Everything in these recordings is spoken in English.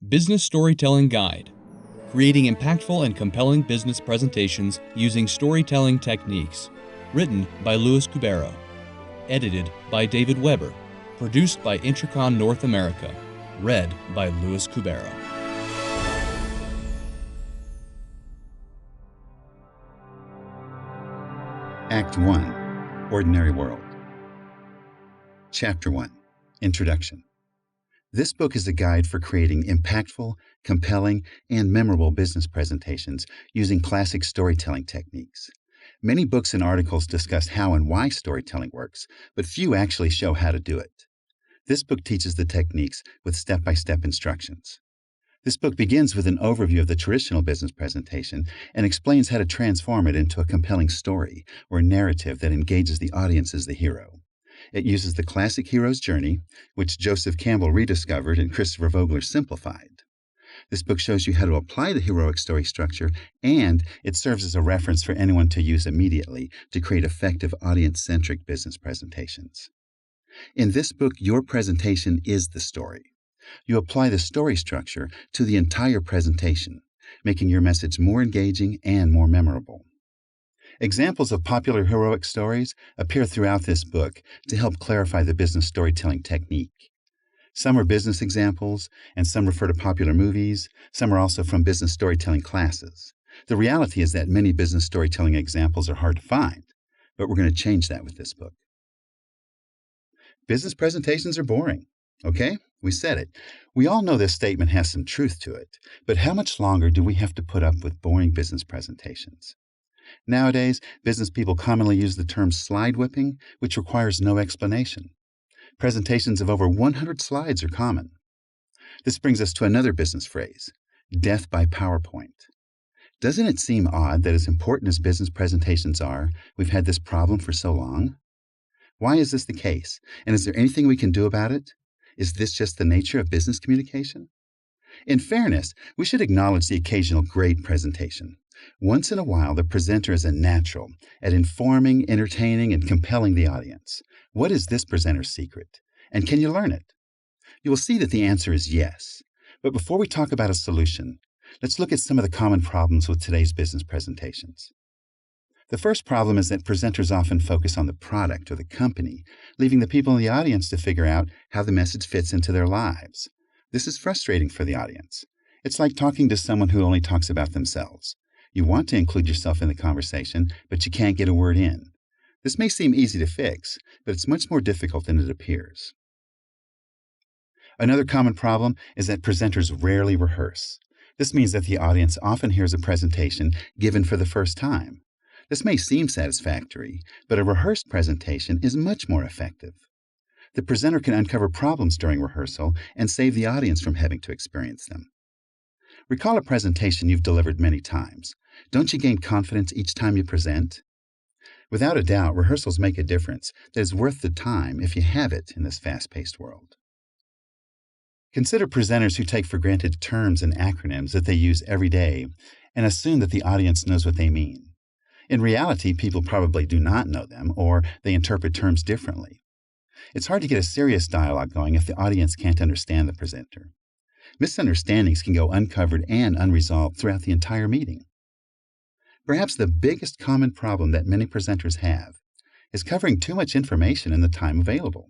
Business Storytelling Guide, Creating Impactful and Compelling Business Presentations Using Storytelling Techniques. Written by Luis Cubero. Edited by David Weber. Produced by Intricon North America. Read by Luis Cubero. Act 1, Ordinary World. Chapter 1, Introduction. This book is a guide for creating impactful, compelling, and memorable business presentations using classic storytelling techniques. Many books and articles discuss how and why storytelling works, but few actually show how to do it. This book teaches the techniques with step-by-step instructions. This book begins with an overview of the traditional business presentation and explains how to transform it into a compelling story or narrative that engages the audience as the hero. It uses the classic hero's journey, which Joseph Campbell rediscovered and Christopher Vogler simplified. This book shows you how to apply the heroic story structure, and it serves as a reference for anyone to use immediately to create effective audience-centric business presentations. In this book, your presentation is the story. You apply the story structure to the entire presentation, making your message more engaging and more memorable. Examples of popular heroic stories appear throughout this book to help clarify the business storytelling technique. Some are business examples, and some refer to popular movies. Some are also from business storytelling classes. The reality is that many business storytelling examples are hard to find, but we're going to change that with this book. Business presentations are boring. Okay, we said it. We all know this statement has some truth to it, but how much longer do we have to put up with boring business presentations? Nowadays, business people commonly use the term slide whipping, which requires no explanation. Presentations of over 100 slides are common. This brings us to another business phrase, death by PowerPoint. Doesn't it seem odd that as important as business presentations are, we've had this problem for so long? Why is this the case? And is there anything we can do about it? Is this just the nature of business communication? In fairness, we should acknowledge the occasional great presentation. Once in a while, the presenter is a natural at informing, entertaining, and compelling the audience. What is this presenter's secret? And can you learn it? You will see that the answer is yes. But before we talk about a solution, let's look at some of the common problems with today's business presentations. The first problem is that presenters often focus on the product or the company, leaving the people in the audience to figure out how the message fits into their lives. This is frustrating for the audience. It's like talking to someone who only talks about themselves. You want to include yourself in the conversation, but you can't get a word in. This may seem easy to fix, but it's much more difficult than it appears. Another common problem is that presenters rarely rehearse. This means that the audience often hears a presentation given for the first time. This may seem satisfactory, but a rehearsed presentation is much more effective. The presenter can uncover problems during rehearsal and save the audience from having to experience them. Recall a presentation you've delivered many times. Don't you gain confidence each time you present? Without a doubt, rehearsals make a difference that is worth the time if you have it in this fast-paced world. Consider presenters who take for granted terms and acronyms that they use every day and assume that the audience knows what they mean. In reality, people probably do not know them, or they interpret terms differently. It's hard to get a serious dialogue going if the audience can't understand the presenter. Misunderstandings can go uncovered and unresolved throughout the entire meeting. Perhaps the biggest common problem that many presenters have is covering too much information in the time available.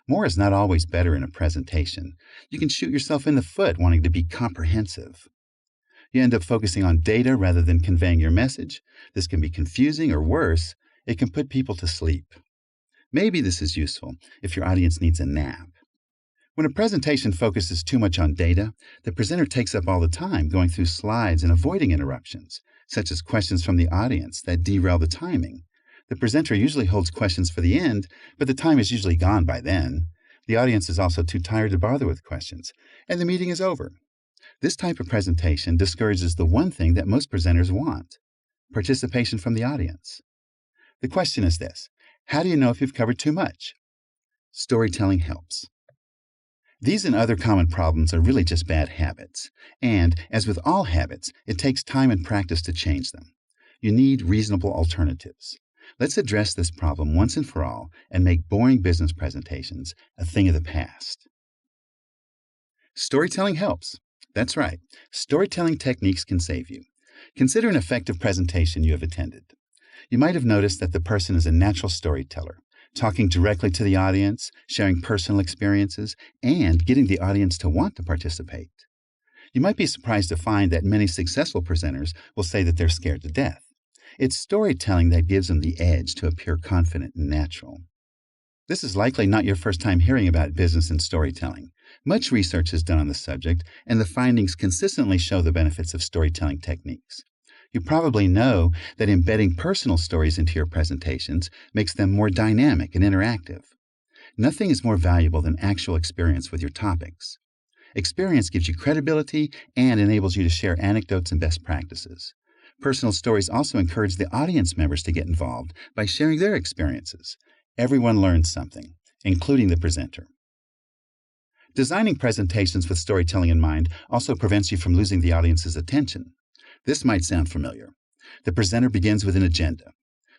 More is not always better in a presentation. You can shoot yourself in the foot wanting to be comprehensive. You end up focusing on data rather than conveying your message. This can be confusing, or worse, it can put people to sleep. Maybe this is useful if your audience needs a nap. When a presentation focuses too much on data, the presenter takes up all the time going through slides and avoiding interruptions, such as questions from the audience that derail the timing. The presenter usually holds questions for the end, but the time is usually gone by then. The audience is also too tired to bother with questions, and the meeting is over. This type of presentation discourages the one thing that most presenters want: participation from the audience. The question is this: how do you know if you've covered too much? Storytelling helps. These and other common problems are really just bad habits, and, as with all habits, it takes time and practice to change them. You need reasonable alternatives. Let's address this problem once and for all and make boring business presentations a thing of the past. Storytelling helps. That's right. Storytelling techniques can save you. Consider an effective presentation you have attended. You might have noticed that the person is a natural storyteller, talking directly to the audience, sharing personal experiences, and getting the audience to want to participate. You might be surprised to find that many successful presenters will say that they're scared to death. It's storytelling that gives them the edge to appear confident and natural. This is likely not your first time hearing about business and storytelling. Much research is done on the subject, and the findings consistently show the benefits of storytelling techniques. You probably know that embedding personal stories into your presentations makes them more dynamic and interactive. Nothing is more valuable than actual experience with your topics. Experience gives you credibility and enables you to share anecdotes and best practices. Personal stories also encourage the audience members to get involved by sharing their experiences. Everyone learns something, including the presenter. Designing presentations with storytelling in mind also prevents you from losing the audience's attention. This might sound familiar. The presenter begins with an agenda.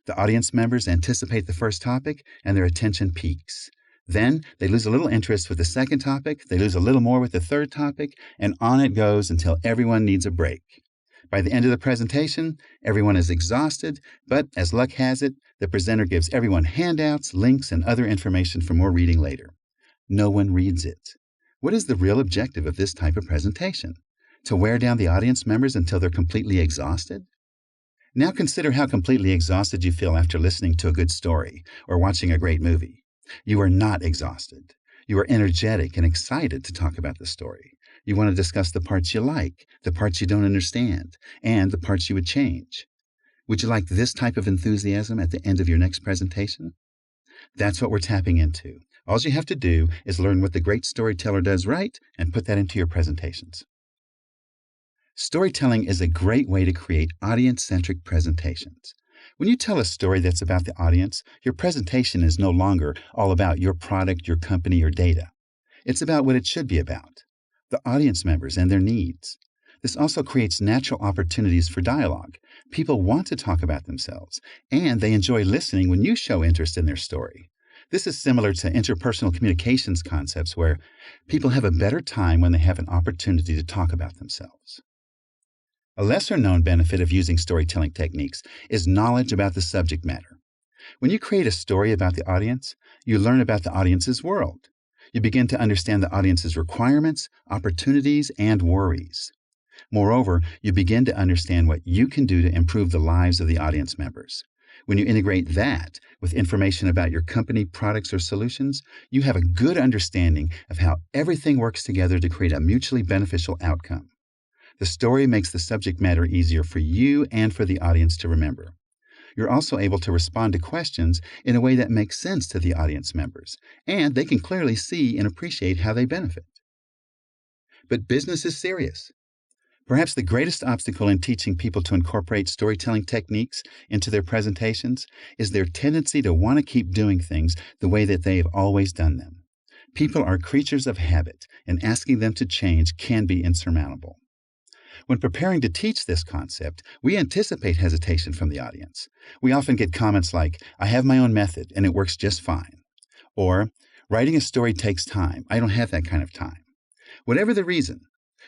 The audience members anticipate the first topic, and their attention peaks. Then they lose a little interest with the second topic, they lose a little more with the third topic, and on it goes until everyone needs a break. By the end of the presentation, everyone is exhausted, but as luck has it, the presenter gives everyone handouts, links, and other information for more reading later. No one reads it. What is the real objective of this type of presentation? To wear down the audience members until they're completely exhausted? Now consider how completely exhausted you feel after listening to a good story or watching a great movie. You are not exhausted. You are energetic and excited to talk about the story. You want to discuss the parts you like, the parts you don't understand, and the parts you would change. Would you like this type of enthusiasm at the end of your next presentation? That's what we're tapping into. All you have to do is learn what the great storyteller does right and put that into your presentations. Storytelling is a great way to create audience-centric presentations. When you tell a story that's about the audience, your presentation is no longer all about your product, your company, or data. It's about what it should be about, the audience members and their needs. This also creates natural opportunities for dialogue. People want to talk about themselves, and they enjoy listening when you show interest in their story. This is similar to interpersonal communications concepts where people have a better time when they have an opportunity to talk about themselves. A lesser-known benefit of using storytelling techniques is knowledge about the subject matter. When you create a story about the audience, you learn about the audience's world. You begin to understand the audience's requirements, opportunities, and worries. Moreover, you begin to understand what you can do to improve the lives of the audience members. When you integrate that with information about your company, products, or solutions, you have a good understanding of how everything works together to create a mutually beneficial outcome. The story makes the subject matter easier for you and for the audience to remember. You're also able to respond to questions in a way that makes sense to the audience members, and they can clearly see and appreciate how they benefit. But business is serious. Perhaps the greatest obstacle in teaching people to incorporate storytelling techniques into their presentations is their tendency to want to keep doing things the way that they have always done them. People are creatures of habit, and asking them to change can be insurmountable. When preparing to teach this concept, we anticipate hesitation from the audience. We often get comments like, "I have my own method, and it works just fine." Or, "Writing a story takes time. I don't have that kind of time." Whatever the reason,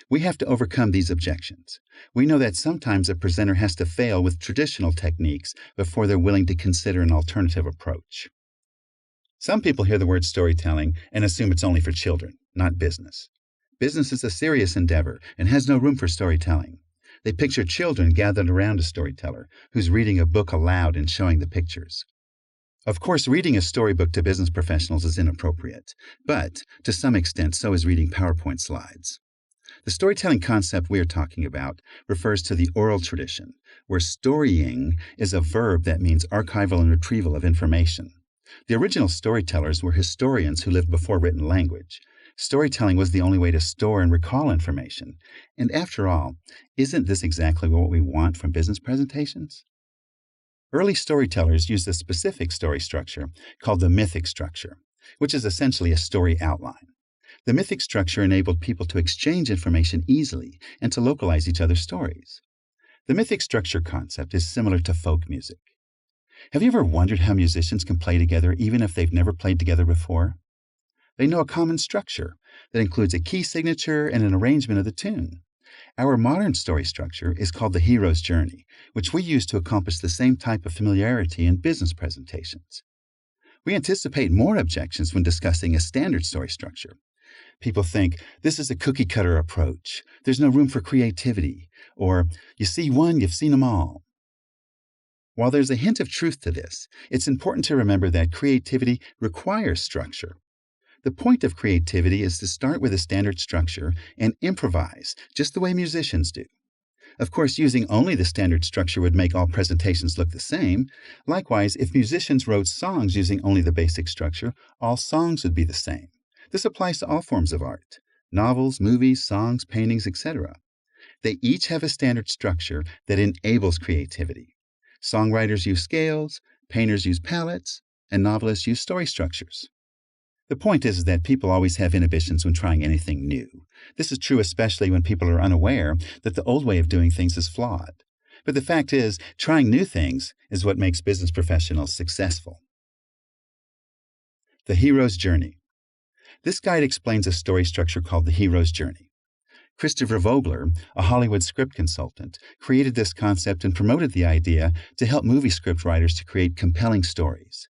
we have to overcome these objections. We know that sometimes a presenter has to fail with traditional techniques before they're willing to consider an alternative approach. Some people hear the word storytelling and assume it's only for children, not business. Business is a serious endeavor and has no room for storytelling. They picture children gathered around a storyteller who's reading a book aloud and showing the pictures. Of course, reading a storybook to business professionals is inappropriate, but to some extent, so is reading PowerPoint slides. The storytelling concept we are talking about refers to the oral tradition, where storying is a verb that means archival and retrieval of information. The original storytellers were historians who lived before written language. Storytelling was the only way to store and recall information. And after all, isn't this exactly what we want from business presentations? Early storytellers used a specific story structure called the mythic structure, which is essentially a story outline. The mythic structure enabled people to exchange information easily and to localize each other's stories. The mythic structure concept is similar to folk music. Have you ever wondered how musicians can play together even if they've never played together before? They know a common structure that includes a key signature and an arrangement of the tune. Our modern story structure is called the hero's journey, which we use to accomplish the same type of familiarity in business presentations. We anticipate more objections when discussing a standard story structure. People think, this is a cookie-cutter approach. There's no room for creativity. Or, you see one, you've seen them all. While there's a hint of truth to this, it's important to remember that creativity requires structure. The point of creativity is to start with a standard structure and improvise, just the way musicians do. Of course, using only the standard structure would make all presentations look the same. Likewise, if musicians wrote songs using only the basic structure, all songs would be the same. This applies to all forms of art: novels, movies, songs, paintings, etc. They each have a standard structure that enables creativity. Songwriters use scales, painters use palettes, and novelists use story structures. The point is that people always have inhibitions when trying anything new. This is true especially when people are unaware that the old way of doing things is flawed. But the fact is, trying new things is what makes business professionals successful. The Hero's Journey. This guide explains a story structure called the hero's journey. Christopher Vogler, a Hollywood script consultant, created this concept and promoted the idea to help movie script writers to create compelling stories.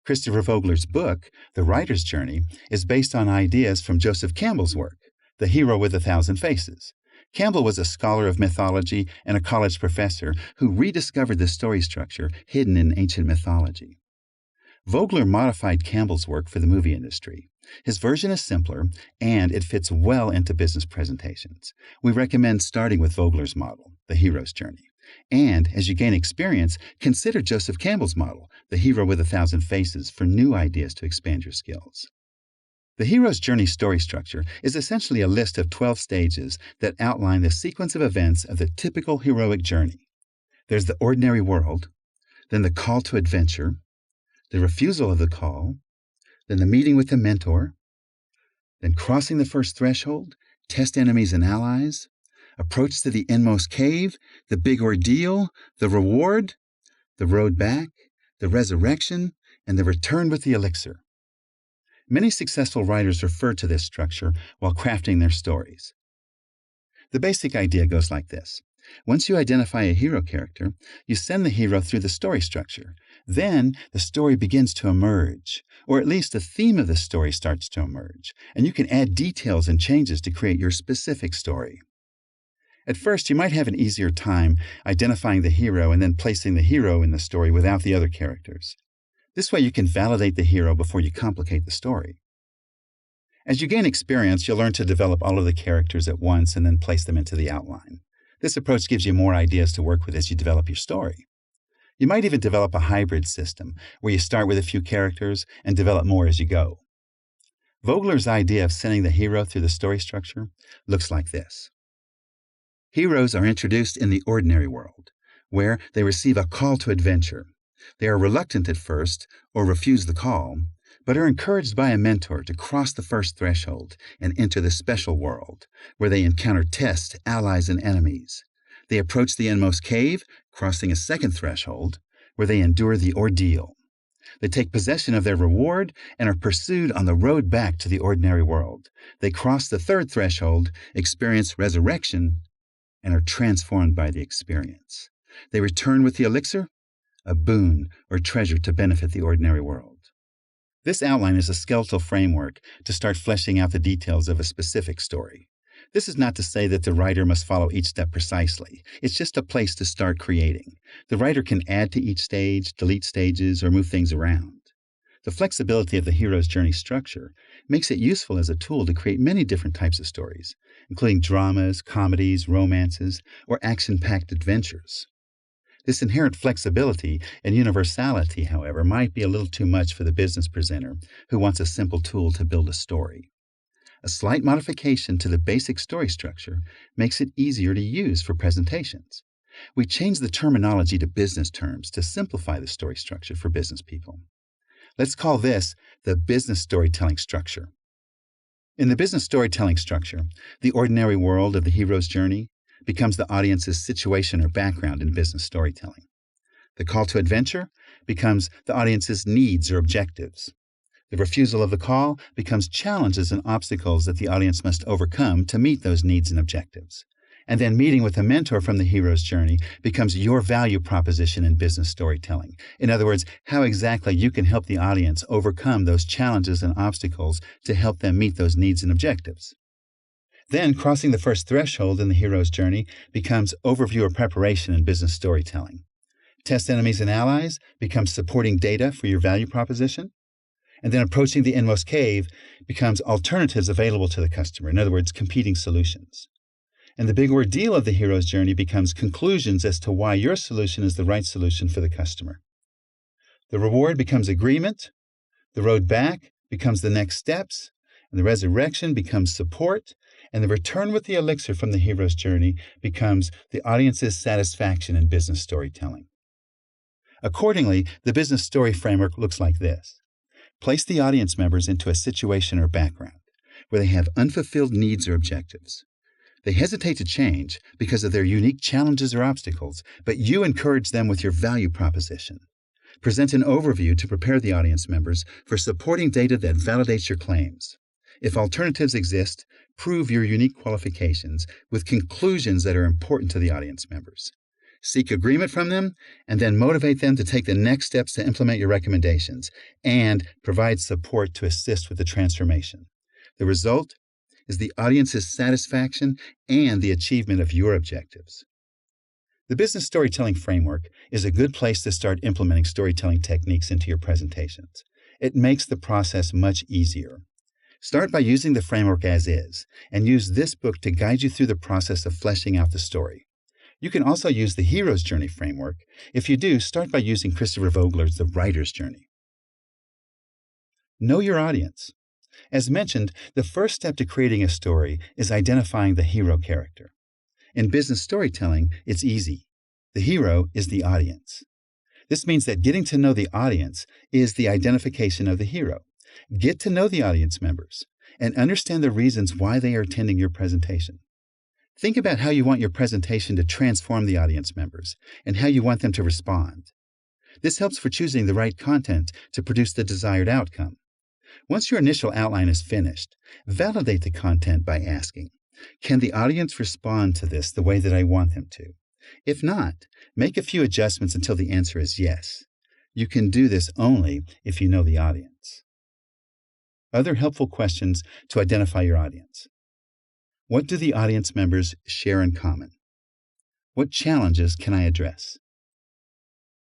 Christopher Vogler's book, The Writer's Journey, is based on ideas from Joseph Campbell's work, The Hero with 1,000 Faces. Campbell was a scholar of mythology and a college professor who rediscovered the story structure hidden in ancient mythology. Vogler modified Campbell's work for the movie industry. His version is simpler, and it fits well into business presentations. We recommend starting with Vogler's model, The Hero's Journey. And, as you gain experience, consider Joseph Campbell's model, The Hero with 1,000 Faces, for new ideas to expand your skills. The Hero's Journey story structure is essentially a list of 12 stages that outline the sequence of events of the typical heroic journey. There's the ordinary world, then the call to adventure, the refusal of the call, then the meeting with the mentor, then crossing the first threshold, test enemies and allies, approach to the inmost cave, the big ordeal, the reward, the road back, the resurrection, and the return with the elixir. Many successful writers refer to this structure while crafting their stories. The basic idea goes like this. Once you identify a hero character, you send the hero through the story structure. Then the story begins to emerge, or at least the theme of the story starts to emerge, and you can add details and changes to create your specific story. At first, you might have an easier time identifying the hero and then placing the hero in the story without the other characters. This way you can validate the hero before you complicate the story. As you gain experience, you'll learn to develop all of the characters at once and then place them into the outline. This approach gives you more ideas to work with as you develop your story. You might even develop a hybrid system where you start with a few characters and develop more as you go. Vogler's idea of sending the hero through the story structure looks like this. Heroes are introduced in the ordinary world, where they receive a call to adventure. They are reluctant at first, or refuse the call, but are encouraged by a mentor to cross the first threshold and enter the special world, where they encounter tests, allies, and enemies. They approach the inmost cave, crossing a second threshold, where they endure the ordeal. They take possession of their reward and are pursued on the road back to the ordinary world. They cross the third threshold, experience resurrection, and are transformed by the experience. They return with the elixir, a boon or treasure to benefit the ordinary world. This outline is a skeletal framework to start fleshing out the details of a specific story. This is not to say that the writer must follow each step precisely. It's just a place to start creating. The writer can add to each stage, delete stages, or move things around. The flexibility of the hero's journey structure makes it useful as a tool to create many different types of stories, including dramas, comedies, romances, or action-packed adventures. This inherent flexibility and universality, however, might be a little too much for the business presenter who wants a simple tool to build a story. A slight modification to the basic story structure makes it easier to use for presentations. We change the terminology to business terms to simplify the story structure for business people. Let's call this the business storytelling structure. In the business storytelling structure, the ordinary world of the hero's journey becomes the audience's situation or background in business storytelling. The call to adventure becomes the audience's needs or objectives. The refusal of the call becomes challenges and obstacles that the audience must overcome to meet those needs and objectives. And then meeting with a mentor from the hero's journey becomes your value proposition in business storytelling. In other words, how exactly you can help the audience overcome those challenges and obstacles to help them meet those needs and objectives. Then, crossing the first threshold in the hero's journey becomes overview or preparation in business storytelling. Test enemies and allies becomes supporting data for your value proposition. And then approaching the inmost cave becomes alternatives available to the customer. In other words, competing solutions. And the big ordeal of the hero's journey becomes conclusions as to why your solution is the right solution for the customer. The reward becomes agreement. The road back becomes the next steps. And the resurrection becomes support. And the return with the elixir from the hero's journey becomes the audience's satisfaction in business storytelling. Accordingly, the business story framework looks like this. Place the audience members into a situation or background where they have unfulfilled needs or objectives. They hesitate to change because of their unique challenges or obstacles, but you encourage them with your value proposition. Present an overview to prepare the audience members for supporting data that validates your claims. If alternatives exist, prove your unique qualifications with conclusions that are important to the audience members. Seek agreement from them, and then motivate them to take the next steps to implement your recommendations, and provide support to assist with the transformation. The result is the audience's satisfaction and the achievement of your objectives. The business storytelling framework is a good place to start implementing storytelling techniques into your presentations. It makes the process much easier. Start by using the framework as is, and use this book to guide you through the process of fleshing out the story. You can also use the Hero's Journey framework. If you do, start by using Christopher Vogler's The Writer's Journey. Know your audience. As mentioned, the first step to creating a story is identifying the hero character. In business storytelling, it's easy. The hero is the audience. This means that getting to know the audience is the identification of the hero. Get to know the audience members and understand the reasons why they are attending your presentation. Think about how you want your presentation to transform the audience members and how you want them to respond. This helps for choosing the right content to produce the desired outcome. Once your initial outline is finished, validate the content by asking, can the audience respond to this the way that I want them to? If not, make a few adjustments until the answer is yes. You can do this only if you know the audience. Other helpful questions to identify your audience. What do the audience members share in common? What challenges can I address?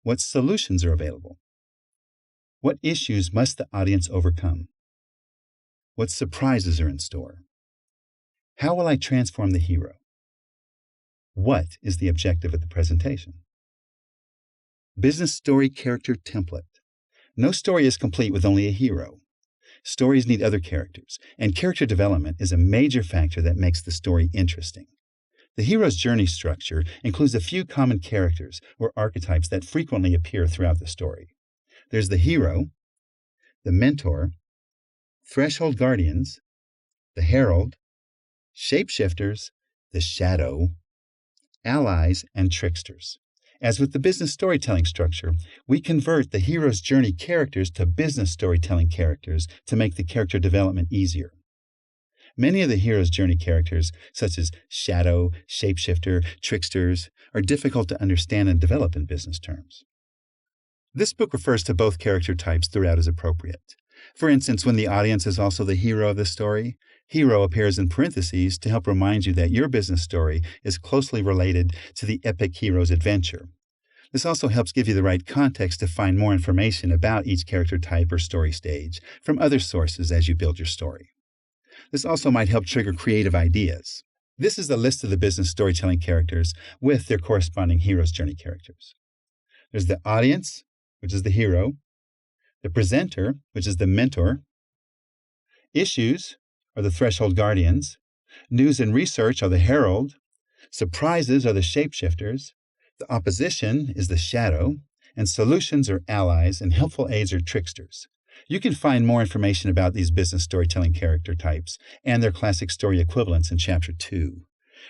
What solutions are available? What issues must the audience overcome? What surprises are in store? How will I transform the hero? What is the objective of the presentation? Business story character template. No story is complete with only a hero. Stories need other characters, and character development is a major factor that makes the story interesting. The hero's journey structure includes a few common characters or archetypes that frequently appear throughout the story. There's the hero, the mentor, threshold guardians, the herald, shapeshifters, the shadow, allies, and tricksters. As with the business storytelling structure, we convert the hero's journey characters to business storytelling characters to make the character development easier. Many of the hero's journey characters, such as shadow, shapeshifter, tricksters, are difficult to understand and develop in business terms. This book refers to both character types throughout as appropriate. For instance, when the audience is also the hero of the story, hero appears in parentheses to help remind you that your business story is closely related to the epic hero's adventure. This also helps give you the right context to find more information about each character type or story stage from other sources as you build your story. This also might help trigger creative ideas. This is the list of the business storytelling characters with their corresponding hero's journey characters. There's the audience, which is the hero, the presenter, which is the mentor, issues are the threshold guardians, news and research are the herald, surprises are the shapeshifters, the opposition is the shadow, and solutions are allies, and helpful aids are tricksters. You can find more information about these business storytelling character types and their classic story equivalents in Chapter 2.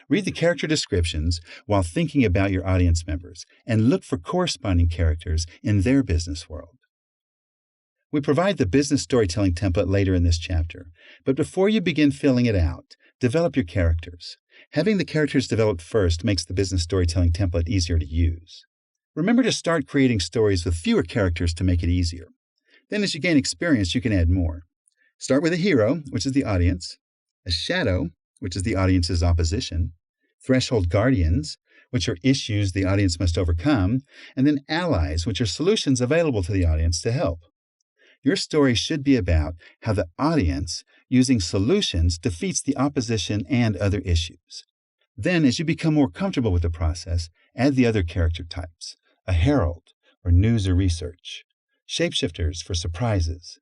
Read the character descriptions while thinking about your audience members and look for corresponding characters in their business world. We provide the business storytelling template later in this chapter, but before you begin filling it out, develop your characters. Having the characters developed first makes the business storytelling template easier to use. Remember to start creating stories with fewer characters to make it easier. Then as you gain experience, you can add more. Start with a hero, which is the audience, a shadow, which is the audience's opposition, threshold guardians, which are issues the audience must overcome, and then allies, which are solutions available to the audience to help. Your story should be about how the audience, using solutions, defeats the opposition and other issues. Then, as you become more comfortable with the process, add the other character types, a herald, or news or research, shapeshifters for surprises,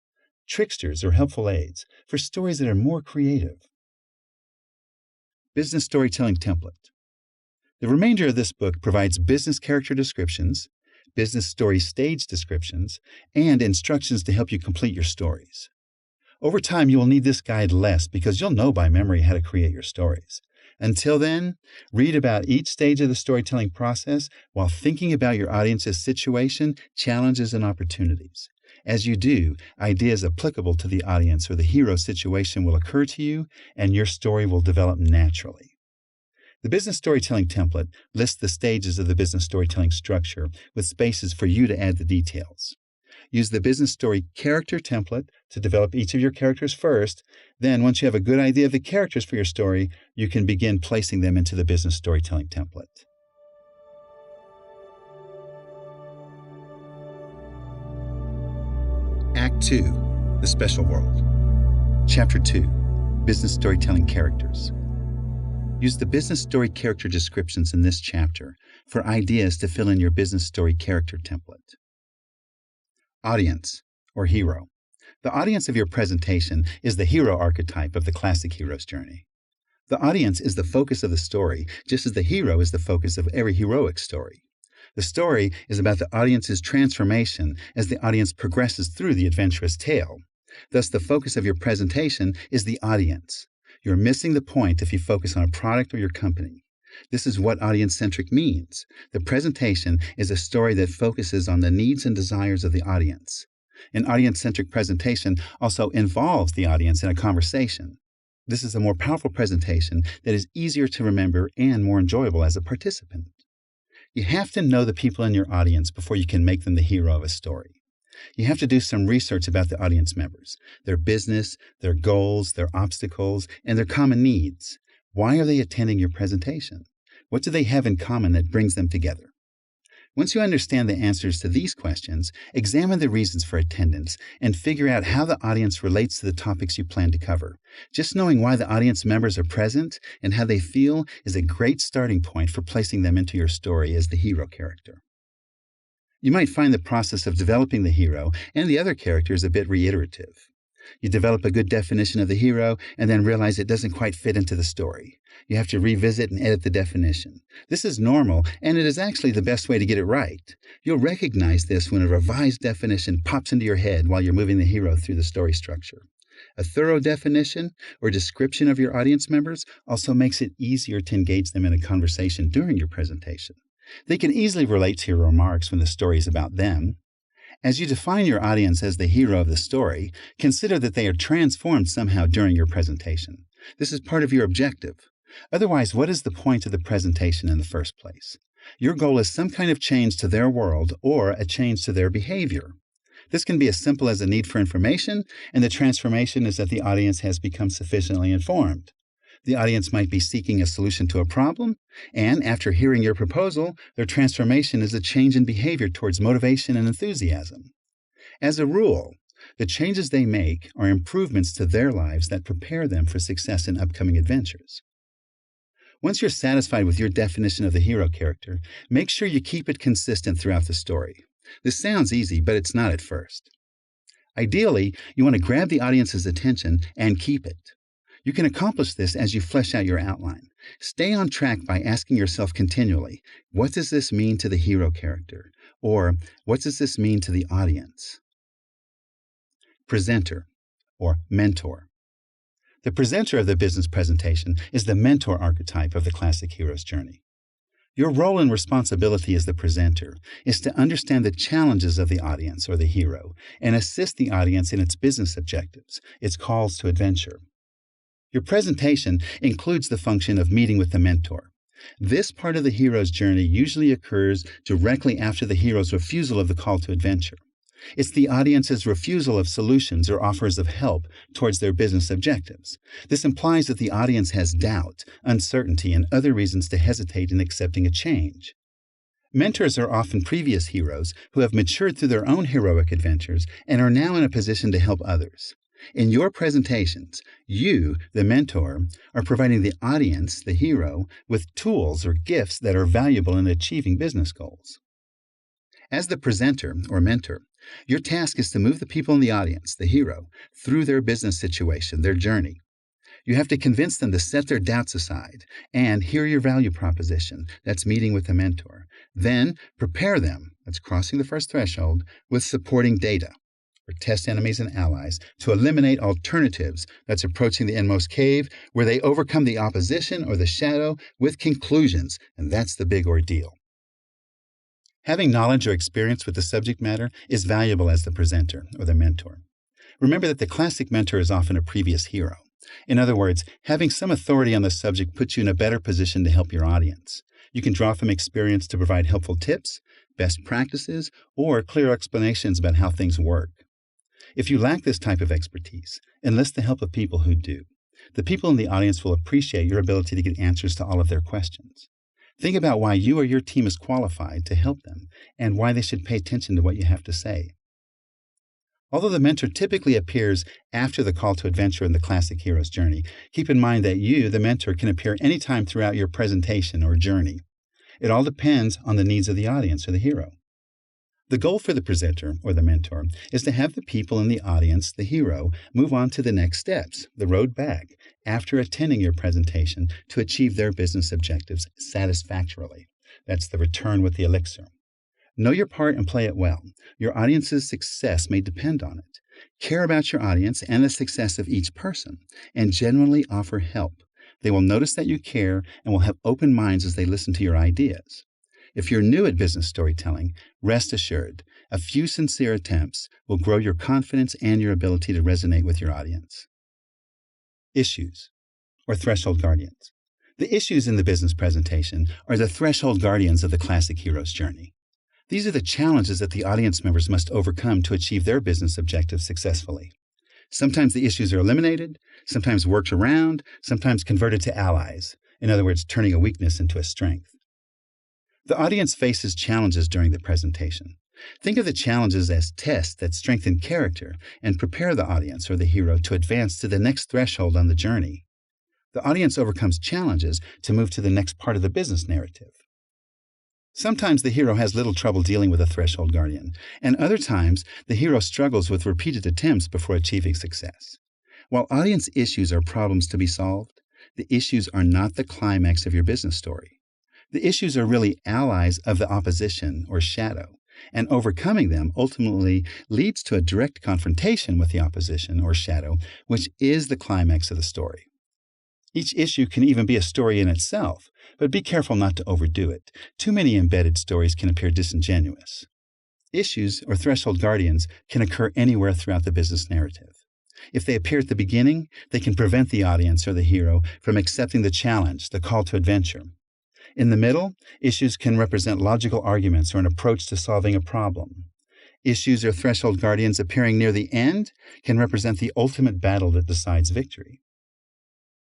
tricksters or helpful aids for stories that are more creative. Business Storytelling Template. The remainder of this book provides business character descriptions, business story stage descriptions, and instructions to help you complete your stories. Over time, you will need this guide less because you'll know by memory how to create your stories. Until then, read about each stage of the storytelling process while thinking about your audience's situation, challenges, and opportunities. As you do, ideas applicable to the audience or the hero situation will occur to you, and your story will develop naturally. The Business Storytelling Template lists the stages of the business storytelling structure with spaces for you to add the details. Use the Business Story Character Template to develop each of your characters first. Then, once you have a good idea of the characters for your story, you can begin placing them into the Business Storytelling Template. Act 2, The Special World. Chapter 2, Business Storytelling Characters. Use the business story character descriptions in this chapter for ideas to fill in your business story character template. Audience, or hero. The audience of your presentation is the hero archetype of the classic hero's journey. The audience is the focus of the story, just as the hero is the focus of every heroic story. The story is about the audience's transformation as the audience progresses through the adventurous tale. Thus, the focus of your presentation is the audience. You're missing the point if you focus on a product or your company. This is what audience-centric means. The presentation is a story that focuses on the needs and desires of the audience. An audience-centric presentation also involves the audience in a conversation. This is a more powerful presentation that is easier to remember and more enjoyable as a participant. You have to know the people in your audience before you can make them the hero of a story. You have to do some research about the audience members, their business, their goals, their obstacles, and their common needs. Why are they attending your presentation? What do they have in common that brings them together? Once you understand the answers to these questions, examine the reasons for attendance and figure out how the audience relates to the topics you plan to cover. Just knowing why the audience members are present and how they feel is a great starting point for placing them into your story as the hero character. You might find the process of developing the hero and the other characters a bit reiterative. You develop a good definition of the hero and then realize it doesn't quite fit into the story. You have to revisit and edit the definition. This is normal, and it is actually the best way to get it right. You'll recognize this when a revised definition pops into your head while you're moving the hero through the story structure. A thorough definition or description of your audience members also makes it easier to engage them in a conversation during your presentation. They can easily relate to your remarks when the story is about them. As you define your audience as the hero of the story, consider that they are transformed somehow during your presentation. This is part of your objective. Otherwise, what is the point of the presentation in the first place? Your goal is some kind of change to their world or a change to their behavior. This can be as simple as a need for information, and the transformation is that the audience has become sufficiently informed. The audience might be seeking a solution to a problem, and after hearing your proposal, their transformation is a change in behavior towards motivation and enthusiasm. As a rule, the changes they make are improvements to their lives that prepare them for success in upcoming adventures. Once you're satisfied with your definition of the hero character, make sure you keep it consistent throughout the story. This sounds easy, but it's not at first. Ideally, you want to grab the audience's attention and keep it. You can accomplish this as you flesh out your outline. Stay on track by asking yourself continually, what does this mean to the hero character? Or, what does this mean to the audience? Presenter, or mentor. The presenter of the business presentation is the mentor archetype of the classic hero's journey. Your role and responsibility as the presenter is to understand the challenges of the audience or the hero and assist the audience in its business objectives, its calls to adventure. Your presentation includes the function of meeting with the mentor. This part of the hero's journey usually occurs directly after the hero's refusal of the call to adventure. It's the audience's refusal of solutions or offers of help towards their business objectives. This implies that the audience has doubt, uncertainty, and other reasons to hesitate in accepting a change. Mentors are often previous heroes who have matured through their own heroic adventures and are now in a position to help others. In your presentations, you, the mentor, are providing the audience, the hero, with tools or gifts that are valuable in achieving business goals. As the presenter or mentor, your task is to move the people in the audience, the hero, through their business situation, their journey. You have to convince them to set their doubts aside and hear your value proposition, that's meeting with the mentor. Then prepare them, that's crossing the first threshold, with supporting data, or test enemies and allies, to eliminate alternatives, that's approaching the endmost cave, where they overcome the opposition or the shadow with conclusions, and that's the big ordeal. Having knowledge or experience with the subject matter is valuable as the presenter or the mentor. Remember that the classic mentor is often a previous hero. In other words, having some authority on the subject puts you in a better position to help your audience. You can draw from experience to provide helpful tips, best practices, or clear explanations about how things work. If you lack this type of expertise, enlist the help of people who do. The people in the audience will appreciate your ability to get answers to all of their questions. Think about why you or your team is qualified to help them and why they should pay attention to what you have to say. Although the mentor typically appears after the call to adventure in the classic hero's journey, keep in mind that you, the mentor, can appear anytime throughout your presentation or journey. It all depends on the needs of the audience or the hero. The goal for the presenter or the mentor is to have the people in the audience, the hero, move on to the next steps, the road back, after attending your presentation to achieve their business objectives satisfactorily. That's the return with the elixir. Know your part and play it well. Your audience's success may depend on it. Care about your audience and the success of each person, and genuinely offer help. They will notice that you care and will have open minds as they listen to your ideas. If you're new at business storytelling, rest assured, a few sincere attempts will grow your confidence and your ability to resonate with your audience. Issues, or threshold guardians. The issues in the business presentation are the threshold guardians of the classic hero's journey. These are the challenges that the audience members must overcome to achieve their business objectives successfully. Sometimes the issues are eliminated, sometimes worked around, sometimes converted to allies. In other words, turning a weakness into a strength. The audience faces challenges during the presentation. Think of the challenges as tests that strengthen character and prepare the audience or the hero to advance to the next threshold on the journey. The audience overcomes challenges to move to the next part of the business narrative. Sometimes the hero has little trouble dealing with a threshold guardian, and other times the hero struggles with repeated attempts before achieving success. While audience issues are problems to be solved, the issues are not the climax of your business story. The issues are really allies of the opposition or shadow, and overcoming them ultimately leads to a direct confrontation with the opposition or shadow, which is the climax of the story. Each issue can even be a story in itself, but be careful not to overdo it. Too many embedded stories can appear disingenuous. Issues, or threshold guardians, can occur anywhere throughout the business narrative. If they appear at the beginning, they can prevent the audience or the hero from accepting the challenge, the call to adventure. In the middle, issues can represent logical arguments or an approach to solving a problem. Issues or threshold guardians appearing near the end can represent the ultimate battle that decides victory.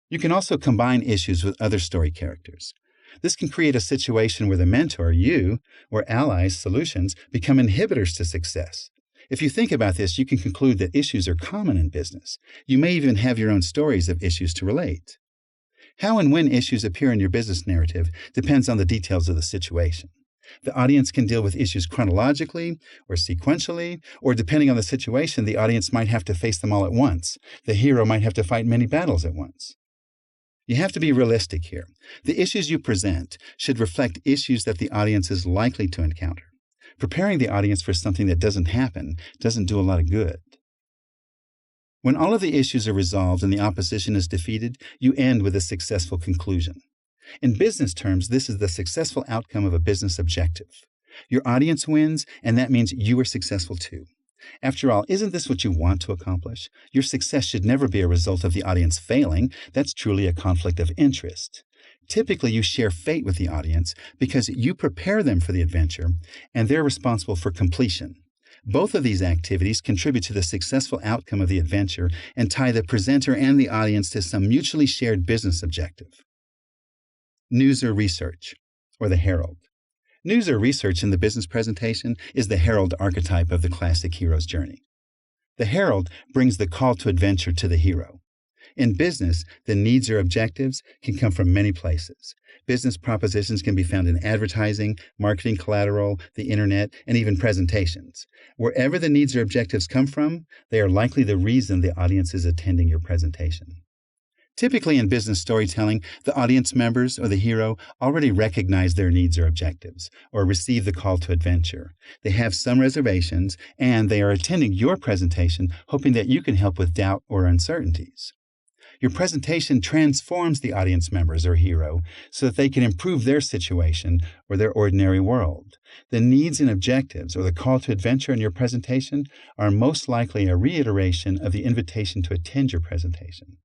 You can also combine issues with other story characters. This can create a situation where the mentor, you, or allies, solutions, become inhibitors to success. If you think about this, you can conclude that issues are common in business. You may even have your own stories of issues to relate. How and when issues appear in your business narrative depends on the details of the situation. The audience can deal with issues chronologically or sequentially, or depending on the situation, the audience might have to face them all at once. The hero might have to fight many battles at once. You have to be realistic here. The issues you present should reflect issues that the audience is likely to encounter. Preparing the audience for something that doesn't happen doesn't do a lot of good. When all of the issues are resolved and the opposition is defeated, you end with a successful conclusion. In business terms, this is the successful outcome of a business objective. Your audience wins, and that means you are successful too. After all, isn't this what you want to accomplish? Your success should never be a result of the audience failing. That's truly a conflict of interest. Typically, you share fate with the audience because you prepare them for the adventure, and they're responsible for completion. Both of these activities contribute to the successful outcome of the adventure and tie the presenter and the audience to some mutually shared business objective. News or research, or the herald. News or research in the business presentation is the herald archetype of the classic hero's journey. The herald brings the call to adventure to the hero. In business, the needs or objectives can come from many places. Business propositions can be found in advertising, marketing collateral, the internet, and even presentations. Wherever the needs or objectives come from, they are likely the reason the audience is attending your presentation. Typically in business storytelling, the audience members or the hero already recognize their needs or objectives, or receive the call to adventure. They have some reservations, and they are attending your presentation hoping that you can help with doubt or uncertainties. Your presentation transforms the audience members or hero so that they can improve their situation or their ordinary world. The needs and objectives or the call to adventure in your presentation are most likely a reiteration of the invitation to attend your presentation.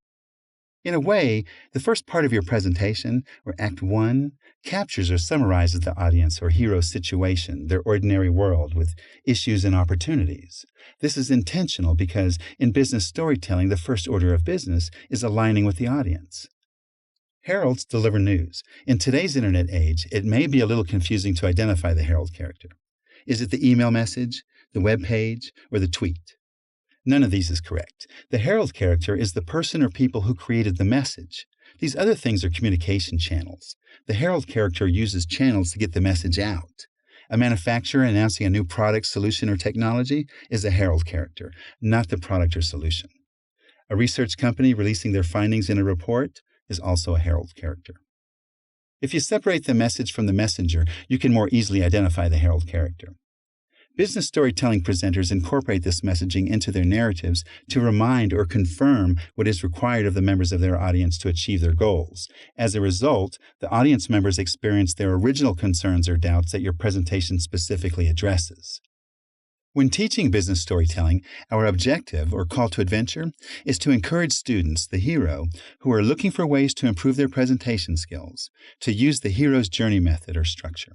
In a way, the first part of your presentation, or Act 1, captures or summarizes the audience or hero's situation, their ordinary world, with issues and opportunities. This is intentional because in business storytelling, the first order of business is aligning with the audience. Heralds deliver news. In today's internet age, it may be a little confusing to identify the herald character. Is it the email message, the web page, or the tweet? None of these is correct. The herald character is the person or people who created the message. These other things are communication channels. The herald character uses channels to get the message out. A manufacturer announcing a new product, solution, or technology is a herald character, not the product or solution. A research company releasing their findings in a report is also a herald character. If you separate the message from the messenger, you can more easily identify the herald character. Business storytelling presenters incorporate this messaging into their narratives to remind or confirm what is required of the members of their audience to achieve their goals. As a result, the audience members experience their original concerns or doubts that your presentation specifically addresses. When teaching business storytelling, our objective, or call to adventure, is to encourage students, the hero, who are looking for ways to improve their presentation skills, to use the hero's journey method or structure.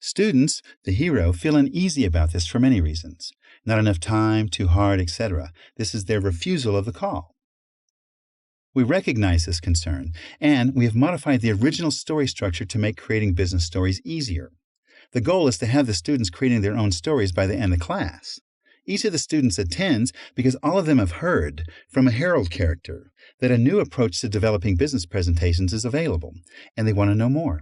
Students, the hero, feel uneasy about this for many reasons. Not enough time, too hard, etc. This is their refusal of the call. We recognize this concern, and we have modified the original story structure to make creating business stories easier. The goal is to have the students creating their own stories by the end of class. Each of the students attends because all of them have heard from a herald character that a new approach to developing business presentations is available, and they want to know more.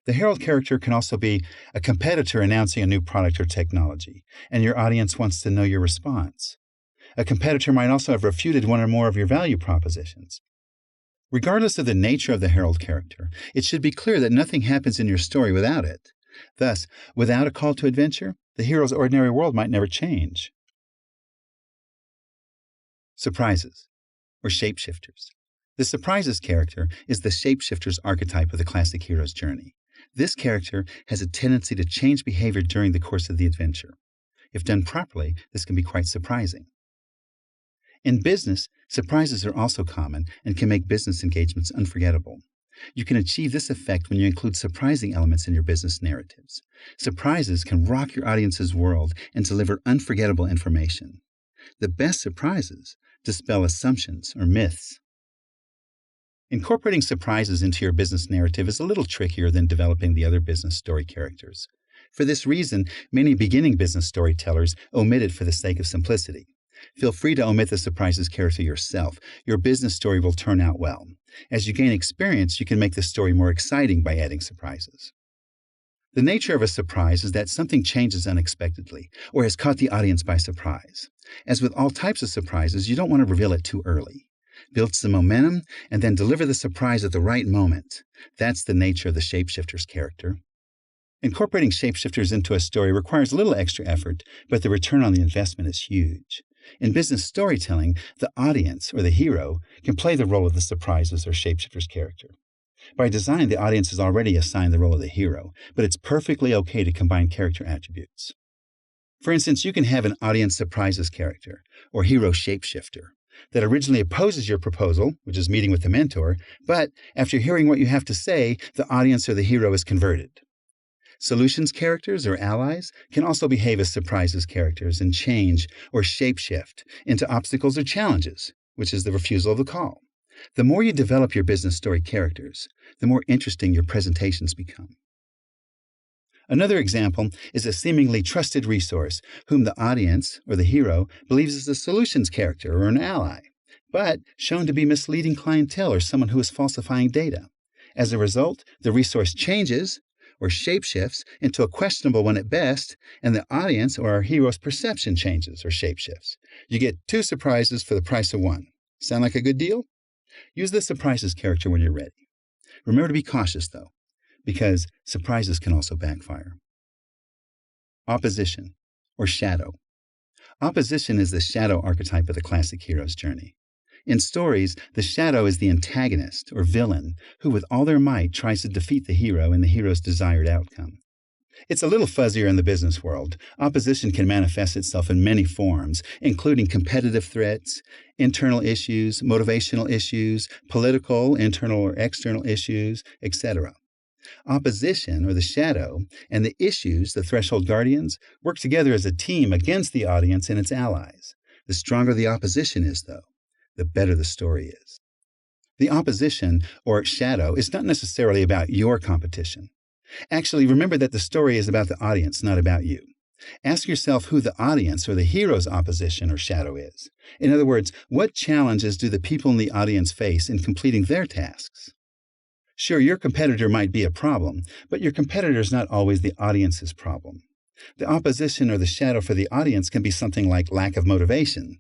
The herald character can also be a competitor announcing a new product or technology, and your audience wants to know your response. A competitor might also have refuted one or more of your value propositions. Regardless of the nature of the herald character, it should be clear that nothing happens in your story without it. Thus, without a call to adventure, the hero's ordinary world might never change. Surprises, or shapeshifters. The surprises character is the shapeshifter's archetype of the classic hero's journey. This character has a tendency to change behavior during the course of the adventure. If done properly, this can be quite surprising. In business, surprises are also common and can make business engagements unforgettable. You can achieve this effect when you include surprising elements in your business narratives. Surprises can rock your audience's world and deliver unforgettable information. The best surprises dispel assumptions or myths. Incorporating surprises into your business narrative is a little trickier than developing the other business story characters. For this reason, many beginning business storytellers omit it for the sake of simplicity. Feel free to omit the surprises character yourself. Your business story will turn out well. As you gain experience, you can make the story more exciting by adding surprises. The nature of a surprise is that something changes unexpectedly or has caught the audience by surprise. As with all types of surprises, you don't want to reveal it too early. Build some momentum, and then deliver the surprise at the right moment. That's the nature of the shapeshifter's character. Incorporating shapeshifters into a story requires a little extra effort, but the return on the investment is huge. In business storytelling, the audience, or the hero, can play the role of the surprises or shapeshifter's character. By design, the audience is already assigned the role of the hero, but it's perfectly okay to combine character attributes. For instance, you can have an audience surprises character, or hero shapeshifter, that originally opposes your proposal, which is meeting with the mentor, but after hearing what you have to say, the audience or the hero is converted. Solutions characters or allies can also behave as surprises characters and change or shapeshift into obstacles or challenges, which is the refusal of the call. The more you develop your business story characters, the more interesting your presentations become. Another example is a seemingly trusted resource whom the audience or the hero believes is a solutions character or an ally, but shown to be misleading clientele or someone who is falsifying data. As a result, the resource changes or shapeshifts into a questionable one at best, and the audience or our hero's perception changes or shapeshifts. You get 2 surprises for the price of 1. Sound like a good deal? Use the surprises character when you're ready. Remember to be cautious, though, because surprises can also backfire. Opposition, or shadow. Opposition is the shadow archetype of the classic hero's journey. In stories, the shadow is the antagonist, or villain, who with all their might tries to defeat the hero and the hero's desired outcome. It's a little fuzzier in the business world. Opposition can manifest itself in many forms, including competitive threats, internal issues, motivational issues, political, internal or external issues, etc. Opposition, or the shadow, and the issues, the threshold guardians, work together as a team against the audience and its allies. The stronger the opposition is, though, the better the story is. The opposition, or shadow, is not necessarily about your competition. Actually, remember that the story is about the audience, not about you. Ask yourself who the audience or the hero's opposition or shadow is. In other words, what challenges do the people in the audience face in completing their tasks? Sure, your competitor might be a problem, but your competitor is not always the audience's problem. The opposition or the shadow for the audience can be something like lack of motivation.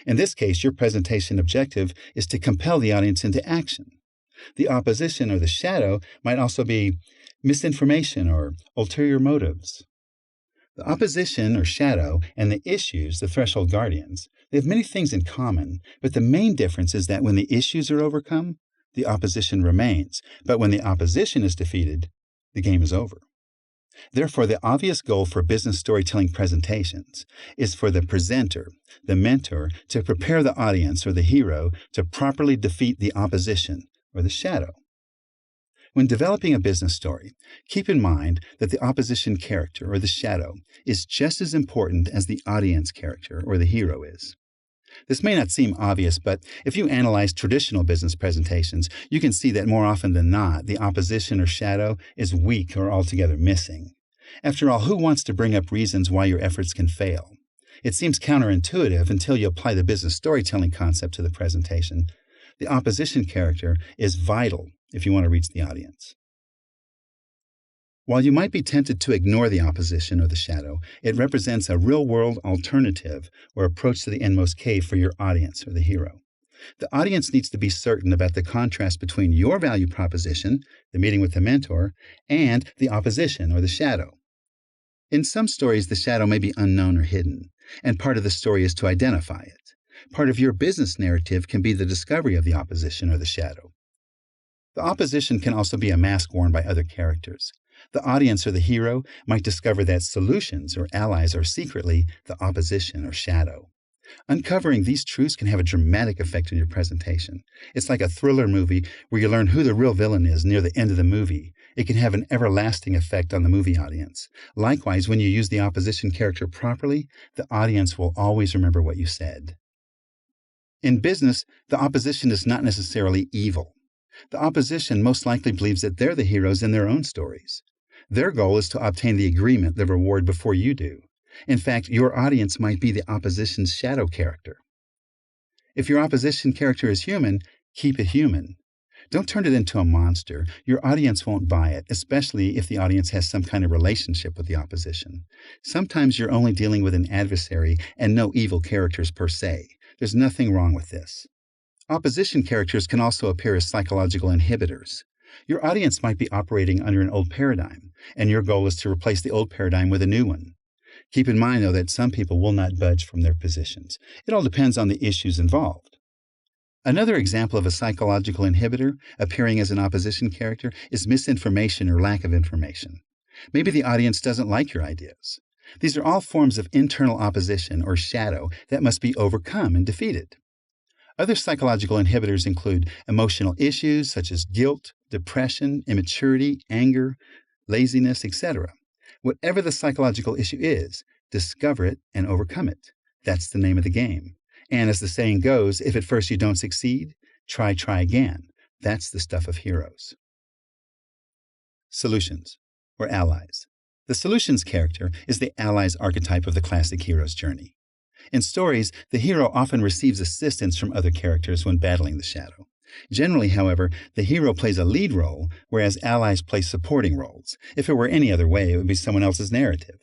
In this case, your presentation objective is to compel the audience into action. The opposition or the shadow might also be misinformation or ulterior motives. The opposition or shadow and the issues, the threshold guardians, they have many things in common, but the main difference is that when the issues are overcome, the opposition remains, but when the opposition is defeated, the game is over. Therefore, the obvious goal for business storytelling presentations is for the presenter, the mentor, to prepare the audience or the hero to properly defeat the opposition or the shadow. When developing a business story, keep in mind that the opposition character or the shadow is just as important as the audience character or the hero is. This may not seem obvious, but if you analyze traditional business presentations, you can see that more often than not, the opposition or shadow is weak or altogether missing. After all, who wants to bring up reasons why your efforts can fail? It seems counterintuitive until you apply the business storytelling concept to the presentation. The opposition character is vital if you want to reach the audience. While you might be tempted to ignore the opposition or the shadow, it represents a real-world alternative or approach to the endmost cave for your audience or the hero. The audience needs to be certain about the contrast between your value proposition, the meeting with the mentor, and the opposition or the shadow. In some stories, the shadow may be unknown or hidden, and part of the story is to identify it. Part of your business narrative can be the discovery of the opposition or the shadow. The opposition can also be a mask worn by other characters. The audience or the hero might discover that solutions or allies are secretly the opposition or shadow. Uncovering these truths can have a dramatic effect on your presentation. It's like a thriller movie where you learn who the real villain is near the end of the movie. It can have an everlasting effect on the movie audience. Likewise, when you use the opposition character properly, the audience will always remember what you said. In business, the opposition is not necessarily evil. The opposition most likely believes that they're the heroes in their own stories. Their goal is to obtain the agreement, the reward, before you do. In fact, your audience might be the opposition's shadow character. If your opposition character is human, keep it human. Don't turn it into a monster. Your audience won't buy it, especially if the audience has some kind of relationship with the opposition. Sometimes you're only dealing with an adversary and no evil characters per se. There's nothing wrong with this. Opposition characters can also appear as psychological inhibitors. Your audience might be operating under an old paradigm, and your goal is to replace the old paradigm with a new one. Keep in mind, though, that some people will not budge from their positions. It all depends on the issues involved. Another example of a psychological inhibitor appearing as an opposition character is misinformation or lack of information. Maybe the audience doesn't like your ideas. These are all forms of internal opposition or shadow that must be overcome and defeated. Other psychological inhibitors include emotional issues such as guilt, depression, immaturity, anger, laziness, etc. Whatever the psychological issue is, discover it and overcome it. That's the name of the game. And as the saying goes, if at first you don't succeed, try again. That's the stuff of heroes. Solutions, or allies. The solutions character is the ally's archetype of the classic hero's journey. In stories, the hero often receives assistance from other characters when battling the shadow. Generally, however, the hero plays a lead role, whereas allies play supporting roles. If it were any other way, it would be someone else's narrative.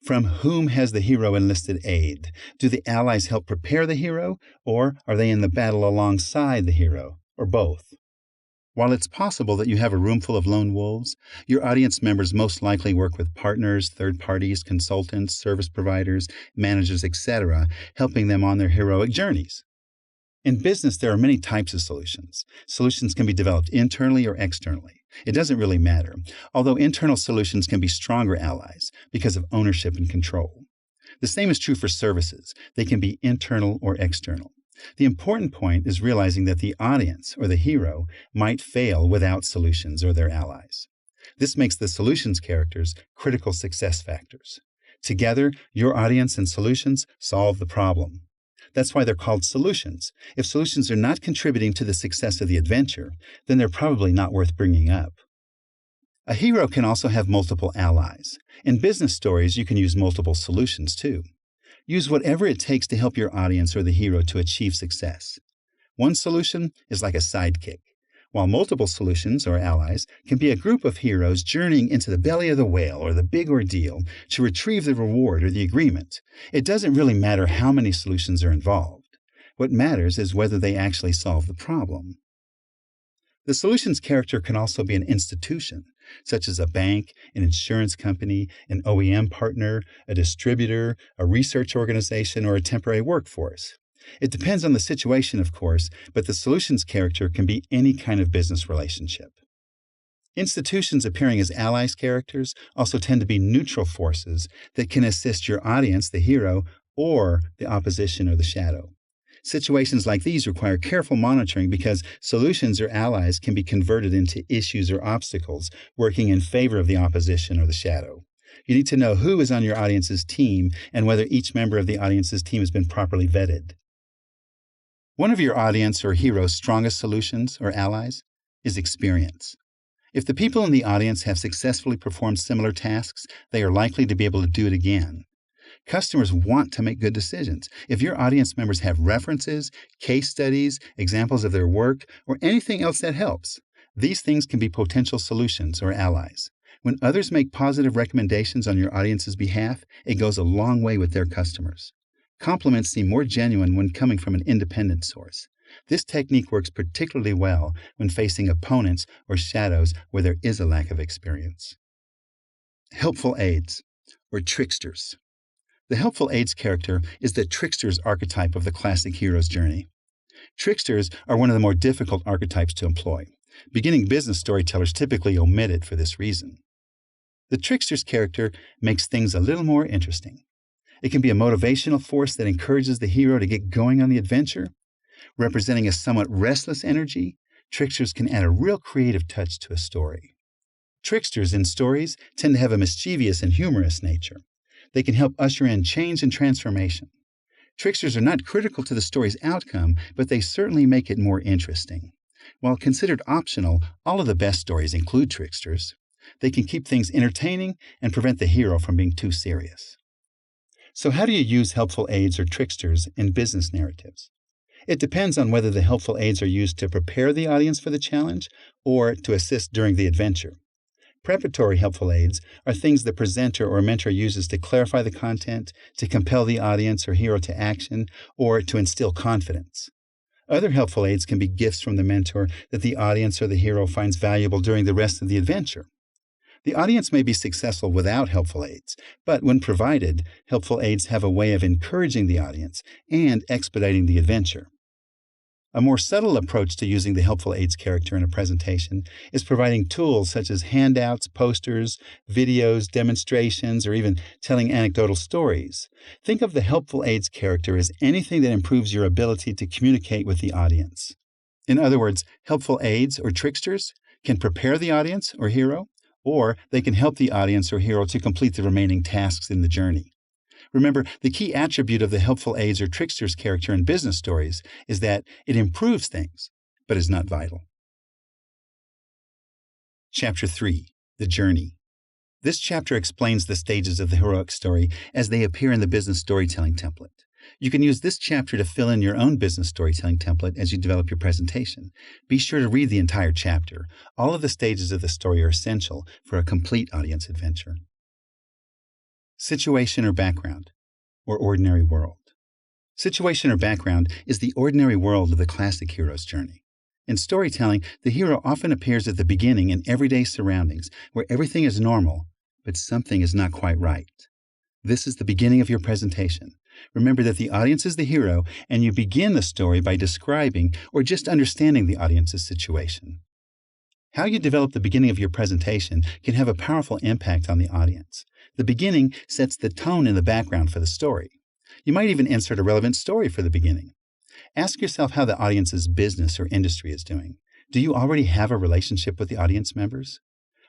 From whom has the hero enlisted aid? Do the allies help prepare the hero, or are they in the battle alongside the hero, or both? While it's possible that you have a room full of lone wolves, your audience members most likely work with partners, third parties, consultants, service providers, managers, etc., helping them on their heroic journeys. In business, there are many types of solutions. Solutions can be developed internally or externally. It doesn't really matter, although internal solutions can be stronger allies because of ownership and control. The same is true for services. They can be internal or external. The important point is realizing that the audience, or the hero, might fail without solutions or their allies. This makes the solutions characters critical success factors. Together, your audience and solutions solve the problem. That's why they're called solutions. If solutions are not contributing to the success of the adventure, then they're probably not worth bringing up. A hero can also have multiple allies. In business stories, you can use multiple solutions too. Use whatever it takes to help your audience or the hero to achieve success. One solution is like a sidekick, while multiple solutions, or allies, can be a group of heroes journeying into the belly of the whale or the big ordeal to retrieve the reward or the agreement. It doesn't really matter how many solutions are involved. What matters is whether they actually solve the problem. The solutions character can also be an institution, such as a bank, an insurance company, an OEM partner, a distributor, a research organization, or a temporary workforce. It depends on the situation, of course, but the solutions character can be any kind of business relationship. Institutions appearing as allies characters also tend to be neutral forces that can assist your audience, the hero, or the opposition or the shadow. Situations like these require careful monitoring because solutions or allies can be converted into issues or obstacles working in favor of the opposition or the shadow. You need to know who is on your audience's team and whether each member of the audience's team has been properly vetted. One of your audience or hero's strongest solutions or allies is experience. If the people in the audience have successfully performed similar tasks, they are likely to be able to do it again. Customers want to make good decisions. If your audience members have references, case studies, examples of their work, or anything else that helps, these things can be potential solutions or allies. When others make positive recommendations on your audience's behalf, it goes a long way with their customers. Compliments seem more genuine when coming from an independent source. This technique works particularly well when facing opponents or shadows where there is a lack of experience. Helpful aids, or tricksters. The helpful aids character is the trickster's archetype of the classic hero's journey. Tricksters are one of the more difficult archetypes to employ. Beginning business storytellers typically omit it for this reason. The trickster's character makes things a little more interesting. It can be a motivational force that encourages the hero to get going on the adventure. Representing a somewhat restless energy, tricksters can add a real creative touch to a story. Tricksters in stories tend to have a mischievous and humorous nature. They can help usher in change and transformation. Tricksters are not critical to the story's outcome, but they certainly make it more interesting. While considered optional, all of the best stories include tricksters. They can keep things entertaining and prevent the hero from being too serious. So how do you use helpful aids or tricksters in business narratives? It depends on whether the helpful aids are used to prepare the audience for the challenge or to assist during the adventure. Preparatory helpful aids are things the presenter or mentor uses to clarify the content, to compel the audience or hero to action, or to instill confidence. Other helpful aids can be gifts from the mentor that the audience or the hero finds valuable during the rest of the adventure. The audience may be successful without helpful aids, but when provided, helpful aids have a way of encouraging the audience and expediting the adventure. A more subtle approach to using the helpful aids character in a presentation is providing tools such as handouts, posters, videos, demonstrations, or even telling anecdotal stories. Think of the helpful aids character as anything that improves your ability to communicate with the audience. In other words, helpful aids or tricksters can prepare the audience or hero, or they can help the audience or hero to complete the remaining tasks in the journey. Remember, the key attribute of the helpful aids or tricksters character in business stories is that it improves things, but is not vital. Chapter 3. The Journey. This chapter explains the stages of the heroic story as they appear in the business storytelling template. You can use this chapter to fill in your own business storytelling template as you develop your presentation. Be sure to read the entire chapter. All of the stages of the story are essential for a complete audience adventure. Situation or background, or ordinary world. Situation or background is the ordinary world of the classic hero's journey. In storytelling, the hero often appears at the beginning in everyday surroundings where everything is normal, but something is not quite right. This is the beginning of your presentation. Remember that the audience is the hero, and you begin the story by describing or just understanding the audience's situation. How you develop the beginning of your presentation can have a powerful impact on the audience. The beginning sets the tone in the background for the story. You might even insert a relevant story for the beginning. Ask yourself how the audience's business or industry is doing. Do you already have a relationship with the audience members?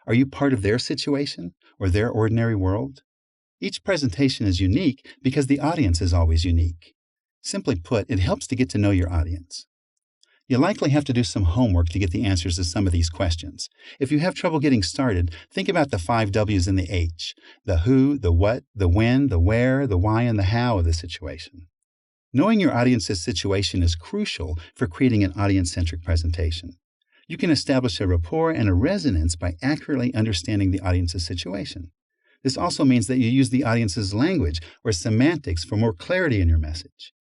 Are you part of their situation or their ordinary world? Each presentation is unique because the audience is always unique. Simply put, it helps to get to know your audience. You'll likely have to do some homework to get the answers to some of these questions. If you have trouble getting started, think about the 5 W's and the H: the who, the what, the when, the where, the why, and the how of the situation. Knowing your audience's situation is crucial for creating an audience-centric presentation. You can establish a rapport and a resonance by accurately understanding the audience's situation. This also means that you use the audience's language or semantics for more clarity in your message.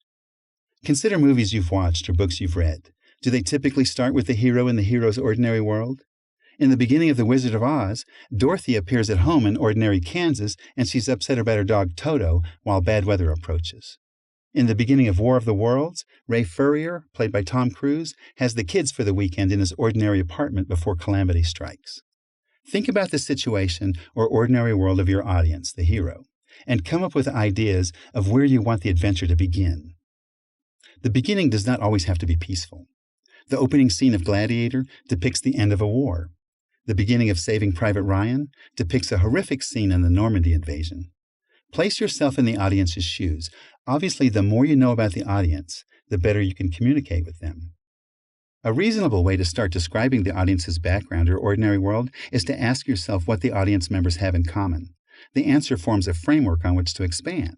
Consider movies you've watched or books you've read. Do they typically start with the hero in the hero's ordinary world? In the beginning of The Wizard of Oz, Dorothy appears at home in ordinary Kansas, and she's upset about her dog Toto while bad weather approaches. In the beginning of War of the Worlds, Ray Furrier, played by Tom Cruise, has the kids for the weekend in his ordinary apartment before calamity strikes. Think about the situation or ordinary world of your audience, the hero, and come up with ideas of where you want the adventure to begin. The beginning does not always have to be peaceful. The opening scene of Gladiator depicts the end of a war. The beginning of Saving Private Ryan depicts a horrific scene in the Normandy invasion. Place yourself in the audience's shoes. Obviously, the more you know about the audience, the better you can communicate with them. A reasonable way to start describing the audience's background or ordinary world is to ask yourself what the audience members have in common. The answer forms a framework on which to expand.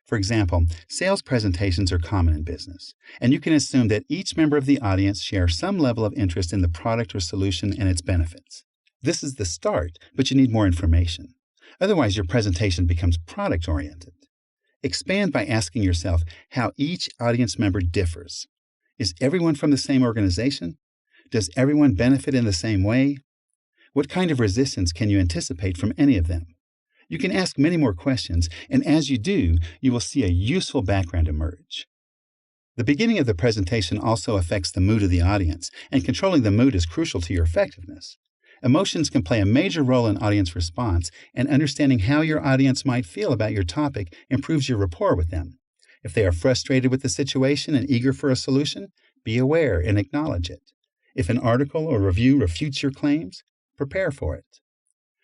For example, sales presentations are common in business, and you can assume that each member of the audience shares some level of interest in the product or solution and its benefits. This is the start, but you need more information. Otherwise, your presentation becomes product-oriented. Expand by asking yourself how each audience member differs. Is everyone from the same organization? Does everyone benefit in the same way? What kind of resistance can you anticipate from any of them? You can ask many more questions, and as you do, you will see a useful background emerge. The beginning of the presentation also affects the mood of the audience, and controlling the mood is crucial to your effectiveness. Emotions can play a major role in audience response, and understanding how your audience might feel about your topic improves your rapport with them. If they are frustrated with the situation and eager for a solution, be aware and acknowledge it. If an article or review refutes your claims, prepare for it.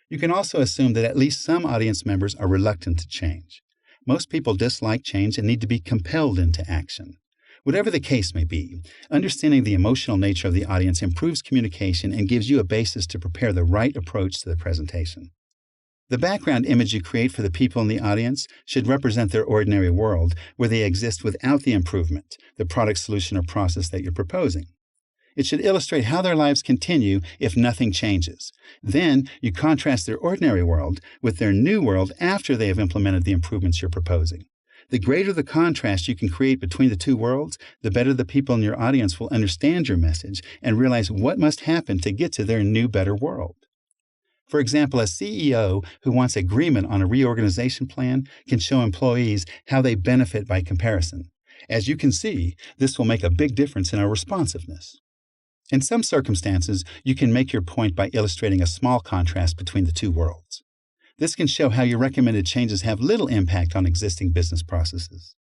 You can also assume that at least some audience members are reluctant to change. Most people dislike change and need to be compelled into action. Whatever the case may be, understanding the emotional nature of the audience improves communication and gives you a basis to prepare the right approach to the presentation. The background image you create for the people in the audience should represent their ordinary world, where they exist without the improvement, the product, solution, or process that you're proposing. It should illustrate how their lives continue if nothing changes. Then you contrast their ordinary world with their new world after they have implemented the improvements you're proposing. The greater the contrast you can create between the two worlds, the better the people in your audience will understand your message and realize what must happen to get to their new, better world. For example, a CEO who wants agreement on a reorganization plan can show employees how they benefit by comparison. As you can see, this will make a big difference in our responsiveness. In some circumstances, you can make your point by illustrating a small contrast between the two worlds. This can show how your recommended changes have little impact on existing business processes.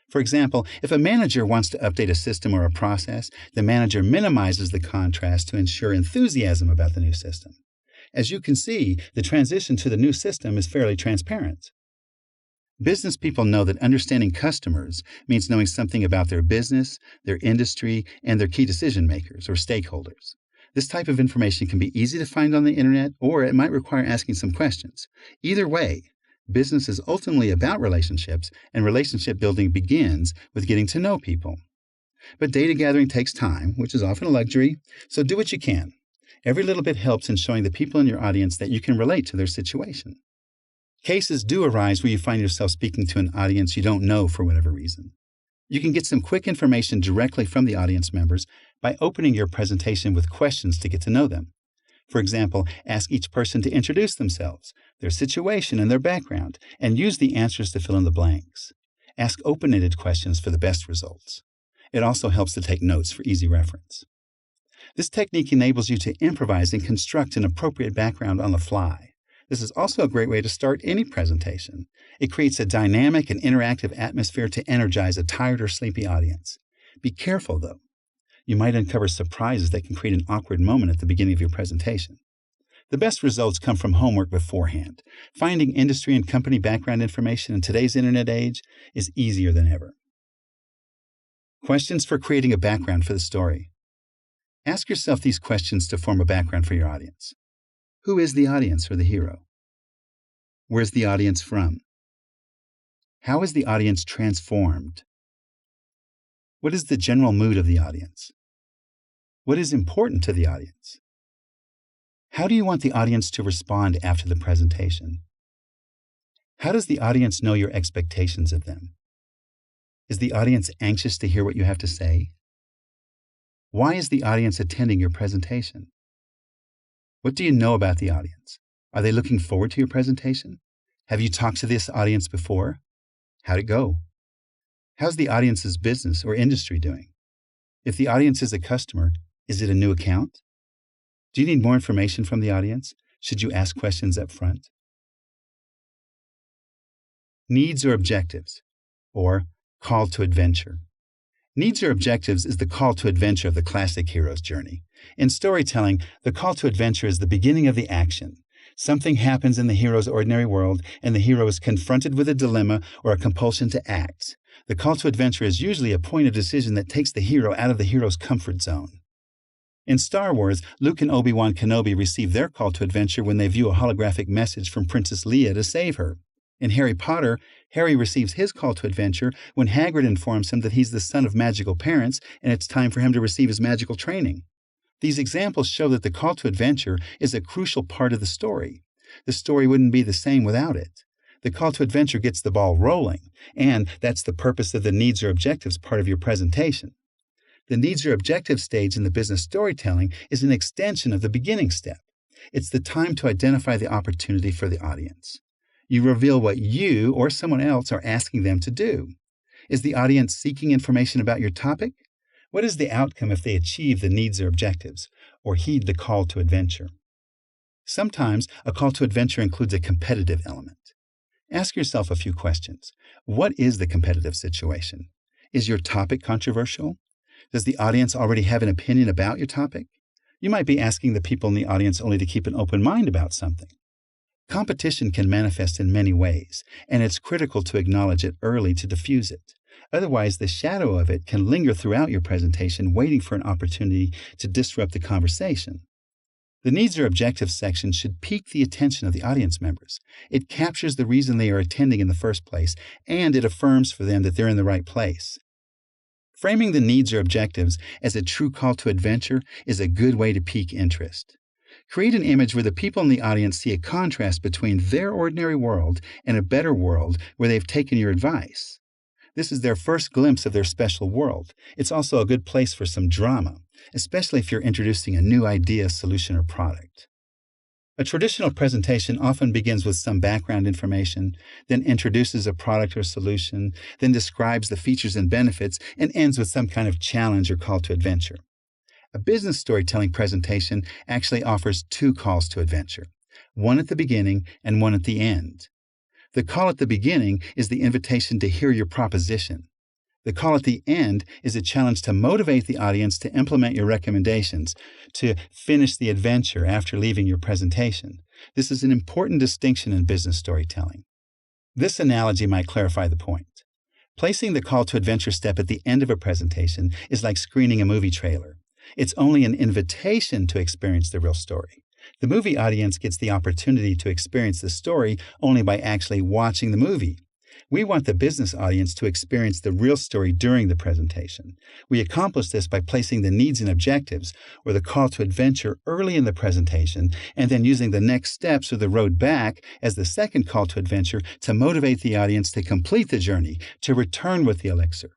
For example, if a manager wants to update a system or a process, the manager minimizes the contrast to ensure enthusiasm about the new system. As you can see, the transition to the new system is fairly transparent. Business people know that understanding customers means knowing something about their business, their industry, and their key decision makers or stakeholders. This type of information can be easy to find on the internet, or it might require asking some questions. Either way, business is ultimately about relationships, and relationship building begins with getting to know people. But data gathering takes time, which is often a luxury, so do what you can. Every little bit helps in showing the people in your audience that you can relate to their situation. Cases do arise where you find yourself speaking to an audience you don't know for whatever reason. You can get some quick information directly from the audience members by opening your presentation with questions to get to know them. For example, ask each person to introduce themselves, their situation and their background, and use the answers to fill in the blanks. Ask open-ended questions for the best results. It also helps to take notes for easy reference. This technique enables you to improvise and construct an appropriate background on the fly. This is also a great way to start any presentation. It creates a dynamic and interactive atmosphere to energize a tired or sleepy audience. Be careful, though. You might uncover surprises that can create an awkward moment at the beginning of your presentation. The best results come from homework beforehand. Finding industry and company background information in today's internet age is easier than ever. Questions for creating a background for the story. Ask yourself these questions to form a background for your audience. Who is the audience or the hero? Where's the audience from? How is the audience transformed? What is the general mood of the audience? What is important to the audience? How do you want the audience to respond after the presentation? How does the audience know your expectations of them? Is the audience anxious to hear what you have to say? Why is the audience attending your presentation? What do you know about the audience? Are they looking forward to your presentation? Have you talked to this audience before? How'd it go? How's the audience's business or industry doing? If the audience is a customer, is it a new account? Do you need more information from the audience? Should you ask questions up front? Needs or objectives, or call to adventure. Needs or objectives is the call to adventure of the classic hero's journey. In storytelling, the call to adventure is the beginning of the action. Something happens in the hero's ordinary world, and the hero is confronted with a dilemma or a compulsion to act. The call to adventure is usually a point of decision that takes the hero out of the hero's comfort zone. In Star Wars, Luke and Obi-Wan Kenobi receive their call to adventure when they view a holographic message from Princess Leia to save her. In Harry Potter, Harry receives his call to adventure when Hagrid informs him that he's the son of magical parents and it's time for him to receive his magical training. These examples show that the call to adventure is a crucial part of the story. The story wouldn't be the same without it. The call to adventure gets the ball rolling, and that's the purpose of the needs or objectives part of your presentation. The needs or objectives stage in the business storytelling is an extension of the beginning step. It's the time to identify the opportunity for the audience. You reveal what you or someone else are asking them to do. Is the audience seeking information about your topic? What is the outcome if they achieve the needs or objectives, or heed the call to adventure? Sometimes a call to adventure includes a competitive element. Ask yourself a few questions. What is the competitive situation? Is your topic controversial? Does the audience already have an opinion about your topic? You might be asking the people in the audience only to keep an open mind about something. Competition can manifest in many ways, and it's critical to acknowledge it early to diffuse it. Otherwise, the shadow of it can linger throughout your presentation, waiting for an opportunity to disrupt the conversation. The needs or objectives section should pique the attention of the audience members. It captures the reason they are attending in the first place, and it affirms for them that they're in the right place. Framing the needs or objectives as a true call to adventure is a good way to pique interest. Create an image where the people in the audience see a contrast between their ordinary world and a better world where they've taken your advice. This is their first glimpse of their special world. It's also a good place for some drama, especially if you're introducing a new idea, solution, or product. A traditional presentation often begins with some background information, then introduces a product or solution, then describes the features and benefits, and ends with some kind of challenge or call to adventure. A business storytelling presentation actually offers two calls to adventure, one at the beginning and one at the end. The call at the beginning is the invitation to hear your proposition. The call at the end is a challenge to motivate the audience to implement your recommendations, to finish the adventure after leaving your presentation. This is an important distinction in business storytelling. This analogy might clarify the point. Placing the call to adventure step at the end of a presentation is like screening a movie trailer. It's only an invitation to experience the real story. The movie audience gets the opportunity to experience the story only by actually watching the movie. We want the business audience to experience the real story during the presentation. We accomplish this by placing the needs and objectives, or the call to adventure, early in the presentation, and then using the next steps or the road back as the second call to adventure to motivate the audience to complete the journey, to return with the elixir.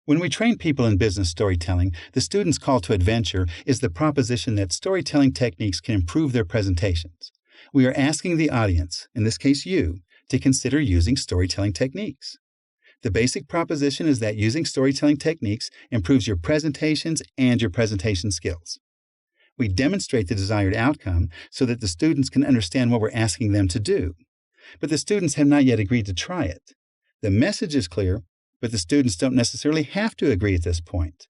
When we train people in business storytelling, the student's call to adventure is the proposition that storytelling techniques can improve their presentations. We are asking the audience, in this case you, to consider using storytelling techniques. The basic proposition is that using storytelling techniques improves your presentations and your presentation skills. We demonstrate the desired outcome so that the students can understand what we're asking them to do. But the students have not yet agreed to try it. The message is clear, but the students don't necessarily have to agree at this point.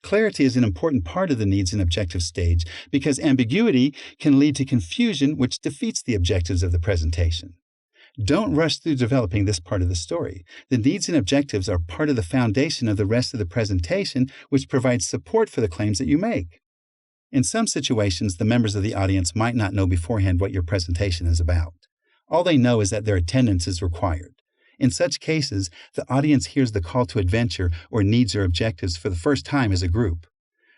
Clarity is an important part of the needs and objectives stage because ambiguity can lead to confusion, which defeats the objectives of the presentation. Don't rush through developing this part of the story. The needs and objectives are part of the foundation of the rest of the presentation, which provides support for the claims that you make. In some situations, the members of the audience might not know beforehand what your presentation is about. All they know is that their attendance is required. In such cases, the audience hears the call to adventure or needs or objectives for the first time as a group.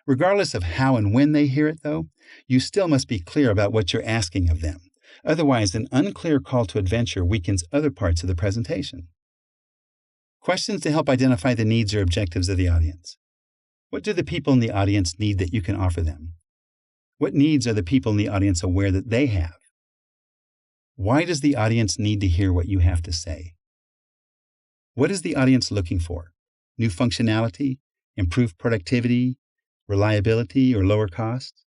Regardless of how and when they hear it, though, you still must be clear about what you're asking of them. Otherwise, an unclear call to adventure weakens other parts of the presentation. Questions to help identify the needs or objectives of the audience. What do the people in the audience need that you can offer them? What needs are the people in the audience aware that they have? Why does the audience need to hear what you have to say? What is the audience looking for? New functionality, improved productivity, reliability, or lower costs?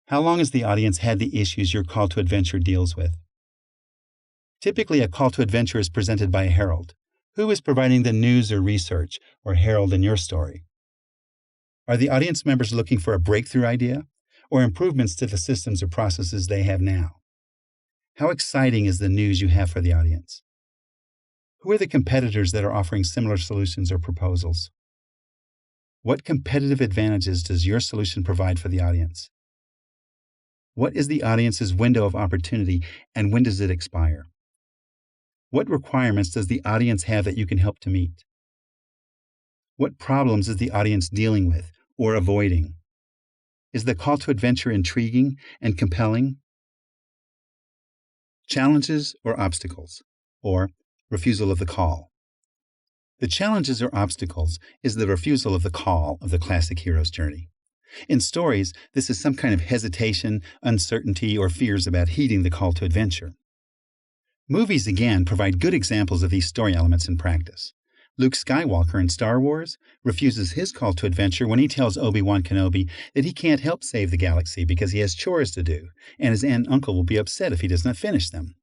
How long has the audience had the issues your call to adventure deals with? Typically, a call to adventure is presented by a herald. Who is providing the news or research or herald in your story? Are the audience members looking for a breakthrough idea or improvements to the systems or processes they have now? How exciting is the news you have for the audience? Who are the competitors that are offering similar solutions or proposals? What competitive advantages does your solution provide for the audience? What is the audience's window of opportunity, and when does it expire? What requirements does the audience have that you can help to meet? What problems is the audience dealing with or avoiding? Is the call to adventure intriguing and compelling? Challenges or obstacles, or refusal of the call. The challenges or obstacles is the refusal of the call of the classic hero's journey. In stories, this is some kind of hesitation, uncertainty, or fears about heeding the call to adventure. Movies, again, provide good examples of these story elements in practice. Luke Skywalker in Star Wars refuses his call to adventure when he tells Obi-Wan Kenobi that he can't help save the galaxy because he has chores to do, and his aunt and uncle will be upset if he does not finish them.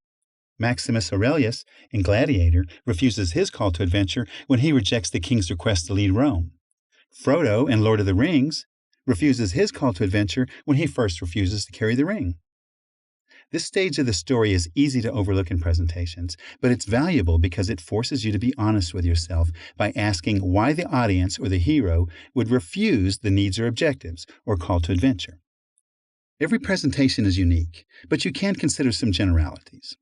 Maximus Aurelius in Gladiator refuses his call to adventure when he rejects the king's request to lead Rome. Frodo in Lord of the Rings refuses his call to adventure when he first refuses to carry the ring. This stage of the story is easy to overlook in presentations, but it's valuable because it forces you to be honest with yourself by asking why the audience or the hero would refuse the needs or objectives or call to adventure. Every presentation is unique, but you can consider some generalities.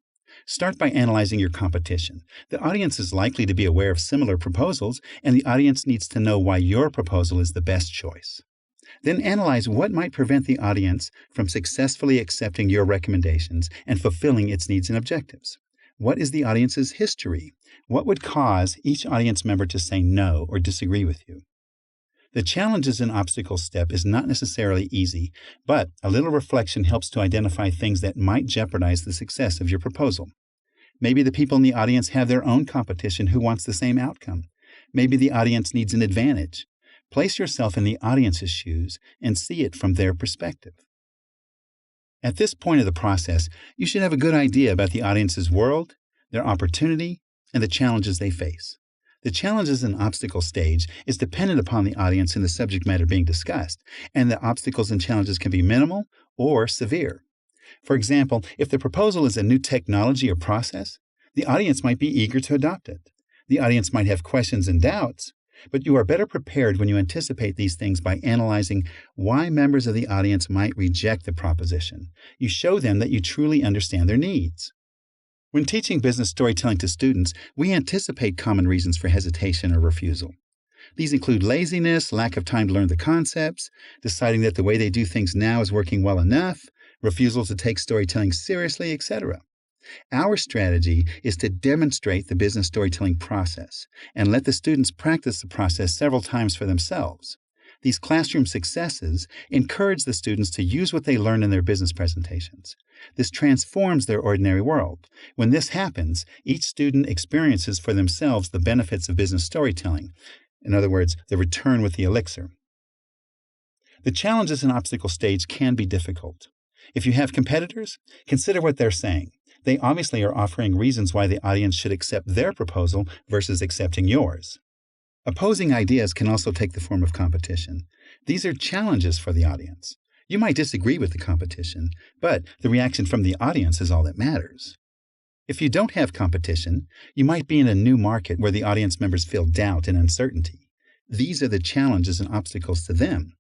Start by analyzing your competition. The audience is likely to be aware of similar proposals, and the audience needs to know why your proposal is the best choice. Then analyze what might prevent the audience from successfully accepting your recommendations and fulfilling its needs and objectives. What is the audience's history? What would cause each audience member to say no or disagree with you? The challenges and obstacles step is not necessarily easy, but a little reflection helps to identify things that might jeopardize the success of your proposal. Maybe the people in the audience have their own competition who wants the same outcome. Maybe the audience needs an advantage. Place yourself in the audience's shoes and see it from their perspective. At this point of the process, you should have a good idea about the audience's world, their opportunity, and the challenges they face. The challenges and obstacles stage is dependent upon the audience and the subject matter being discussed, and the obstacles and challenges can be minimal or severe. For example, if the proposal is a new technology or process, the audience might be eager to adopt it. The audience might have questions and doubts, but you are better prepared when you anticipate these things by analyzing why members of the audience might reject the proposition. You show them that you truly understand their needs. When teaching business storytelling to students, we anticipate common reasons for hesitation or refusal. These include laziness, lack of time to learn the concepts, deciding that the way they do things now is working well enough, refusal to take storytelling seriously, etc. Our strategy is to demonstrate the business storytelling process and let the students practice the process several times for themselves. These classroom successes encourage the students to use what they learn in their business presentations. This transforms their ordinary world. When this happens, each student experiences for themselves the benefits of business storytelling. In other words, the return with the elixir. The challenges and obstacles stage can be difficult. If you have competitors, consider what they're saying. They obviously are offering reasons why the audience should accept their proposal versus accepting yours. Opposing ideas can also take the form of competition. These are challenges for the audience. You might disagree with the competition, but the reaction from the audience is all that matters. If you don't have competition, you might be in a new market where the audience members feel doubt and uncertainty. These are the challenges and obstacles to them.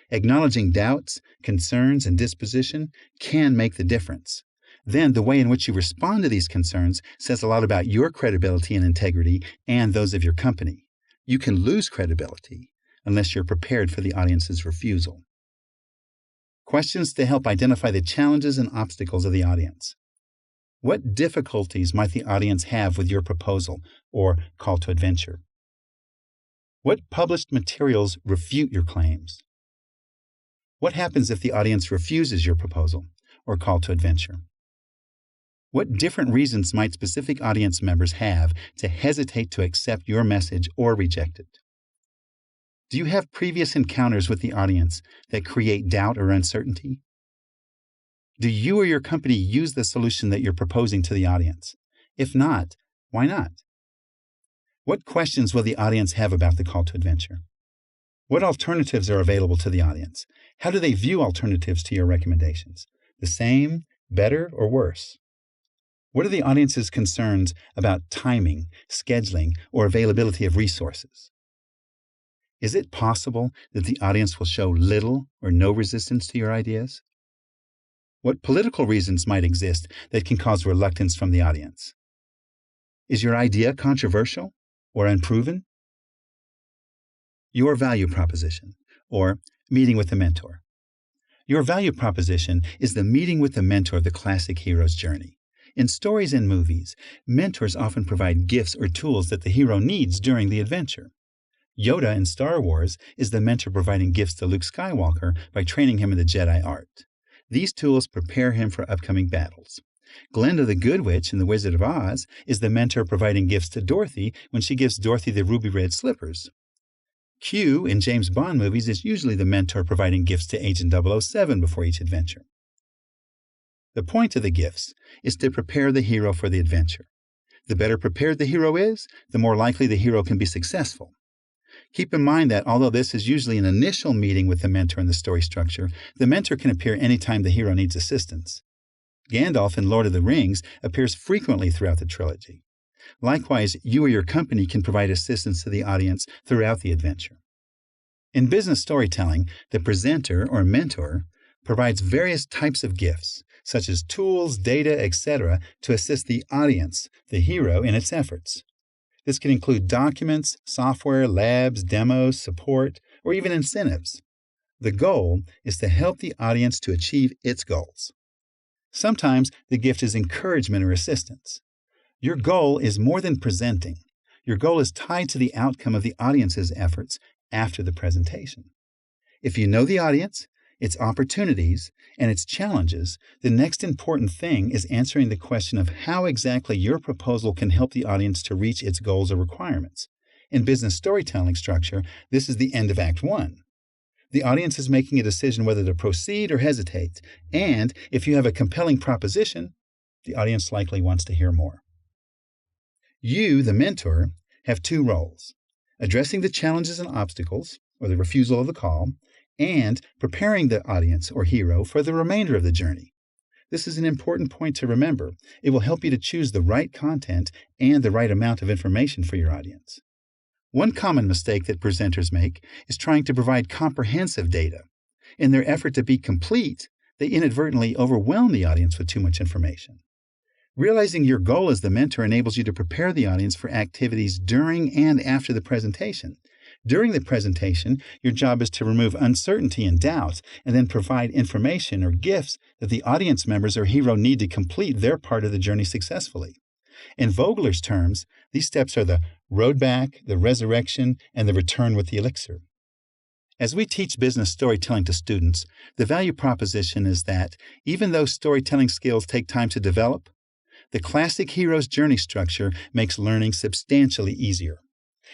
Acknowledging doubts, concerns, and disposition can make the difference. Then the way in which you respond to these concerns says a lot about your credibility and integrity and those of your company. You can lose credibility unless you're prepared for the audience's refusal. Questions to help identify the challenges and obstacles of the audience. What difficulties might the audience have with your proposal or call to adventure? What published materials refute your claims? What happens if the audience refuses your proposal or call to adventure? What different reasons might specific audience members have to hesitate to accept your message or reject it? Do you have previous encounters with the audience that create doubt or uncertainty? Do you or your company use the solution that you're proposing to the audience? If not, why not? What questions will the audience have about the call to adventure? What alternatives are available to the audience? How do they view alternatives to your recommendations? The same, better, or worse? What are the audience's concerns about timing, scheduling, or availability of resources? Is it possible that the audience will show little or no resistance to your ideas? What political reasons might exist that can cause reluctance from the audience? Is your idea controversial or unproven? Your value proposition, or meeting with the mentor. Your value proposition is the meeting with the mentor of the classic hero's journey. In stories and movies, mentors often provide gifts or tools that the hero needs during the adventure. Yoda in Star Wars is the mentor providing gifts to Luke Skywalker by training him in the Jedi art. These tools prepare him for upcoming battles. Glinda the Good Witch in The Wizard of Oz is the mentor providing gifts to Dorothy when she gives Dorothy the ruby red slippers. Q in James Bond movies is usually the mentor providing gifts to Agent 007 before each adventure. The point of the gifts is to prepare the hero for the adventure. The better prepared the hero is, the more likely the hero can be successful. Keep in mind that although this is usually an initial meeting with the mentor in the story structure, the mentor can appear anytime the hero needs assistance. Gandalf in Lord of the Rings appears frequently throughout the trilogy. Likewise, you or your company can provide assistance to the audience throughout the adventure. In business storytelling, the presenter or mentor provides various types of gifts, such as tools, data, etc., to assist the audience, the hero, in its efforts. This can include documents, software, labs, demos, support, or even incentives. The goal is to help the audience to achieve its goals. Sometimes the gift is encouragement or assistance. Your goal is more than presenting. Your goal is tied to the outcome of the audience's efforts after the presentation. If you know the audience, its opportunities, and its challenges, the next important thing is answering the question of how exactly your proposal can help the audience to reach its goals or requirements. In business storytelling structure, this is the end of Act 1. The audience is making a decision whether to proceed or hesitate, and if you have a compelling proposition, the audience likely wants to hear more. You, the mentor, have two roles: addressing the challenges and obstacles, or the refusal of the call, and preparing the audience or hero for the remainder of the journey. This is an important point to remember. It will help you to choose the right content and the right amount of information for your audience. One common mistake that presenters make is trying to provide comprehensive data. In their effort to be complete, they inadvertently overwhelm the audience with too much information. Realizing your goal as the mentor enables you to prepare the audience for activities during and after the presentation. During the presentation, your job is to remove uncertainty and doubt, and then provide information or gifts that the audience members or hero need to complete their part of the journey successfully. In Vogler's terms, these steps are the road back, the resurrection, and the return with the elixir. As we teach business storytelling to students, the value proposition is that even though storytelling skills take time to develop, the classic hero's journey structure makes learning substantially easier.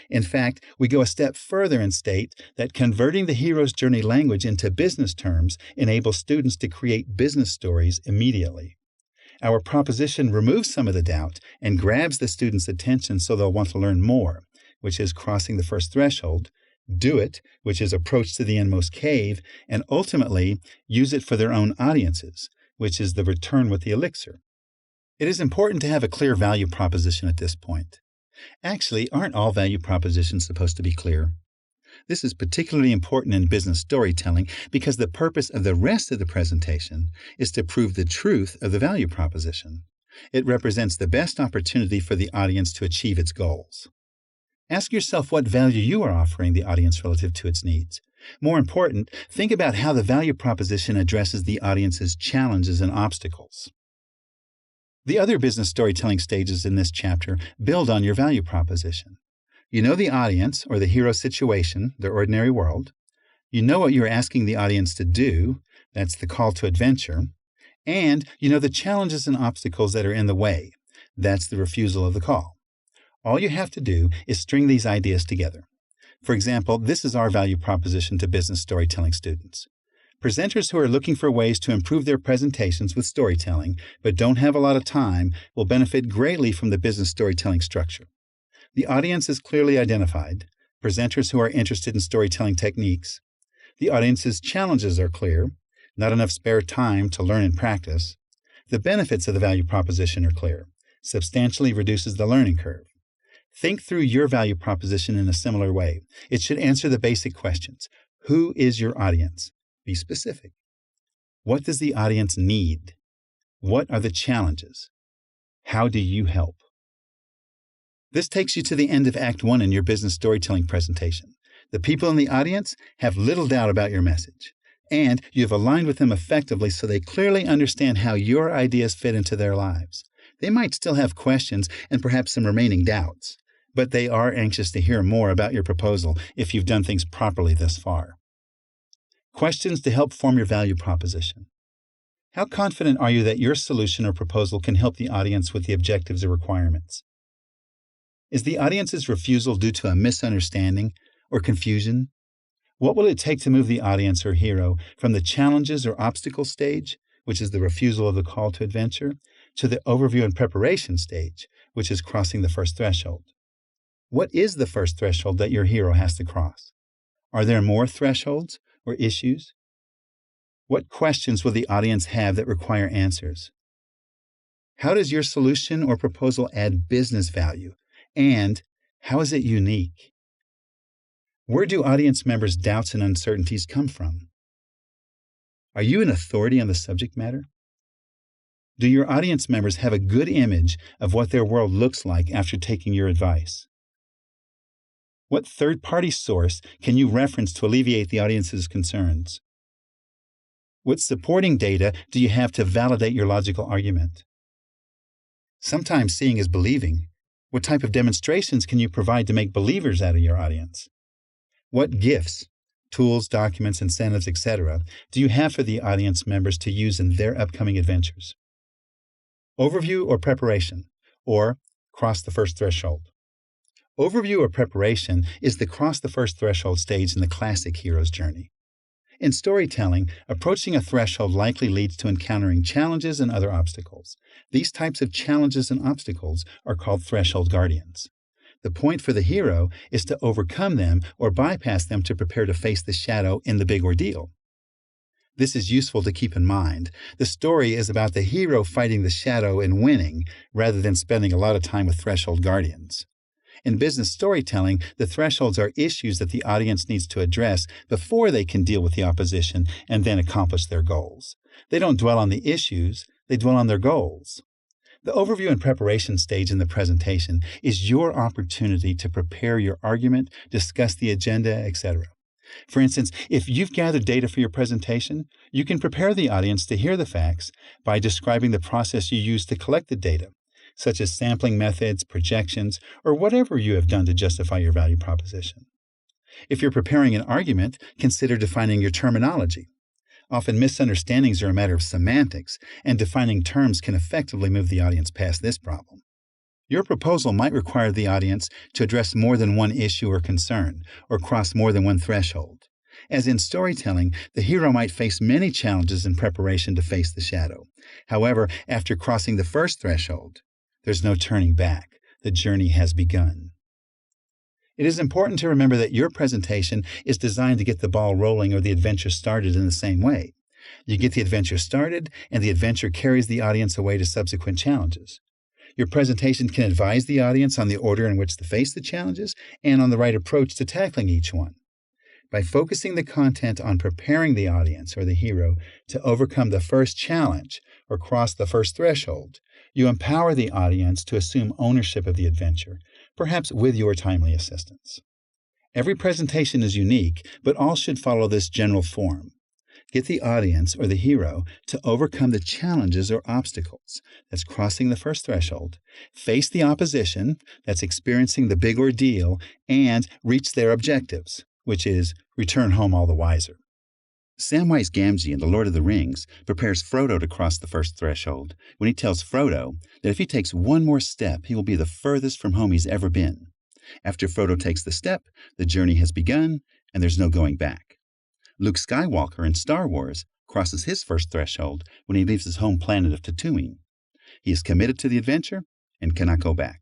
In fact, we go a step further and state that converting the hero's journey language into business terms enables students to create business stories immediately. Our proposition removes some of the doubt and grabs the student's attention so they'll want to learn more, which is crossing the first threshold, do it, which is approach to the inmost cave, and ultimately use it for their own audiences, which is the return with the elixir. It is important to have a clear value proposition at this point. Actually, aren't all value propositions supposed to be clear? This is particularly important in business storytelling because the purpose of the rest of the presentation is to prove the truth of the value proposition. It represents the best opportunity for the audience to achieve its goals. Ask yourself what value you are offering the audience relative to its needs. More important, think about how the value proposition addresses the audience's challenges and obstacles. The other business storytelling stages in this chapter build on your value proposition. You know the audience or the hero's situation, their ordinary world. You know what you're asking the audience to do, that's the call to adventure. And you know the challenges and obstacles that are in the way, that's the refusal of the call. All you have to do is string these ideas together. For example, this is our value proposition to business storytelling students. Presenters who are looking for ways to improve their presentations with storytelling but don't have a lot of time will benefit greatly from the business storytelling structure. The audience is clearly identified, presenters who are interested in storytelling techniques. The audience's challenges are clear, not enough spare time to learn and practice. The benefits of the value proposition are clear, substantially reduces the learning curve. Think through your value proposition in a similar way. It should answer the basic questions. Who is your audience? Be specific. What does the audience need? What are the challenges? How do you help? This takes you to the end of Act 1 in your business storytelling presentation. The people in the audience have little doubt about your message, and you have aligned with them effectively so they clearly understand how your ideas fit into their lives. They might still have questions and perhaps some remaining doubts, but they are anxious to hear more about your proposal if you've done things properly thus far. Questions to help form your value proposition. How confident are you that your solution or proposal can help the audience with the objectives or requirements? Is the audience's refusal due to a misunderstanding or confusion? What will it take to move the audience or hero from the challenges or obstacle stage, which is the refusal of the call to adventure, to the overview and preparation stage, which is crossing the first threshold? What is the first threshold that your hero has to cross? Are there more thresholds or issues? What questions will the audience have that require answers? How does your solution or proposal add business value? And how is it unique? Where do audience members' doubts and uncertainties come from? Are you an authority on the subject matter? Do your audience members have a good image of what their world looks like after taking your advice? What third-party source can you reference to alleviate the audience's concerns? What supporting data do you have to validate your logical argument? Sometimes seeing is believing. What type of demonstrations can you provide to make believers out of your audience? What gifts, tools, documents, incentives, etc., do you have for the audience members to use in their upcoming adventures? Overview or preparation, or cross the first threshold. Overview or preparation is the cross the first threshold stage in the classic hero's journey. In storytelling, approaching a threshold likely leads to encountering challenges and other obstacles. These types of challenges and obstacles are called threshold guardians. The point for the hero is to overcome them or bypass them to prepare to face the shadow in the big ordeal. This is useful to keep in mind. The story is about the hero fighting the shadow and winning, rather than spending a lot of time with threshold guardians. In business storytelling, the thresholds are issues that the audience needs to address before they can deal with the opposition and then accomplish their goals. They don't dwell on the issues, they dwell on their goals. The overview and preparation stage in the presentation is your opportunity to prepare your argument, discuss the agenda, etc. For instance, if you've gathered data for your presentation, you can prepare the audience to hear the facts by describing the process you used to collect the data, such as sampling methods, projections, or whatever you have done to justify your value proposition. If you're preparing an argument, consider defining your terminology. Often misunderstandings are a matter of semantics, and defining terms can effectively move the audience past this problem. Your proposal might require the audience to address more than one issue or concern, or cross more than one threshold. As in storytelling, the hero might face many challenges in preparation to face the shadow. However, after crossing the first threshold, there's no turning back. The journey has begun. It is important to remember that your presentation is designed to get the ball rolling or the adventure started in the same way. You get the adventure started, and the adventure carries the audience away to subsequent challenges. Your presentation can advise the audience on the order in which to face the challenges and on the right approach to tackling each one. By focusing the content on preparing the audience or the hero to overcome the first challenge or cross the first threshold, you empower the audience to assume ownership of the adventure, perhaps with your timely assistance. Every presentation is unique, but all should follow this general form. Get the audience or the hero to overcome the challenges or obstacles, that's crossing the first threshold, face the opposition, that's experiencing the big ordeal, and reach their objectives, which is return home all the wiser. Samwise Gamgee in The Lord of the Rings prepares Frodo to cross the first threshold when he tells Frodo that if he takes one more step, he will be the furthest from home he's ever been. After Frodo takes the step, the journey has begun, and there's no going back. Luke Skywalker in Star Wars crosses his first threshold when he leaves his home planet of Tatooine. He is committed to the adventure and cannot go back.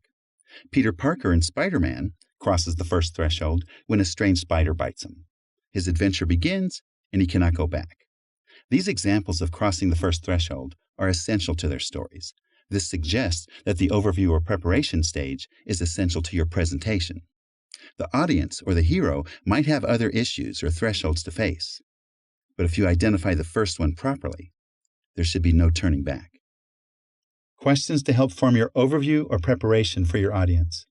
Peter Parker in Spider-Man crosses the first threshold when a strange spider bites him. His adventure begins, and he cannot go back. These examples of crossing the first threshold are essential to their stories. This suggests that the overview or preparation stage is essential to your presentation. The audience or the hero might have other issues or thresholds to face. But if you identify the first one properly, there should be no turning back. Questions to help form your overview or preparation for your audience.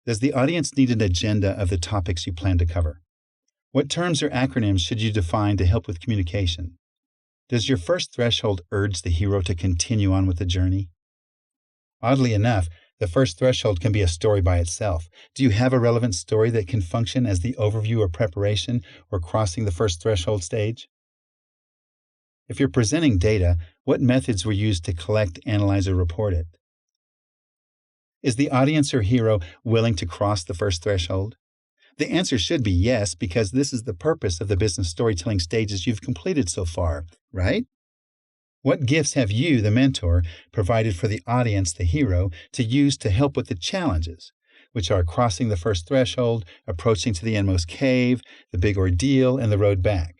Does the audience need an agenda of the topics you plan to cover? What terms or acronyms should you define to help with communication? Does your first threshold urge the hero to continue on with the journey? Oddly enough, the first threshold can be a story by itself. Do you have a relevant story that can function as the overview or preparation or crossing the first threshold stage? If you're presenting data, what methods were used to collect, analyze, or report it? Is the audience or hero willing to cross the first threshold? The answer should be yes, because this is the purpose of the business storytelling stages you've completed so far, right? What gifts have you, the mentor, provided for the audience, the hero, to use to help with the challenges, which are crossing the first threshold, approaching to the endmost cave, the big ordeal, and the road back?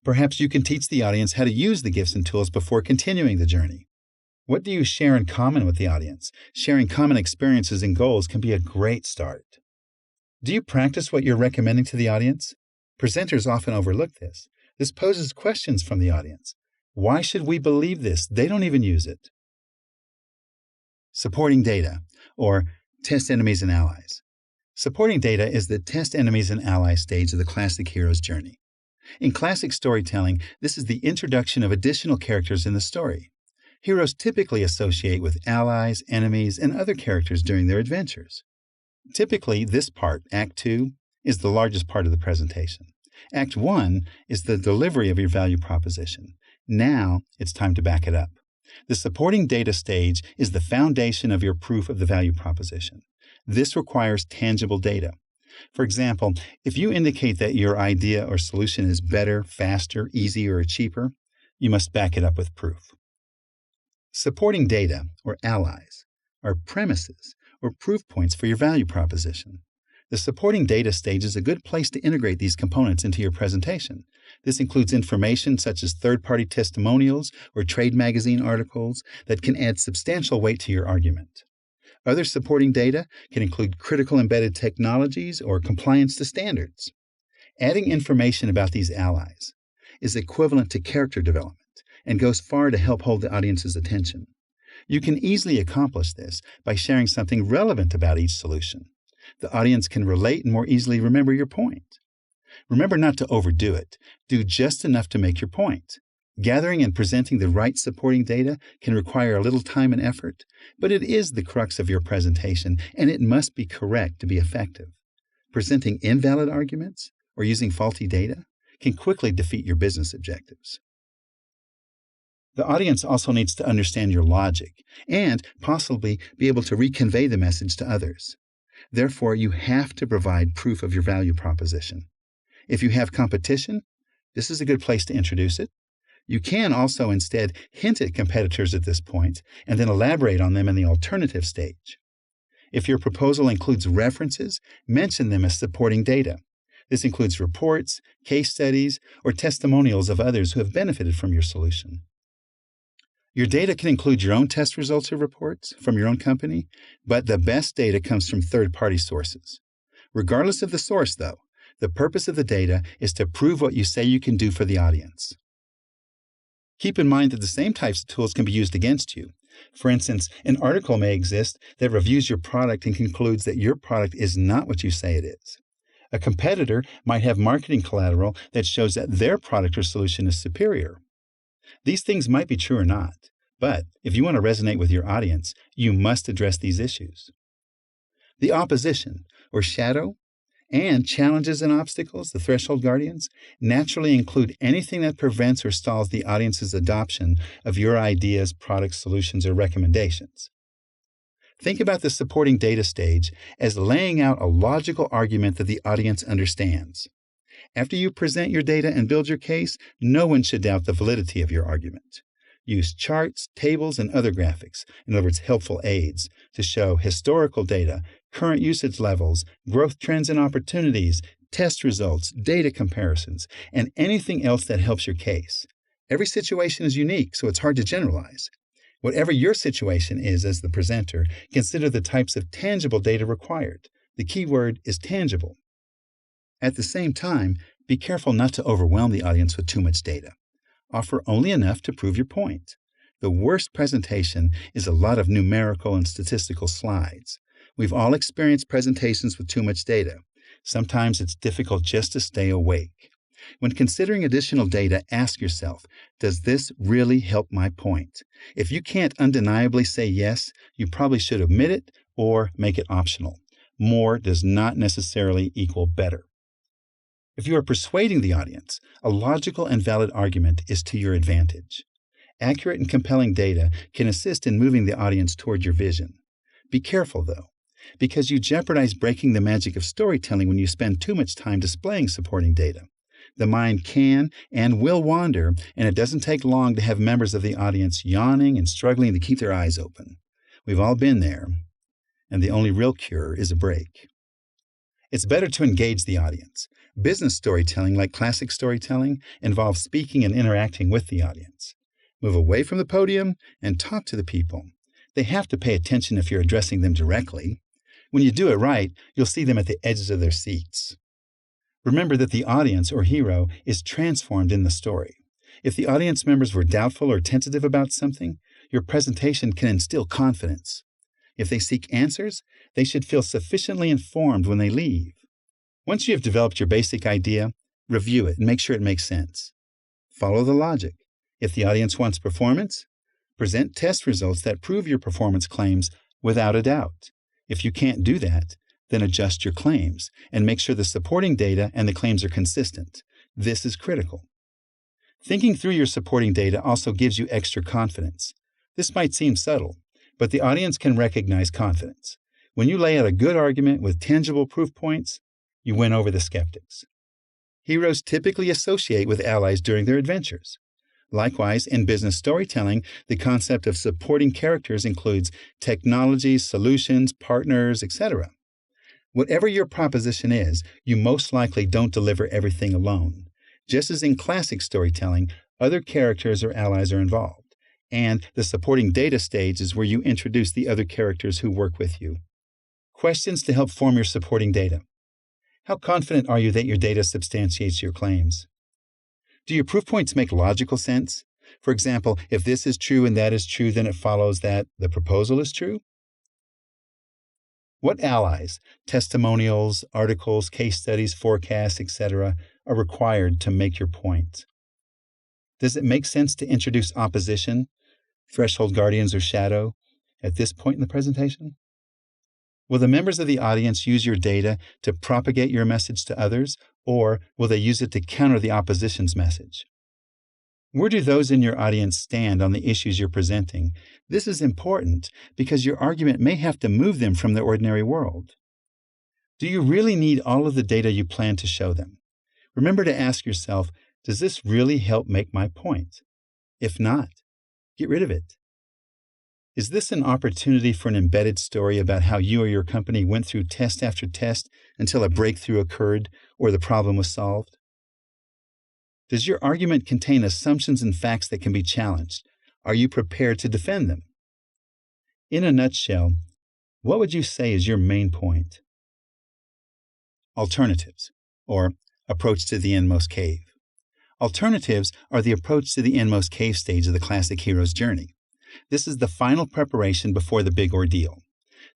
Perhaps you can teach the audience how to use the gifts and tools before continuing the journey. What do you share in common with the audience? Sharing common experiences and goals can be a great start. Do you practice what you're recommending to the audience? Presenters often overlook this. This poses questions from the audience. Why should we believe this? They don't even use it. Supporting data, or test enemies and allies. Supporting data is the test enemies and allies stage of the classic hero's journey. In classic storytelling, this is the introduction of additional characters in the story. Heroes typically associate with allies, enemies, and other characters during their adventures. Typically, this part, Act 2, is the largest part of the presentation. Act 1 is the delivery of your value proposition. Now it's time to back it up. The supporting data stage is the foundation of your proof of the value proposition. This requires tangible data. For example, if you indicate that your idea or solution is better, faster, easier, or cheaper, you must back it up with proof. Supporting data, or allies, are premises or proof points for your value proposition. The supporting data stage is a good place to integrate these components into your presentation. This includes information such as third-party testimonials or trade magazine articles that can add substantial weight to your argument. Other supporting data can include critical embedded technologies or compliance to standards. Adding information about these allies is equivalent to character development and goes far to help hold the audience's attention. You can easily accomplish this by sharing something relevant about each solution. The audience can relate and more easily remember your point. Remember not to overdo it. Do just enough to make your point. Gathering and presenting the right supporting data can require a little time and effort, but it is the crux of your presentation, and it must be correct to be effective. Presenting invalid arguments or using faulty data can quickly defeat your business objectives. The audience also needs to understand your logic and possibly be able to reconvey the message to others. Therefore, you have to provide proof of your value proposition. If you have competition, this is a good place to introduce it. You can also instead hint at competitors at this point and then elaborate on them in the alternative stage. If your proposal includes references, mention them as supporting data. This includes reports, case studies, or testimonials of others who have benefited from your solution. Your data can include your own test results or reports from your own company, but the best data comes from third-party sources. Regardless of the source, though, the purpose of the data is to prove what you say you can do for the audience. Keep in mind that the same types of tools can be used against you. For instance, an article may exist that reviews your product and concludes that your product is not what you say it is. A competitor might have marketing collateral that shows that their product or solution is superior. These things might be true or not, but if you want to resonate with your audience, you must address these issues. The opposition, or shadow, and challenges and obstacles, the threshold guardians, naturally include anything that prevents or stalls the audience's adoption of your ideas, products, solutions, or recommendations. Think about the supporting data stage as laying out a logical argument that the audience understands. After you present your data and build your case, no one should doubt the validity of your argument. Use charts, tables, and other graphics, in other words, helpful aids, to show historical data, current usage levels, growth trends and opportunities, test results, data comparisons, and anything else that helps your case. Every situation is unique, so it's hard to generalize. Whatever your situation is as the presenter, consider the types of tangible data required. The key word is tangible. At the same time, be careful not to overwhelm the audience with too much data. Offer only enough to prove your point. The worst presentation is a lot of numerical and statistical slides. We've all experienced presentations with too much data. Sometimes it's difficult just to stay awake. When considering additional data, ask yourself, does this really help my point? If you can't undeniably say yes, you probably should omit it or make it optional. More does not necessarily equal better. If you are persuading the audience, a logical and valid argument is to your advantage. Accurate and compelling data can assist in moving the audience toward your vision. Be careful, though, because you jeopardize breaking the magic of storytelling when you spend too much time displaying supporting data. The mind can and will wander, and it doesn't take long to have members of the audience yawning and struggling to keep their eyes open. We've all been there, and the only real cure is a break. It's better to engage the audience. Business storytelling, like classic storytelling, involves speaking and interacting with the audience. Move away from the podium and talk to the people. They have to pay attention if you're addressing them directly. When you do it right, you'll see them at the edges of their seats. Remember that the audience, or hero, is transformed in the story. If the audience members were doubtful or tentative about something, your presentation can instill confidence. If they seek answers, they should feel sufficiently informed when they leave. Once you have developed your basic idea, review it and make sure it makes sense. Follow the logic. If the audience wants performance, present test results that prove your performance claims without a doubt. If you can't do that, Then adjust your claims and make sure the supporting data and the claims are consistent. This is critical. Thinking through your supporting data also gives you extra confidence. This might seem subtle, but the audience can recognize confidence. When you lay out a good argument with tangible proof points, you win over the skeptics. Heroes typically associate with allies during their adventures. Likewise, in business storytelling, the concept of supporting characters includes technologies, solutions, partners, etc. Whatever your proposition is, you most likely don't deliver everything alone. Just as in classic storytelling, other characters or allies are involved, and the supporting data stage is where you introduce the other characters who work with you. Questions to help form your supporting data. How confident are you that your data substantiates your claims? Do your proof points make logical sense? For example, if this is true and that is true, then it follows that the proposal is true? What allies, testimonials, articles, case studies, forecasts, etc., are required to make your point? Does it make sense to introduce opposition, threshold guardians, or shadow at this point in the presentation? Will the members of the audience use your data to propagate your message to others, or will they use it to counter the opposition's message? Where do those in your audience stand on the issues you're presenting? This is important because your argument may have to move them from their ordinary world. Do you really need all of the data you plan to show them? Remember to ask yourself, does this really help make my point? If not, get rid of it. Is this an opportunity for an embedded story about how you or your company went through test after test until a breakthrough occurred or the problem was solved? Does your argument contain assumptions and facts that can be challenged? Are you prepared to defend them? In a nutshell, what would you say is your main point? Alternatives, or approach to the endmost cave. Alternatives are the approach to the endmost cave stage of the classic hero's journey. This is the final preparation before the big ordeal.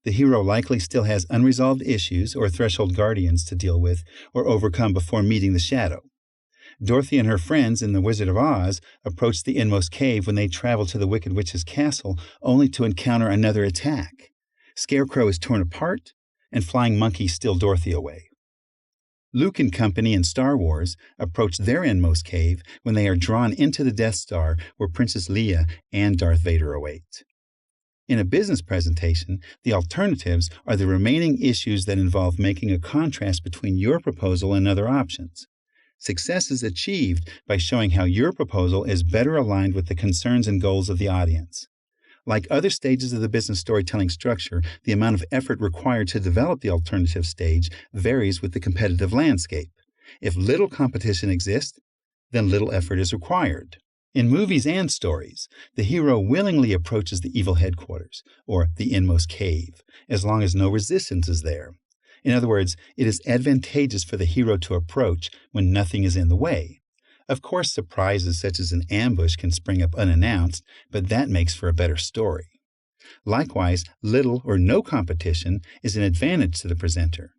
The hero likely still has unresolved issues or threshold guardians to deal with or overcome before meeting the shadow. Dorothy and her friends in The Wizard of Oz approach the endmost cave when they travel to the Wicked Witch's castle only to encounter another attack. Scarecrow is torn apart, and flying monkeys steal Dorothy away. Luke and company in Star Wars approach their endmost cave when they are drawn into the Death Star where Princess Leia and Darth Vader await. In a business presentation, the alternatives are the remaining issues that involve making a contrast between your proposal and other options. Success is achieved by showing how your proposal is better aligned with the concerns and goals of the audience. Like other stages of the business storytelling structure, the amount of effort required to develop the alternative stage varies with the competitive landscape. If little competition exists, then little effort is required. In movies and stories, the hero willingly approaches the evil headquarters, or the endmost cave, as long as no resistance is there. In other words, it is advantageous for the hero to approach when nothing is in the way. Of course, surprises such as an ambush can spring up unannounced, but that makes for a better story. Likewise, little or no competition is an advantage to the presenter.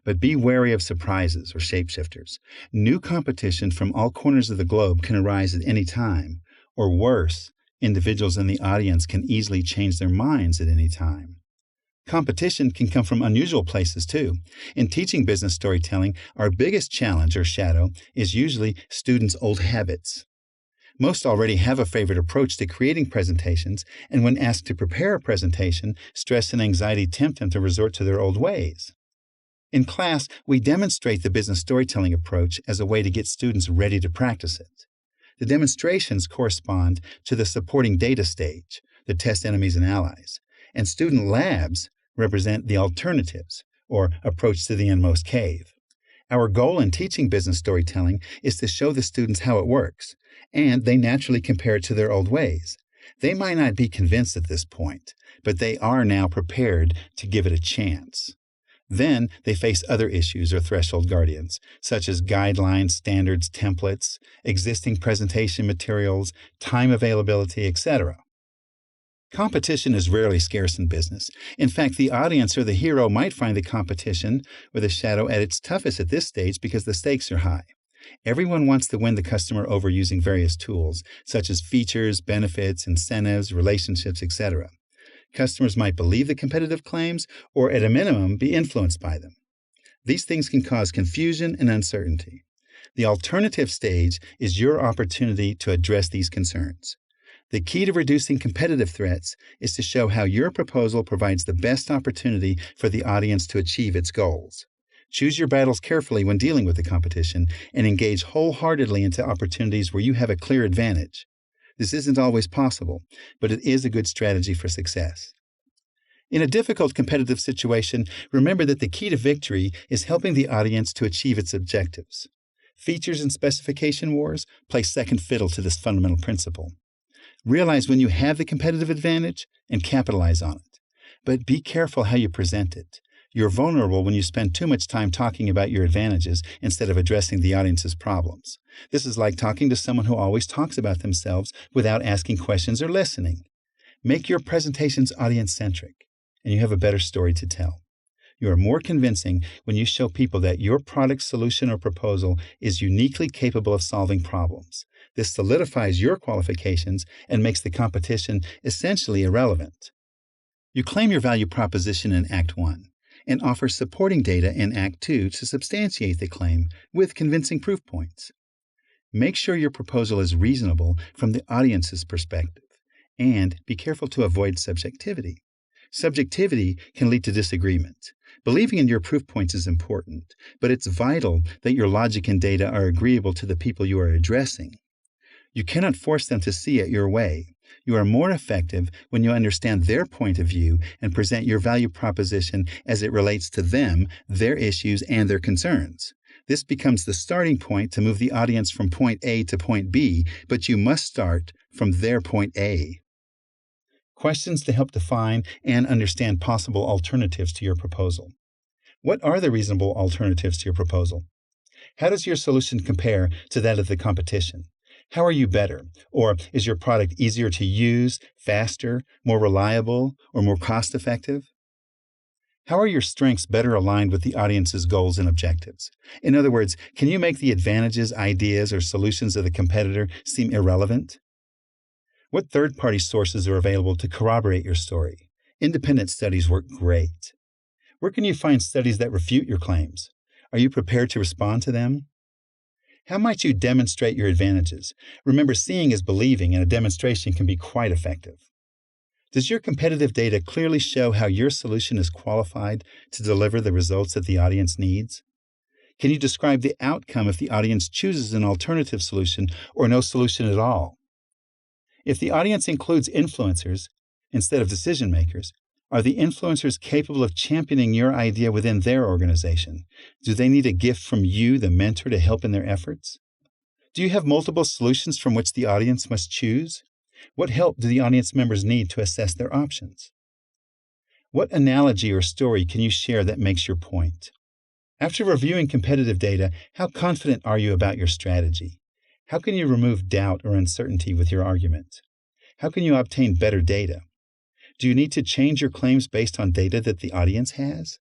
But be wary of surprises or shapeshifters. New competition from all corners of the globe can arise at any time, or worse, individuals in the audience can easily change their minds at any time. Competition can come from unusual places, too. In teaching business storytelling, our biggest challenge or shadow is usually students' old habits. Most already have a favorite approach to creating presentations, and when asked to prepare a presentation, stress and anxiety tempt them to resort to their old ways. In class, we demonstrate the business storytelling approach as a way to get students ready to practice it. The demonstrations correspond to the supporting data stage, the test enemies and allies, and student labs represent the alternatives, or approach to the endmost cave. Our goal in teaching business storytelling is to show the students how it works, and they naturally compare it to their old ways. They might not be convinced at this point, but they are now prepared to give it a chance. Then they face other issues or threshold guardians, such as guidelines, standards, templates, existing presentation materials, time availability, etc. Competition is rarely scarce in business. In fact, the audience or the hero might find the competition or the shadow at its toughest at this stage because the stakes are high. Everyone wants to win the customer over using various tools, such as features, benefits, incentives, relationships, etc. Customers might believe the competitive claims or, at a minimum, be influenced by them. These things can cause confusion and uncertainty. The alternative stage is your opportunity to address these concerns. The key to reducing competitive threats is to show how your proposal provides the best opportunity for the audience to achieve its goals. Choose your battles carefully when dealing with the competition and engage wholeheartedly into opportunities where you have a clear advantage. This isn't always possible, but it is a good strategy for success. In a difficult competitive situation, remember that the key to victory is helping the audience to achieve its objectives. Features and specification wars play second fiddle to this fundamental principle. Realize when you have the competitive advantage and capitalize on it. But be careful how you present it. You're vulnerable when you spend too much time talking about your advantages instead of addressing the audience's problems. This is like talking to someone who always talks about themselves without asking questions or listening. Make your presentations audience-centric, and you have a better story to tell. You are more convincing when you show people that your product, solution, or proposal is uniquely capable of solving problems. This solidifies your qualifications and makes the competition essentially irrelevant. You claim your value proposition in Act 1 and offer supporting data in Act 2 to substantiate the claim with convincing proof points. Make sure your proposal is reasonable from the audience's perspective, and be careful to avoid subjectivity. Subjectivity can lead to disagreement. Believing in your proof points is important, but it's vital that your logic and data are agreeable to the people you are addressing. You cannot force them to see it your way. You are more effective when you understand their point of view and present your value proposition as it relates to them, their issues, and their concerns. This becomes the starting point to move the audience from point A to point B, but you must start from their point A. Questions to help define and understand possible alternatives to your proposal. What are the reasonable alternatives to your proposal? How does your solution compare to that of the competition? How are you better? Or is your product easier to use, faster, more reliable, or more cost-effective? How are your strengths better aligned with the audience's goals and objectives? In other words, can you make the advantages, ideas, or solutions of the competitor seem irrelevant? What third-party sources are available to corroborate your story? Independent studies work great. Where can you find studies that refute your claims? Are you prepared to respond to them? How might you demonstrate your advantages? Remember, seeing is believing, and a demonstration can be quite effective. Does your competitive data clearly show how your solution is qualified to deliver the results that the audience needs? Can you describe the outcome if the audience chooses an alternative solution or no solution at all? If the audience includes influencers instead of decision makers, are the influencers capable of championing your idea within their organization? Do they need a gift from you, the mentor, to help in their efforts? Do you have multiple solutions from which the audience must choose? What help do the audience members need to assess their options? What analogy or story can you share that makes your point? After reviewing competitive data, how confident are you about your strategy? How can you remove doubt or uncertainty with your argument? How can you obtain better data? Do you need to change your claims based on data that the audience has?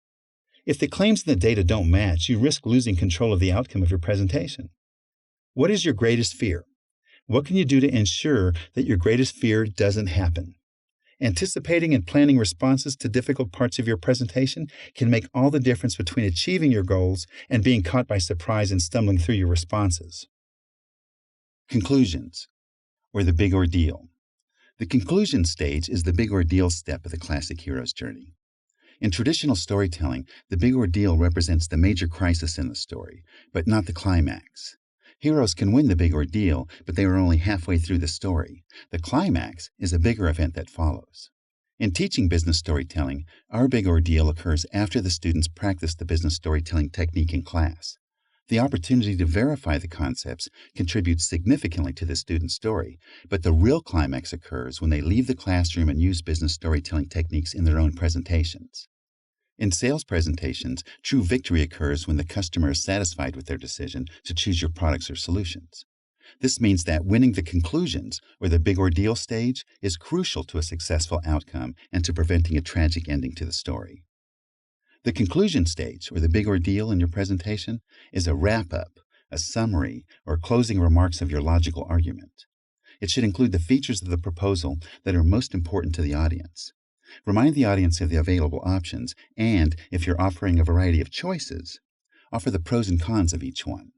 If the claims and the data don't match, you risk losing control of the outcome of your presentation. What is your greatest fear? What can you do to ensure that your greatest fear doesn't happen? Anticipating and planning responses to difficult parts of your presentation can make all the difference between achieving your goals and being caught by surprise and stumbling through your responses. Conclusions, or the big ordeal. The conclusion stage is the big ordeal step of the classic hero's journey. In traditional storytelling, the big ordeal represents the major crisis in the story, but not the climax. Heroes can win the big ordeal, but they are only halfway through the story. The climax is a bigger event that follows. In teaching business storytelling, our big ordeal occurs after the students practice the business storytelling technique in class. The opportunity to verify the concepts contributes significantly to the student's story, but the real climax occurs when they leave the classroom and use business storytelling techniques in their own presentations. In sales presentations, true victory occurs when the customer is satisfied with their decision to choose your products or solutions. This means that winning the conclusions, or the big ordeal stage, is crucial to a successful outcome and to preventing a tragic ending to the story. The conclusion stage, or the big ordeal in your presentation, is a wrap-up, a summary, or closing remarks of your logical argument. It should include the features of the proposal that are most important to the audience. Remind the audience of the available options, and if you're offering a variety of choices, offer the pros and cons of each one.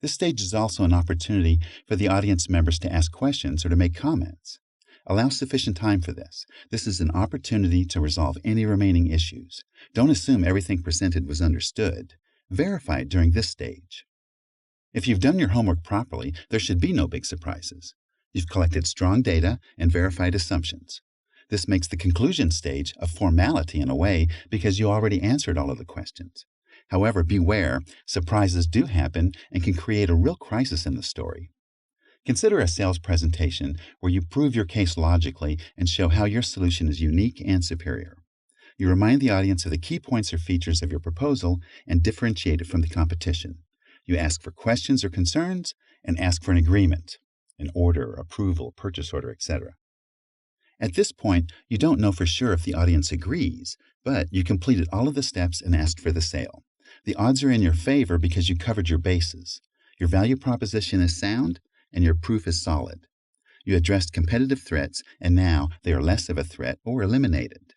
This stage is also an opportunity for the audience members to ask questions or to make comments. Allow sufficient time for this. This is an opportunity to resolve any remaining issues. Don't assume everything presented was understood. Verify it during this stage. If you've done your homework properly, there should be no big surprises. You've collected strong data and verified assumptions. This makes the conclusion stage a formality in a way because you already answered all of the questions. However, beware, surprises do happen and can create a real crisis in the story. Consider a sales presentation where you prove your case logically and show how your solution is unique and superior. You remind the audience of the key points or features of your proposal and differentiate it from the competition. You ask for questions or concerns and ask for an agreement, an order, approval, purchase order, etc. At this point, you don't know for sure if the audience agrees, but you completed all of the steps and asked for the sale. The odds are in your favor because you covered your bases. Your value proposition is sound and your proof is solid. You addressed competitive threats and now they are less of a threat or eliminated.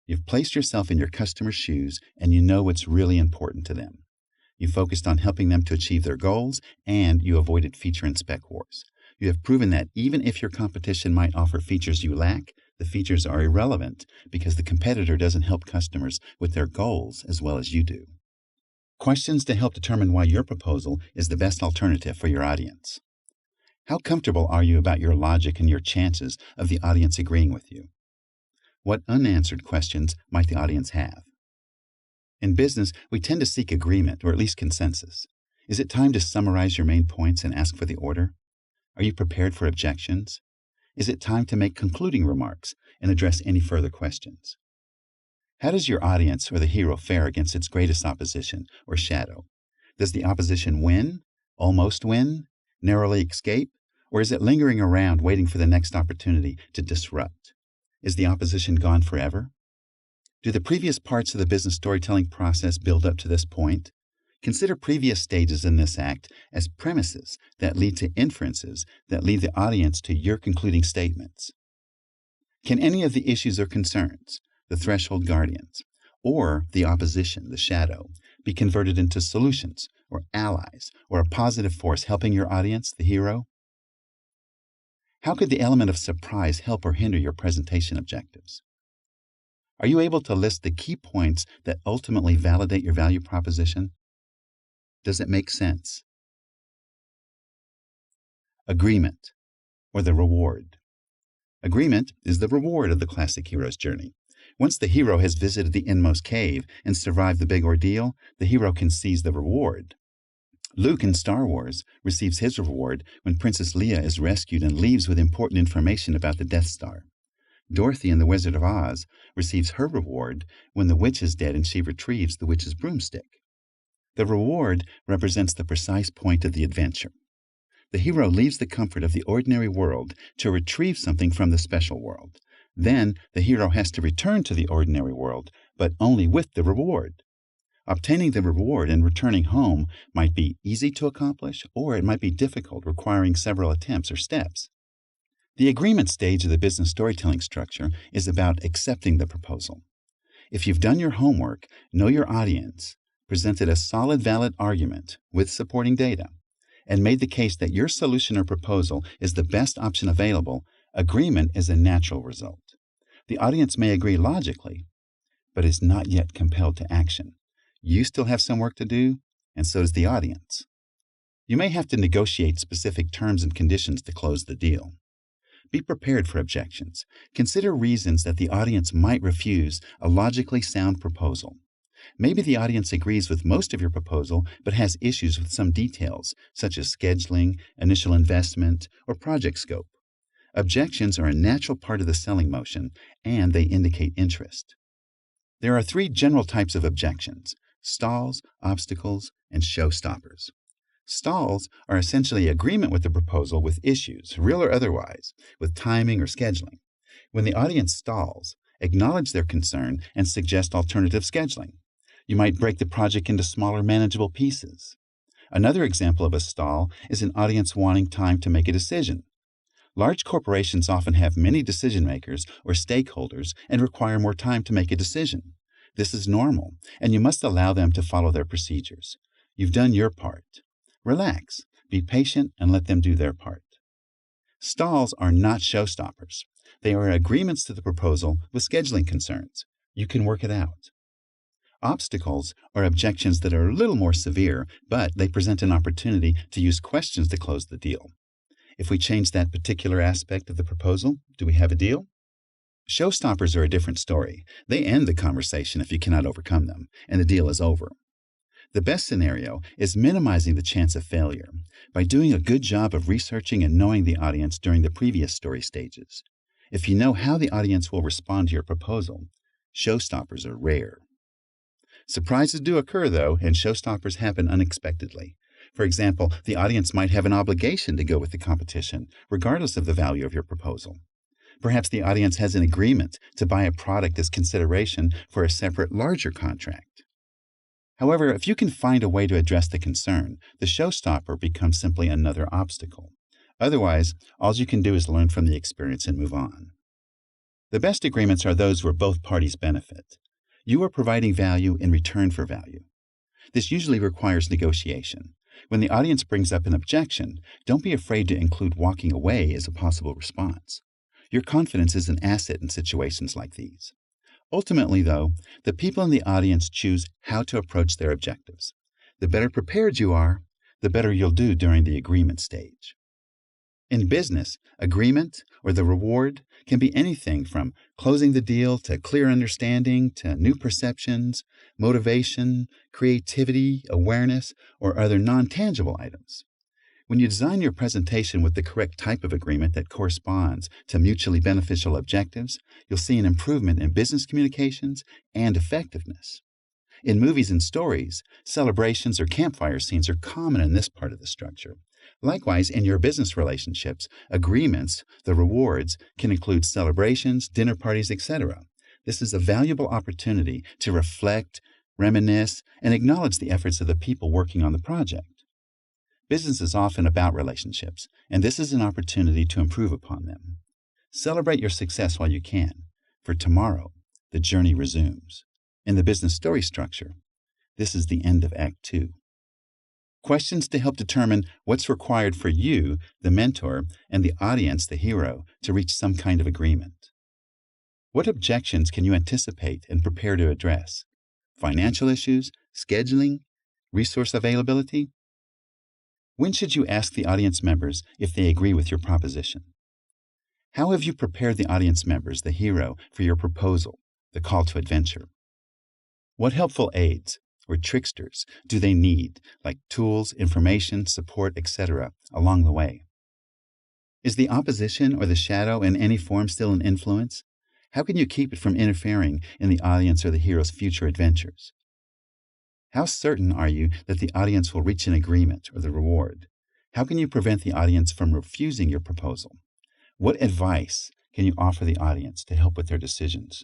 You've placed yourself in your customer's shoes and you know what's really important to them. You focused on helping them to achieve their goals and you avoided feature and spec wars. You have proven that even if your competition might offer features you lack, the features are irrelevant because the competitor doesn't help customers with their goals as well as you do. Questions to help determine why your proposal is the best alternative for your audience. How comfortable are you about your logic and your chances of the audience agreeing with you? What unanswered questions might the audience have? In business, we tend to seek agreement or at least consensus. Is it time to summarize your main points and ask for the order? Are you prepared for objections? Is it time to make concluding remarks and address any further questions? How does your audience or the hero fare against its greatest opposition or shadow? Does the opposition win, almost win, narrowly escape, or is it lingering around waiting for the next opportunity to disrupt? Is the opposition gone forever? Do the previous parts of the business storytelling process build up to this point? Consider previous stages in this act as premises that lead to inferences that lead the audience to your concluding statements. Can any of the issues or concerns, the threshold guardians, or the opposition, the shadow, be converted into solutions or allies or a positive force helping your audience, the hero? How could the element of surprise help or hinder your presentation objectives? Are you able to list the key points that ultimately validate your value proposition? Does it make sense? Agreement, or the reward. Agreement is the reward of the classic hero's journey. Once the hero has visited the inmost cave and survived the big ordeal, the hero can seize the reward. Luke in Star Wars receives his reward when Princess Leia is rescued and leaves with important information about the Death Star. Dorothy in The Wizard of Oz receives her reward when the witch is dead and she retrieves the witch's broomstick. The reward represents the precise point of the adventure. The hero leaves the comfort of the ordinary world to retrieve something from the special world. Then the hero has to return to the ordinary world, but only with the reward. Obtaining the reward and returning home might be easy to accomplish, or it might be difficult, requiring several attempts or steps. The agreement stage of the business storytelling structure is about accepting the proposal. If you've done your homework, know your audience, presented a solid, valid argument with supporting data, and made the case that your solution or proposal is the best option available, agreement is a natural result. The audience may agree logically, but is not yet compelled to action. You still have some work to do, and so does the audience. You may have to negotiate specific terms and conditions to close the deal. Be prepared for objections. Consider reasons that the audience might refuse a logically sound proposal. Maybe the audience agrees with most of your proposal, but has issues with some details, such as scheduling, initial investment, or project scope. Objections are a natural part of the selling motion, and they indicate interest. There are 3 general types of objections: stalls, obstacles, and showstoppers. Stalls are essentially agreement with the proposal with issues, real or otherwise, with timing or scheduling. When the audience stalls, acknowledge their concern and suggest alternative scheduling. You might break the project into smaller, manageable pieces. Another example of a stall is an audience wanting time to make a decision. Large corporations often have many decision makers or stakeholders and require more time to make a decision. This is normal, and you must allow them to follow their procedures. You've done your part. Relax, be patient, and let them do their part. Stalls are not showstoppers. They are agreements to the proposal with scheduling concerns. You can work it out. Obstacles are objections that are a little more severe, but they present an opportunity to use questions to close the deal. If we change that particular aspect of the proposal, do we have a deal? Showstoppers are a different story. They end the conversation if you cannot overcome them, and the deal is over. The best scenario is minimizing the chance of failure by doing a good job of researching and knowing the audience during the previous story stages. If you know how the audience will respond to your proposal, showstoppers are rare. Surprises do occur, though, and showstoppers happen unexpectedly. For example, the audience might have an obligation to go with the competition, regardless of the value of your proposal. Perhaps the audience has an agreement to buy a product as consideration for a separate, larger contract. However, if you can find a way to address the concern, the showstopper becomes simply another obstacle. Otherwise, all you can do is learn from the experience and move on. The best agreements are those where both parties benefit. You are providing value in return for value. This usually requires negotiation. When the audience brings up an objection, don't be afraid to include walking away as a possible response. Your confidence is an asset in situations like these. Ultimately, though, the people in the audience choose how to approach their objectives. The better prepared you are, the better you'll do during the agreement stage. In business, agreement, or the reward, can be anything from closing the deal to clear understanding to new perceptions, motivation, creativity, awareness, or other non-tangible items. When you design your presentation with the correct type of agreement that corresponds to mutually beneficial objectives, you'll see an improvement in business communications and effectiveness. In movies and stories, celebrations or campfire scenes are common in this part of the structure. Likewise, in your business relationships, agreements, the rewards, can include celebrations, dinner parties, etc. This is a valuable opportunity to reflect, reminisce, and acknowledge the efforts of the people working on the project. Business is often about relationships, and this is an opportunity to improve upon them. Celebrate your success while you can, for tomorrow, the journey resumes. In the business story structure, this is the end of Act 2. Questions to help determine what's required for you, the mentor, and the audience, the hero, to reach some kind of agreement. What objections can you anticipate and prepare to address? Financial issues, scheduling, resource availability? When should you ask the audience members if they agree with your proposition? How have you prepared the audience members, the hero, for your proposal, the call to adventure? What helpful aids or tricksters do they need, like tools, information, support, etc., along the way? Is the opposition or the shadow in any form still an influence? How can you keep it from interfering in the audience or the hero's future adventures? How certain are you that the audience will reach an agreement or the reward? How can you prevent the audience from refusing your proposal? What advice can you offer the audience to help with their decisions?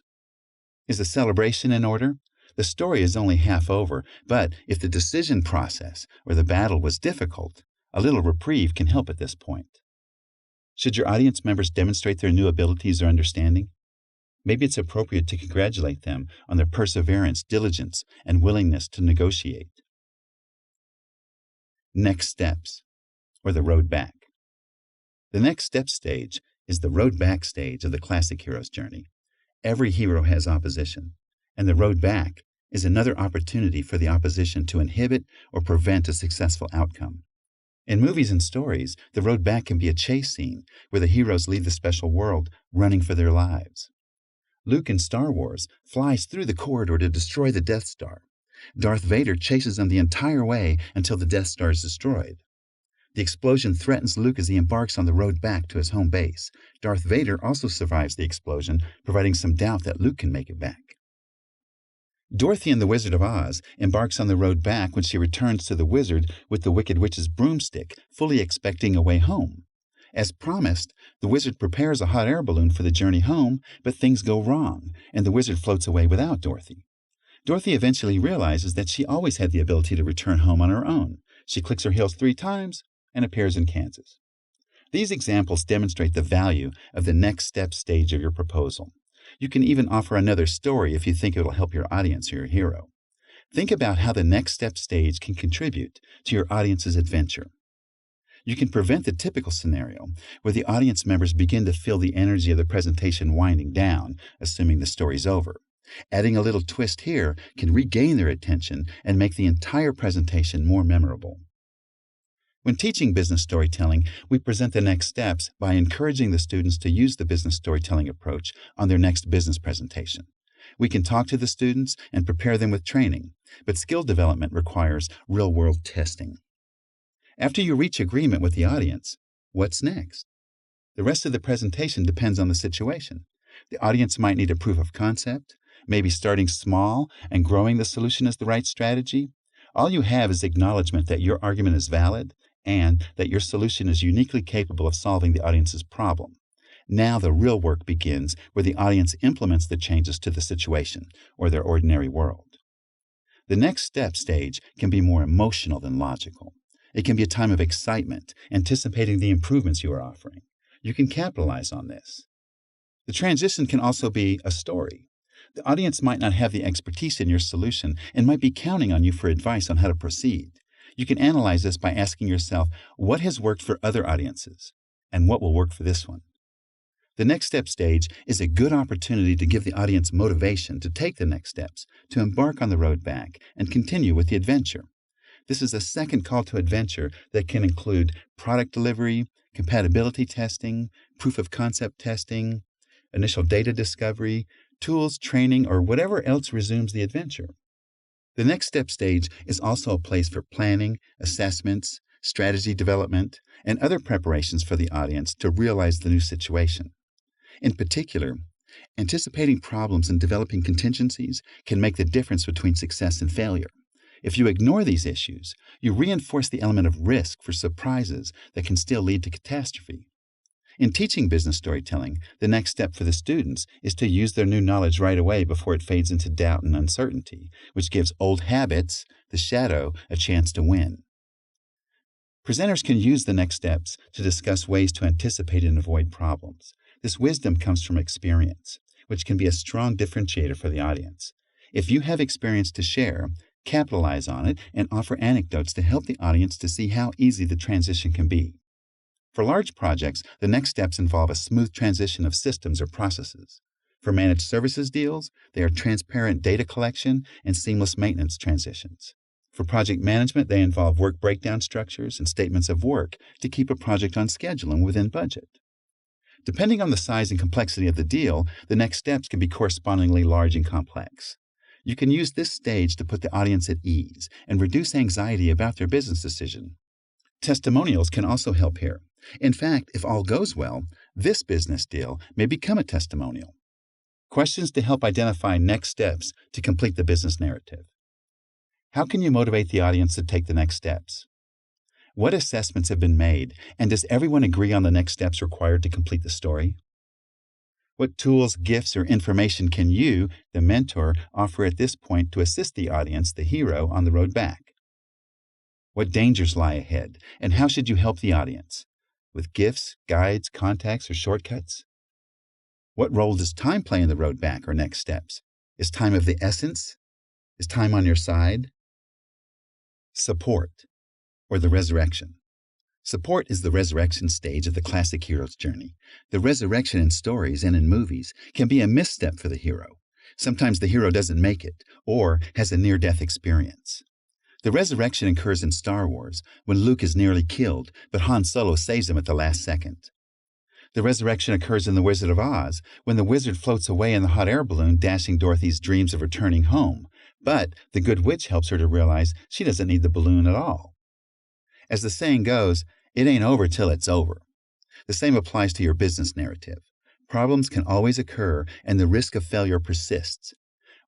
Is the celebration in order? The story is only half over, but if the decision process or the battle was difficult, a little reprieve can help at this point. Should your audience members demonstrate their new abilities or understanding? Maybe it's appropriate to congratulate them on their perseverance, diligence, and willingness to negotiate. Next steps, or the road back. The next step stage is the road back stage of the classic hero's journey. Every hero has opposition, and the road back is another opportunity for the opposition to inhibit or prevent a successful outcome. In movies and stories, the road back can be a chase scene where the heroes leave the special world running for their lives. Luke in Star Wars flies through the corridor to destroy the Death Star. Darth Vader chases him the entire way until the Death Star is destroyed. The explosion threatens Luke as he embarks on the road back to his home base. Darth Vader also survives the explosion, providing some doubt that Luke can make it back. Dorothy in The Wizard of Oz embarks on the road back when she returns to the wizard with the Wicked Witch's broomstick, fully expecting a way home. As promised, the wizard prepares a hot air balloon for the journey home, but things go wrong, and the wizard floats away without Dorothy. Dorothy eventually realizes that she always had the ability to return home on her own. She clicks her heels 3 times and appears in Kansas. These examples demonstrate the value of the next step stage of your proposal. You can even offer another story if you think it will help your audience or your hero. Think about how the next step stage can contribute to your audience's adventure. You can prevent the typical scenario where the audience members begin to feel the energy of the presentation winding down, assuming the story's over. Adding a little twist here can regain their attention and make the entire presentation more memorable. When teaching business storytelling, we present the next steps by encouraging the students to use the business storytelling approach on their next business presentation. We can talk to the students and prepare them with training, but skill development requires real-world testing. After you reach agreement with the audience, what's next? The rest of the presentation depends on the situation. The audience might need a proof of concept, maybe starting small and growing the solution is the right strategy. All you have is acknowledgement that your argument is valid and that your solution is uniquely capable of solving the audience's problem. Now the real work begins where the audience implements the changes to the situation or their ordinary world. The next step stage can be more emotional than logical. It can be a time of excitement, anticipating the improvements you are offering. You can capitalize on this. The transition can also be a story. The audience might not have the expertise in your solution and might be counting on you for advice on how to proceed. You can analyze this by asking yourself, what has worked for other audiences, and what will work for this one? The next step stage is a good opportunity to give the audience motivation to take the next steps, to embark on the road back, and continue with the adventure. This is a second call to adventure that can include product delivery, compatibility testing, proof of concept testing, initial data discovery, tools, training, or whatever else resumes the adventure. The next step stage is also a place for planning, assessments, strategy development, and other preparations for the audience to realize the new situation. In particular, anticipating problems and developing contingencies can make the difference between success and failure. If you ignore these issues, you reinforce the element of risk for surprises that can still lead to catastrophe. In teaching business storytelling, the next step for the students is to use their new knowledge right away before it fades into doubt and uncertainty, which gives old habits, the shadow, a chance to win. Presenters can use the next steps to discuss ways to anticipate and avoid problems. This wisdom comes from experience, which can be a strong differentiator for the audience. If you have experience to share, capitalize on it and offer anecdotes to help the audience to see how easy the transition can be. For large projects, the next steps involve a smooth transition of systems or processes. For managed services deals, they are transparent data collection and seamless maintenance transitions. For project management, they involve work breakdown structures and statements of work to keep a project on schedule and within budget. Depending on the size and complexity of the deal, the next steps can be correspondingly large and complex. You can use this stage to put the audience at ease and reduce anxiety about their business decision. Testimonials can also help here. In fact, if all goes well, this business deal may become a testimonial. Questions to help identify next steps to complete the business narrative. How can you motivate the audience to take the next steps? What assessments have been made, and does everyone agree on the next steps required to complete the story? What tools, gifts, or information can you, the mentor, offer at this point to assist the audience, the hero, on the road back? What dangers lie ahead, and how should you help the audience? With gifts, guides, contacts, or shortcuts? What role does time play in the road back or next steps? Is time of the essence? Is time on your side? Support, or the resurrection. Support is the resurrection stage of the classic hero's journey. The resurrection in stories and in movies can be a misstep for the hero. Sometimes the hero doesn't make it, or has a near-death experience. The resurrection occurs in Star Wars, when Luke is nearly killed, but Han Solo saves him at the last second. The resurrection occurs in The Wizard of Oz, when the wizard floats away in the hot air balloon, dashing Dorothy's dreams of returning home. But the good witch helps her to realize she doesn't need the balloon at all. As the saying goes, it ain't over till it's over. The same applies to your business narrative. Problems can always occur, and the risk of failure persists.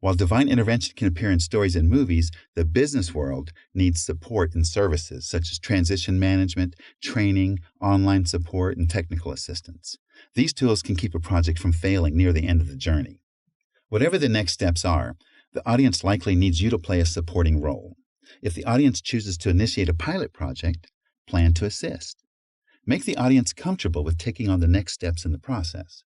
While divine intervention can appear in stories and movies, the business world needs support in services such as transition management, training, online support, and technical assistance. These tools can keep a project from failing near the end of the journey. Whatever the next steps are, the audience likely needs you to play a supporting role. If the audience chooses to initiate a pilot project, plan to assist. Make the audience comfortable with taking on the next steps in the process.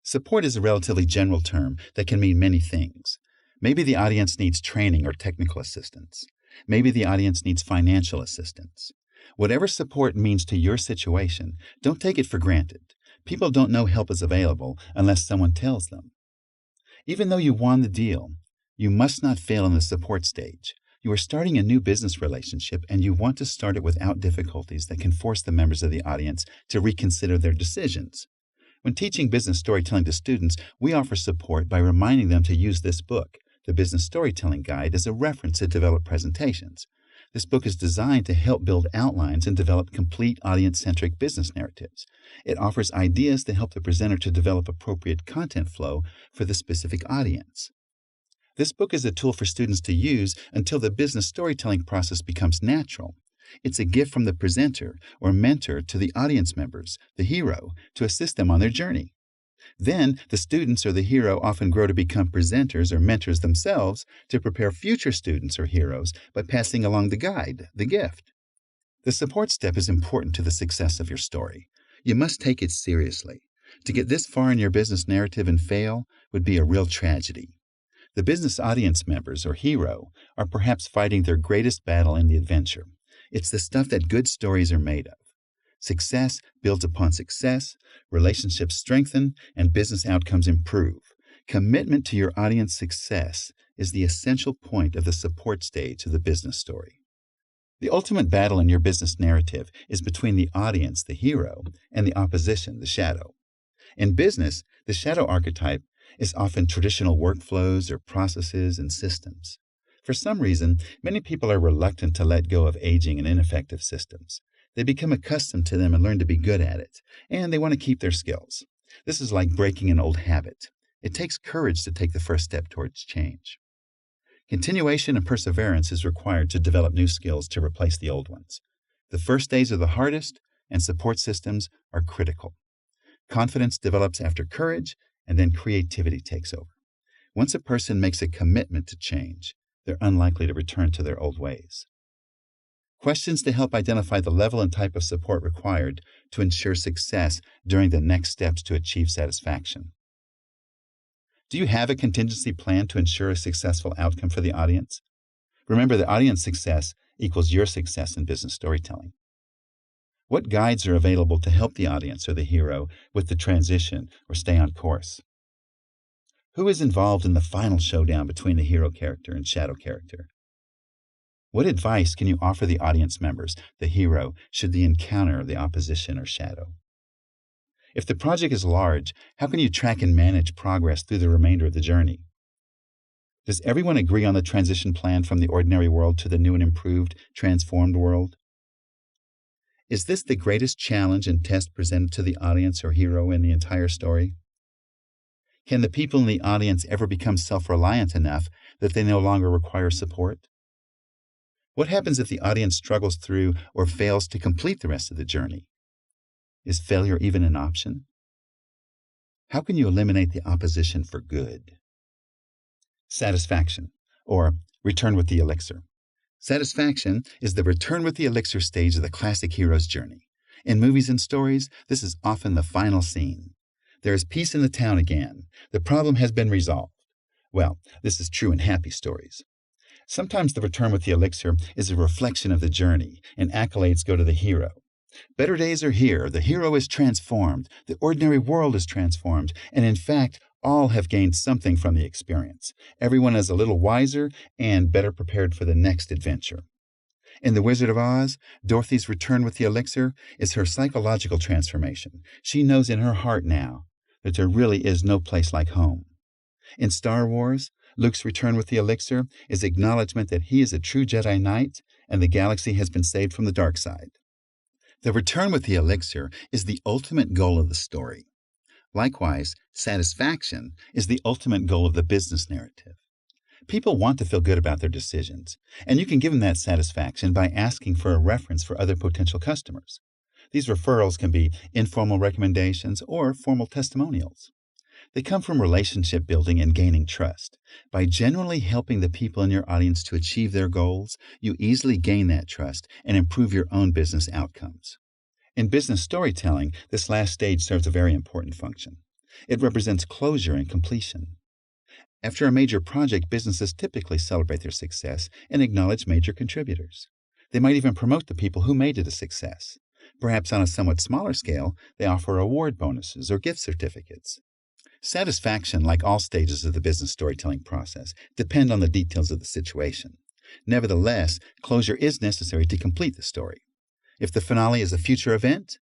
Support is a relatively general term that can mean many things. Maybe the audience needs training or technical assistance. Maybe the audience needs financial assistance. Whatever support means to your situation, don't take it for granted. People don't know help is available unless someone tells them. Even though you won the deal, you must not fail in the support stage. You are starting a new business relationship and you want to start it without difficulties that can force the members of the audience to reconsider their decisions. When teaching business storytelling to students, we offer support by reminding them to use this book, the Business Storytelling Guide, as a reference to develop presentations. This book is designed to help build outlines and develop complete audience-centric business narratives. It offers ideas to help the presenter to develop appropriate content flow for the specific audience. This book is a tool for students to use until the business storytelling process becomes natural. It's a gift from the presenter or mentor to the audience members, the hero, to assist them on their journey. Then, the students or the hero often grow to become presenters or mentors themselves to prepare future students or heroes by passing along the guide, the gift. The support step is important to the success of your story. You must take it seriously. To get this far in your business narrative and fail would be a real tragedy. The business audience members or hero are perhaps fighting their greatest battle in the adventure. It's the stuff that good stories are made of. Success builds upon success, relationships strengthen, and business outcomes improve. Commitment to your audience success is the essential point of the support stage of the business story. The ultimate battle in your business narrative is between the audience, the hero, and the opposition, the shadow. In business, the shadow archetype is often traditional workflows or processes and systems. For some reason, many people are reluctant to let go of aging and ineffective systems. They become accustomed to them and learn to be good at it, and they want to keep their skills. This is like breaking an old habit. It takes courage to take the first step towards change. Continuation and perseverance is required to develop new skills to replace the old ones. The first days are the hardest, and support systems are critical. Confidence develops after courage, and then creativity takes over. Once a person makes a commitment to change, they're unlikely to return to their old ways. Questions to help identify the level and type of support required to ensure success during the next steps to achieve satisfaction. Do you have a contingency plan to ensure a successful outcome for the audience? Remember that audience success equals your success in business storytelling. What guides are available to help the audience or the hero with the transition or stay on course? Who is involved in the final showdown between the hero character and shadow character? What advice can you offer the audience members, the hero, should they encounter the opposition or shadow? If the project is large, how can you track and manage progress through the remainder of the journey? Does everyone agree on the transition plan from the ordinary world to the new and improved, transformed world? Is this the greatest challenge and test presented to the audience or hero in the entire story? Can the people in the audience ever become self-reliant enough that they no longer require support? What happens if the audience struggles through or fails to complete the rest of the journey? Is failure even an option? How can you eliminate the opposition for good? Satisfaction, or return with the elixir. Satisfaction is the return with the elixir stage of the classic hero's journey. In movies and stories, this is often the final scene. There is peace in the town again. The problem has been resolved. Well, this is true in happy stories. Sometimes the return with the elixir is a reflection of the journey, and accolades go to the hero. Better days are here, the hero is transformed, the ordinary world is transformed, and in fact, all have gained something from the experience. Everyone is a little wiser and better prepared for the next adventure. In The Wizard of Oz, Dorothy's return with the elixir is her psychological transformation. She knows in her heart now that there really is no place like home. In Star Wars, Luke's return with the elixir is acknowledgement that he is a true Jedi Knight and the galaxy has been saved from the dark side. The return with the elixir is the ultimate goal of the story. Likewise, satisfaction is the ultimate goal of the business narrative. People want to feel good about their decisions, and you can give them that satisfaction by asking for a reference for other potential customers. These referrals can be informal recommendations or formal testimonials. They come from relationship building and gaining trust. By genuinely helping the people in your audience to achieve their goals, you easily gain that trust and improve your own business outcomes. In business storytelling, this last stage serves a very important function. It represents closure and completion. After a major project, businesses typically celebrate their success and acknowledge major contributors. They might even promote the people who made it a success. Perhaps on a somewhat smaller scale, they offer award bonuses or gift certificates. Satisfaction, like all stages of the business storytelling process, depend on the details of the situation. Nevertheless, closure is necessary to complete the story. If the finale is a future event,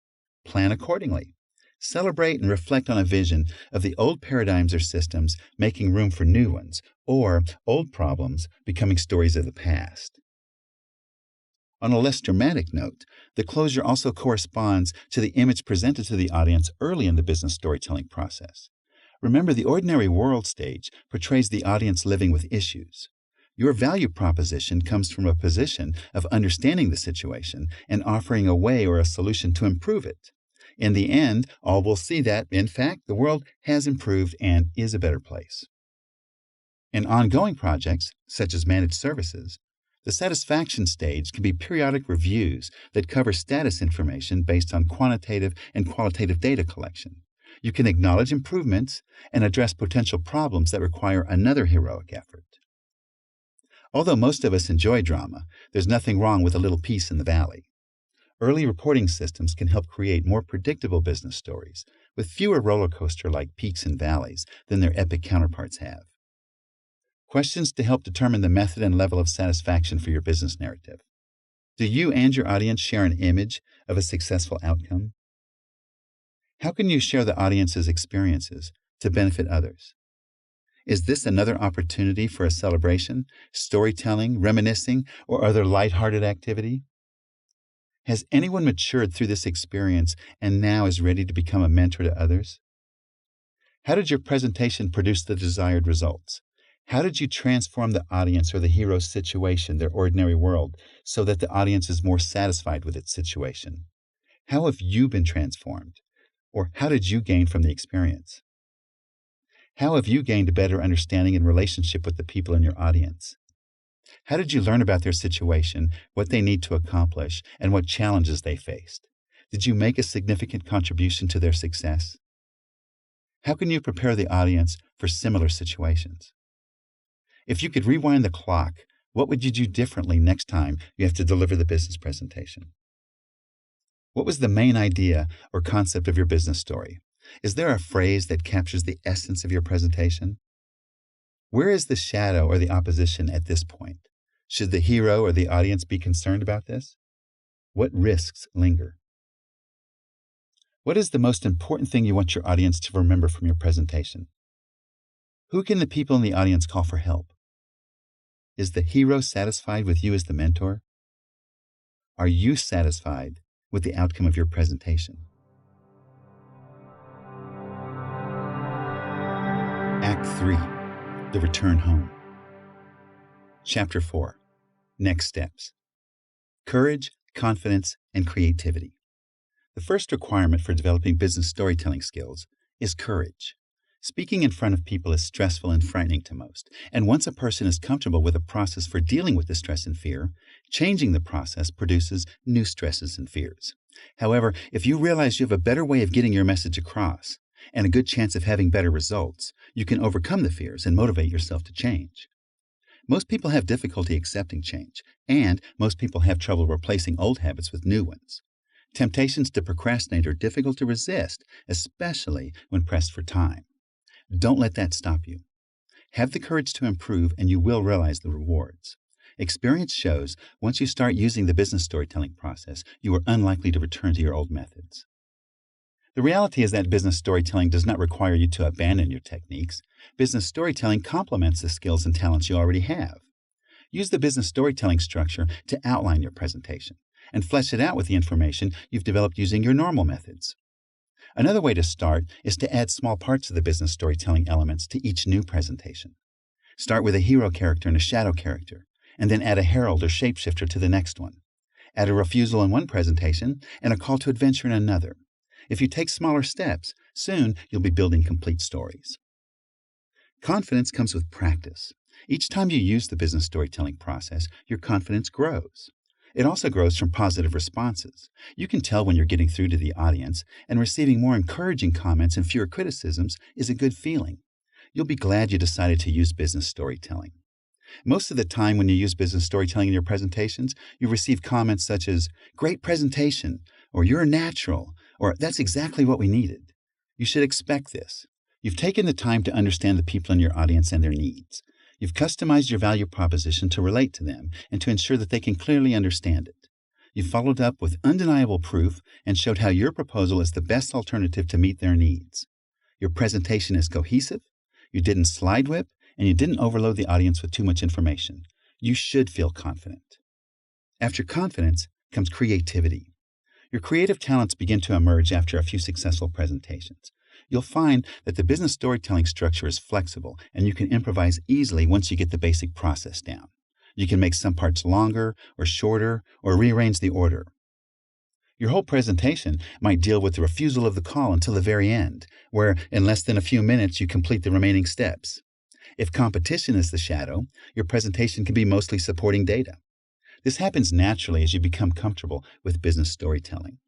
plan accordingly. Celebrate and reflect on a vision of the old paradigms or systems making room for new ones, or old problems becoming stories of the past. On a less dramatic note, the closure also corresponds to the image presented to the audience early in the business storytelling process. Remember, the ordinary world stage portrays the audience living with issues. Your value proposition comes from a position of understanding the situation and offering a way or a solution to improve it. In the end, all will see that, in fact, the world has improved and is a better place. In ongoing projects, such as managed services, the satisfaction stage can be periodic reviews that cover status information based on quantitative and qualitative data collection. You can acknowledge improvements and address potential problems that require another heroic effort. Although most of us enjoy drama, there's nothing wrong with a little peace in the valley. Early reporting systems can help create more predictable business stories, with fewer roller coaster-like peaks and valleys than their epic counterparts have. Questions to help determine the method and level of satisfaction for your business narrative. Do you and your audience share an image of a successful outcome? How can you share the audience's experiences to benefit others? Is this another opportunity for a celebration, storytelling, reminiscing, or other lighthearted activity? Has anyone matured through this experience and now is ready to become a mentor to others? How did your presentation produce the desired results? How did you transform the audience or the hero's situation, their ordinary world, so that the audience is more satisfied with its situation? How have you been transformed? Or how did you gain from the experience? How have you gained a better understanding and relationship with the people in your audience? How did you learn about their situation, what they need to accomplish, and what challenges they faced? Did you make a significant contribution to their success? How can you prepare the audience for similar situations? If you could rewind the clock, what would you do differently next time you have to deliver the business presentation? What was the main idea or concept of your business story? Is there a phrase that captures the essence of your presentation? Where is the shadow or the opposition at this point? Should the hero or the audience be concerned about this? What risks linger? What is the most important thing you want your audience to remember from your presentation? Who can the people in the audience call for help? Is the hero satisfied with you as the mentor? Are you satisfied with the outcome of your presentation? Act 3, The Return Home. Chapter 4, Next Steps. Courage, confidence, and creativity. The first requirement for developing business storytelling skills is courage. Speaking in front of people is stressful and frightening to most, and once a person is comfortable with a process for dealing with the stress and fear, changing the process produces new stresses and fears. However, if you realize you have a better way of getting your message across, and a good chance of having better results, you can overcome the fears and motivate yourself to change. Most people have difficulty accepting change, and most people have trouble replacing old habits with new ones. Temptations to procrastinate are difficult to resist, especially when pressed for time. Don't let that stop you. Have the courage to improve, and you will realize the rewards. Experience shows once you start using the business storytelling process, you are unlikely to return to your old methods. The reality is that business storytelling does not require you to abandon your techniques. Business storytelling complements the skills and talents you already have. Use the business storytelling structure to outline your presentation and flesh it out with the information you've developed using your normal methods. Another way to start is to add small parts of the business storytelling elements to each new presentation. Start with a hero character and a shadow character, and then add a herald or shapeshifter to the next one. Add a refusal in one presentation and a call to adventure in another. If you take smaller steps, soon you'll be building complete stories. Confidence comes with practice. Each time you use the business storytelling process, your confidence grows. It also grows from positive responses. You can tell when you're getting through to the audience, and receiving more encouraging comments and fewer criticisms is a good feeling. You'll be glad you decided to use business storytelling. Most of the time when you use business storytelling in your presentations, you receive comments such as, "Great presentation," or "You're natural," or "That's exactly what we needed." You should expect this. You've taken the time to understand the people in your audience and their needs. You've customized your value proposition to relate to them and to ensure that they can clearly understand it. You followed up with undeniable proof and showed how your proposal is the best alternative to meet their needs. Your presentation is cohesive, you didn't slide whip, and you didn't overload the audience with too much information. You should feel confident. After confidence comes creativity. Your creative talents begin to emerge after a few successful presentations. You'll find that the business storytelling structure is flexible and you can improvise easily once you get the basic process down. You can make some parts longer or shorter or rearrange the order. Your whole presentation might deal with the refusal of the call until the very end, where in less than a few minutes you complete the remaining steps. If competition is the shadow, your presentation can be mostly supporting data. This happens naturally as you become comfortable with business storytelling.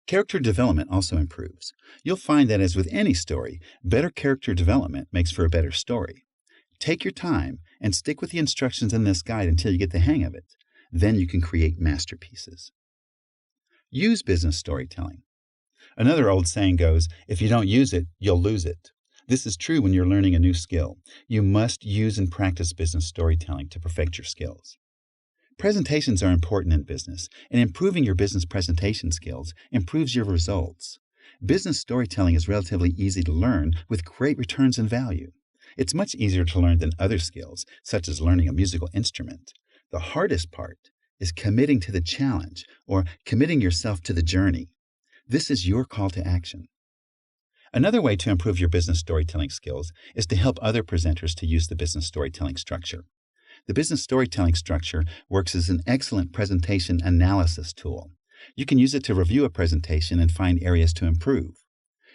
Character development also improves. You'll find that, as with any story, better character development makes for a better story. Take your time and stick with the instructions in this guide until you get the hang of it. Then you can create masterpieces. Use business storytelling. Another old saying goes, "If you don't use it, you'll lose it." This is true when you're learning a new skill. You must use and practice business storytelling to perfect your skills. Presentations are important in business, and improving your business presentation skills improves your results. Business storytelling is relatively easy to learn with great returns in value. It's much easier to learn than other skills, such as learning a musical instrument. The hardest part is committing to the challenge or committing yourself to the journey. This is your call to action. Another way to improve your business storytelling skills is to help other presenters to use the business storytelling structure. The business storytelling structure works as an excellent presentation analysis tool. You can use it to review a presentation and find areas to improve.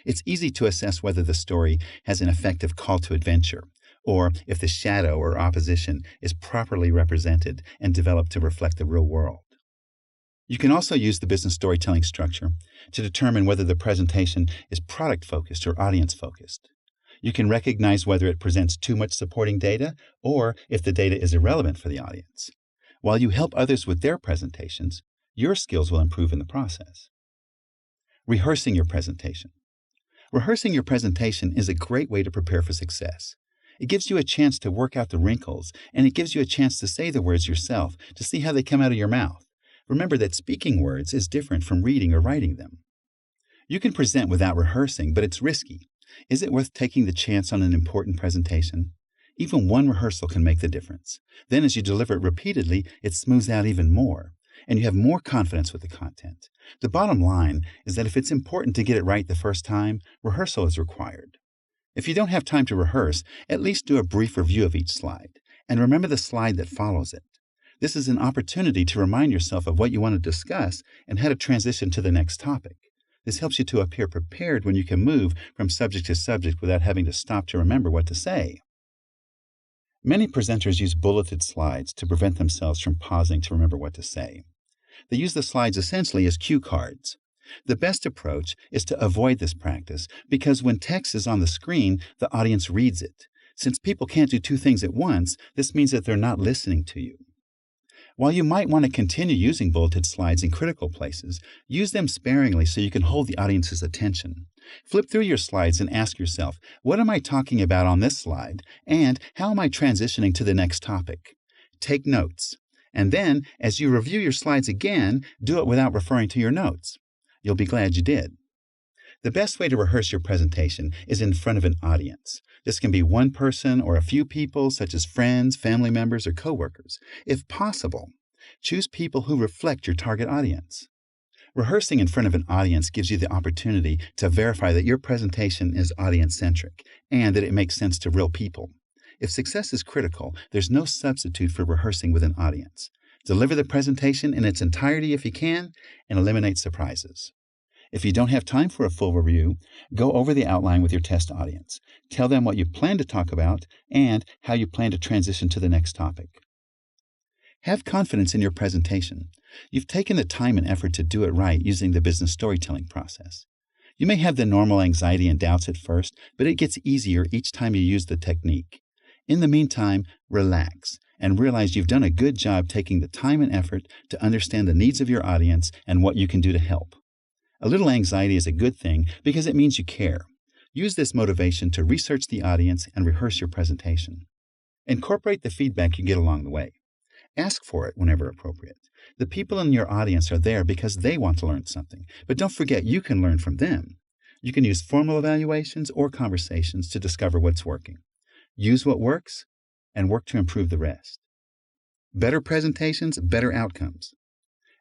It's easy to assess whether the story has an effective call to adventure, or if the shadow or opposition is properly represented and developed to reflect the real world. You can also use the business storytelling structure to determine whether the presentation is product-focused or audience-focused. You can recognize whether it presents too much supporting data or if the data is irrelevant for the audience. While you help others with their presentations, your skills will improve in the process. Rehearsing your presentation. Rehearsing your presentation is a great way to prepare for success. It gives you a chance to work out the wrinkles, and it gives you a chance to say the words yourself to see how they come out of your mouth. Remember that speaking words is different from reading or writing them. You can present without rehearsing, but it's risky. Is it worth taking the chance on an important presentation? Even one rehearsal can make the difference. Then as you deliver it repeatedly, it smooths out even more, and you have more confidence with the content. The bottom line is that if it's important to get it right the first time, rehearsal is required. If you don't have time to rehearse, at least do a brief review of each slide, and remember the slide that follows it. This is an opportunity to remind yourself of what you want to discuss and how to transition to the next topic. This helps you to appear prepared when you can move from subject to subject without having to stop to remember what to say. Many presenters use bulleted slides to prevent themselves from pausing to remember what to say. They use the slides essentially as cue cards. The best approach is to avoid this practice because when text is on the screen, the audience reads it. Since people can't do two things at once, this means that they're not listening to you. While you might want to continue using bulleted slides in critical places, use them sparingly so you can hold the audience's attention. Flip through your slides and ask yourself, what am I talking about on this slide, and how am I transitioning to the next topic? Take notes. And then, as you review your slides again, do it without referring to your notes. You'll be glad you did. The best way to rehearse your presentation is in front of an audience. This can be one person or a few people, such as friends, family members, or coworkers. If possible, choose people who reflect your target audience. Rehearsing in front of an audience gives you the opportunity to verify that your presentation is audience-centric and that it makes sense to real people. If success is critical, there's no substitute for rehearsing with an audience. Deliver the presentation in its entirety if you can, and eliminate surprises. If you don't have time for a full review, go over the outline with your test audience. Tell them what you plan to talk about and how you plan to transition to the next topic. Have confidence in your presentation. You've taken the time and effort to do it right using the business storytelling process. You may have the normal anxiety and doubts at first, but it gets easier each time you use the technique. In the meantime, relax and realize you've done a good job taking the time and effort to understand the needs of your audience and what you can do to help. A little anxiety is a good thing because it means you care. Use this motivation to research the audience and rehearse your presentation. Incorporate the feedback you get along the way. Ask for it whenever appropriate. The people in your audience are there because they want to learn something, but don't forget you can learn from them. You can use formal evaluations or conversations to discover what's working. Use what works and work to improve the rest. Better presentations, better outcomes.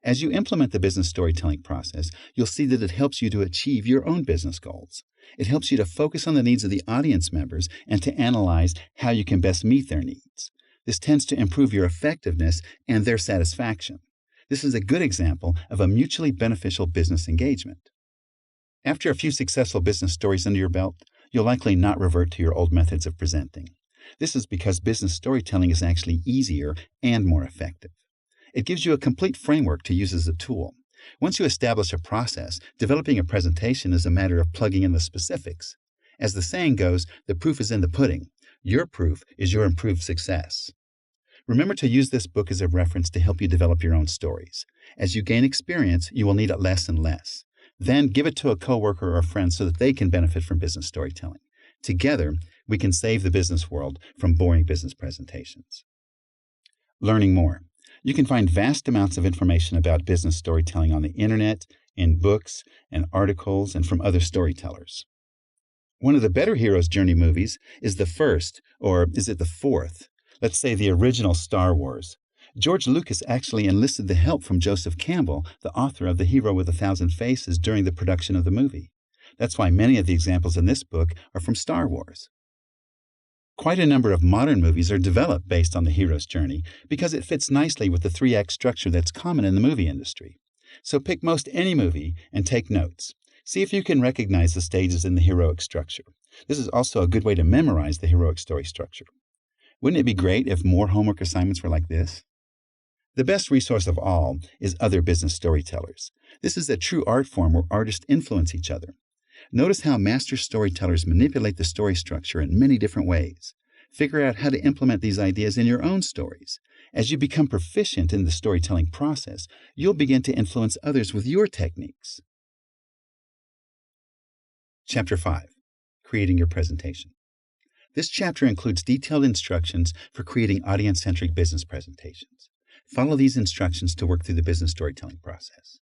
As you implement the business storytelling process, you'll see that it helps you to achieve your own business goals. It helps you to focus on the needs of the audience members and to analyze how you can best meet their needs. This tends to improve your effectiveness and their satisfaction. This is a good example of a mutually beneficial business engagement. After a few successful business stories under your belt, you'll likely not revert to your old methods of presenting. This is because business storytelling is actually easier and more effective. It gives you a complete framework to use as a tool. Once you establish a process, developing a presentation is a matter of plugging in the specifics. As the saying goes, the proof is in the pudding. Your proof is your improved success. Remember to use this book as a reference to help you develop your own stories. As you gain experience, you will need it less and less. Then give it to a coworker or a friend so that they can benefit from business storytelling. Together, we can save the business world from boring business presentations. Learning more. You can find vast amounts of information about business storytelling on the internet, in books and articles, and from other storytellers. One of the better hero's journey movies is the first, or is it the fourth? Let's say the original Star Wars. George Lucas actually enlisted the help from Joseph Campbell, the author of The Hero with a Thousand Faces, during the production of the movie. That's why many of the examples in this book are from Star Wars. Quite a number of modern movies are developed based on the hero's journey because it fits nicely with the 3-act structure that's common in the movie industry. So pick most any movie and take notes. See if you can recognize the stages in the heroic structure. This is also a good way to memorize the heroic story structure. Wouldn't it be great if more homework assignments were like this? The best resource of all is other business storytellers. This is a true art form where artists influence each other. Notice how master storytellers manipulate the story structure in many different ways. Figure out how to implement these ideas in your own stories. As you become proficient in the storytelling process, you'll begin to influence others with your techniques. Chapter 5. Creating your presentation. This chapter includes detailed instructions for creating audience-centric business presentations. Follow these instructions to work through the business storytelling process.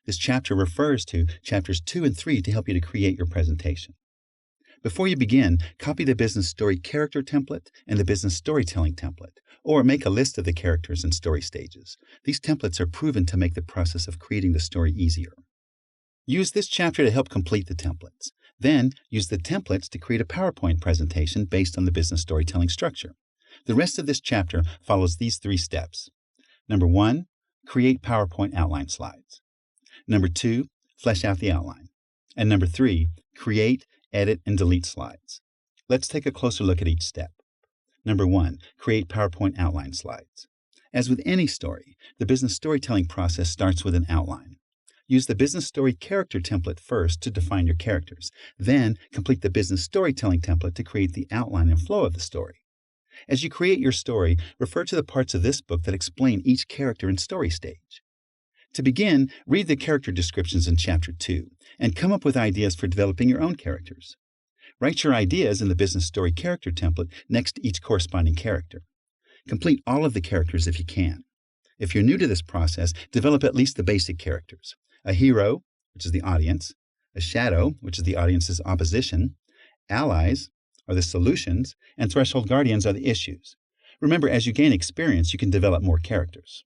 This chapter refers to chapters 2 and 3 to help you to create your presentation. Before you begin, copy the business story character template and the business storytelling template, or make a list of the characters and story stages. These templates are proven to make the process of creating the story easier. Use this chapter to help complete the templates. Then, use the templates to create a PowerPoint presentation based on the business storytelling structure. The rest of this chapter follows these 3 steps. Number 1, create PowerPoint outline slides. Number 2, flesh out the outline. And number 3, create, edit, and delete slides. Let's take a closer look at each step. Number 1, create PowerPoint outline slides. As with any story, the business storytelling process starts with an outline. Use the business story character template first to define your characters. Then, complete the business storytelling template to create the outline and flow of the story. As you create your story, refer to the parts of this book that explain each character and story stage. To begin, read the character descriptions in Chapter 2 and come up with ideas for developing your own characters. Write your ideas in the business story character template next to each corresponding character. Complete all of the characters if you can. If you're new to this process, develop at least the basic characters. A hero, which is the audience, a shadow, which is the audience's opposition, allies are the solutions, and threshold guardians are the issues. Remember, as you gain experience, you can develop more characters.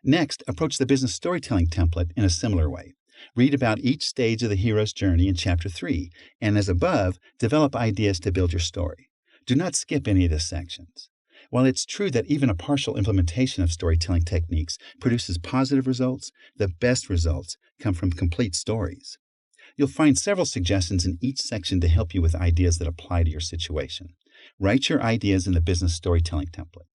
Next, approach the business storytelling template in a similar way. Read about each stage of the hero's journey in Chapter 3, and as above, develop ideas to build your story. Do not skip any of the sections. While it's true that even a partial implementation of storytelling techniques produces positive results, the best results come from complete stories. You'll find several suggestions in each section to help you with ideas that apply to your situation. Write your ideas in the business storytelling template.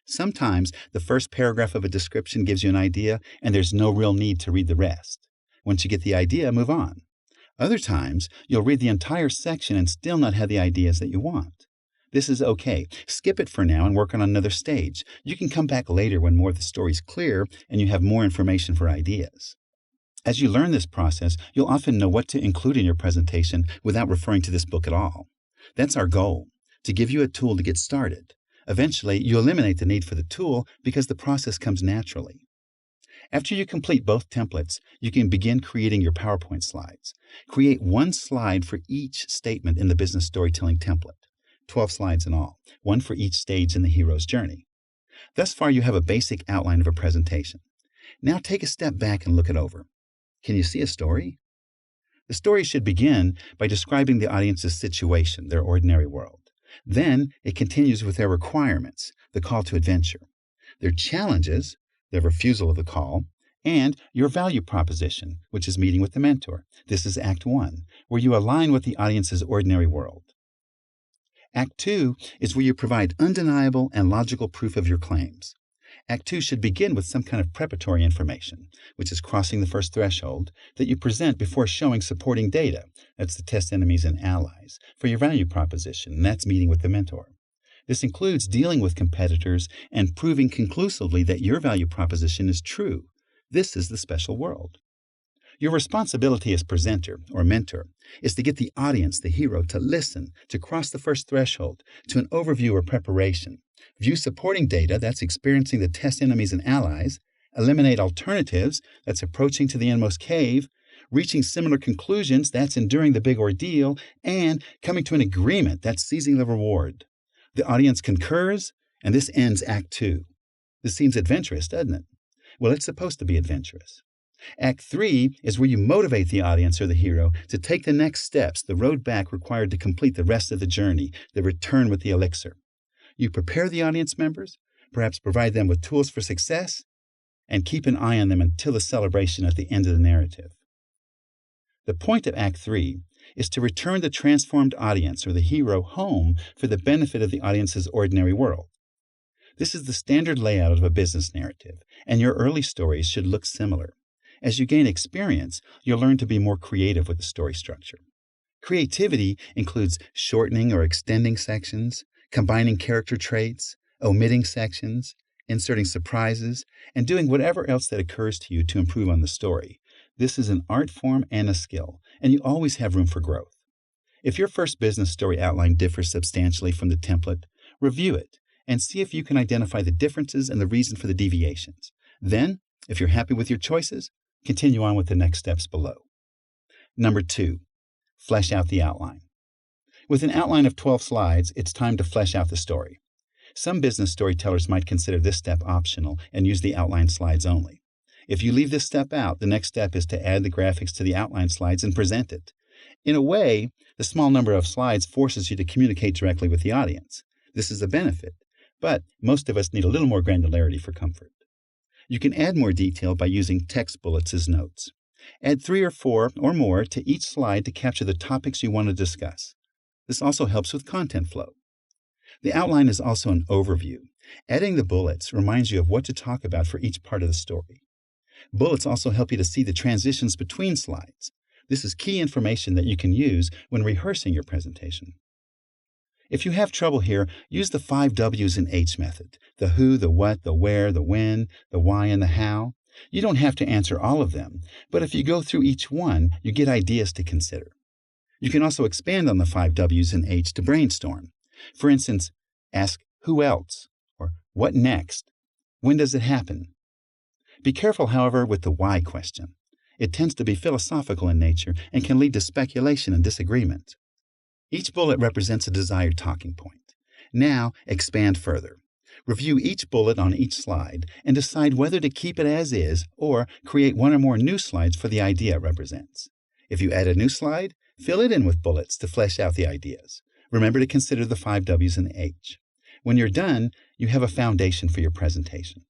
Sometimes the first paragraph of a description gives you an idea, and there's no real need to read the rest. Once you get the idea, move on. Other times, you'll read the entire section and still not have the ideas that you want. This is okay. Skip it for now and work on another stage. You can come back later when more of the story's clear and you have more information for ideas. As you learn this process, you'll often know what to include in your presentation without referring to this book at all. That's our goal, to give you a tool to get started. Eventually, you eliminate the need for the tool because the process comes naturally. After you complete both templates, you can begin creating your PowerPoint slides. Create one slide for each statement in the business storytelling template. 12 slides in all, one for each stage in the hero's journey. Thus far, you have a basic outline of a presentation. Now take a step back and look it over. Can you see a story? The story should begin by describing the audience's situation, their ordinary world. Then it continues with their requirements, the call to adventure, their challenges, their refusal of the call, and your value proposition, which is meeting with the mentor. This is Act 1, where you align with the audience's ordinary world. Act 2 is where you provide undeniable and logical proof of your claims. Act 2 should begin with some kind of preparatory information, which is crossing the first threshold, that you present before showing supporting data, that's the test enemies and allies, for your value proposition, and that's meeting with the mentor. This includes dealing with competitors and proving conclusively that your value proposition is true. This is the special world. Your responsibility as presenter or mentor is to get the audience, the hero, to listen, to cross the first threshold, to an overview or preparation, view supporting data, that's experiencing the test enemies and allies, eliminate alternatives, that's approaching to the inmost cave, reaching similar conclusions, that's enduring the big ordeal, and coming to an agreement, that's seizing the reward. The audience concurs, and this ends Act 2. This seems adventurous, doesn't it? Well, it's supposed to be adventurous. Act 3 is where you motivate the audience or the hero to take the next steps, the road back required to complete the rest of the journey, the return with the elixir. You prepare the audience members, perhaps provide them with tools for success, and keep an eye on them until the celebration at the end of the narrative. The point of Act 3 is to return the transformed audience or the hero home for the benefit of the audience's ordinary world. This is the standard layout of a business narrative, and your early stories should look similar. As you gain experience, you'll learn to be more creative with the story structure. Creativity includes shortening or extending sections, combining character traits, omitting sections, inserting surprises, and doing whatever else that occurs to you to improve on the story. This is an art form and a skill, and you always have room for growth. If your first business story outline differs substantially from the template, review it and see if you can identify the differences and the reason for the deviations. Then, if you're happy with your choices, continue on with the next steps below. Number 2, flesh out the outline. With an outline of 12 slides, it's time to flesh out the story. Some business storytellers might consider this step optional and use the outline slides only. If you leave this step out, the next step is to add the graphics to the outline slides and present it. In a way, the small number of slides forces you to communicate directly with the audience. This is a benefit, but most of us need a little more granularity for comfort. You can add more detail by using text bullets as notes. Add 3 or 4 or more to each slide to capture the topics you want to discuss. This also helps with content flow. The outline is also an overview. Adding the bullets reminds you of what to talk about for each part of the story. Bullets also help you to see the transitions between slides. This is key information that you can use when rehearsing your presentation. If you have trouble here, use the 5 W's and H method: the who, the what, the where, the when, the why, and the how. You don't have to answer all of them, but if you go through each one, you get ideas to consider. You can also expand on the 5 W's and H to brainstorm. For instance, ask who else, or what next? When does it happen? Be careful, however, with the why question. It tends to be philosophical in nature and can lead to speculation and disagreement. Each bullet represents a desired talking point. Now, expand further. Review each bullet on each slide and decide whether to keep it as is or create 1 or more new slides for the idea it represents. If you add a new slide, fill it in with bullets to flesh out the ideas. Remember to consider the 5 W's and the H. When you're done, you have a foundation for your presentation.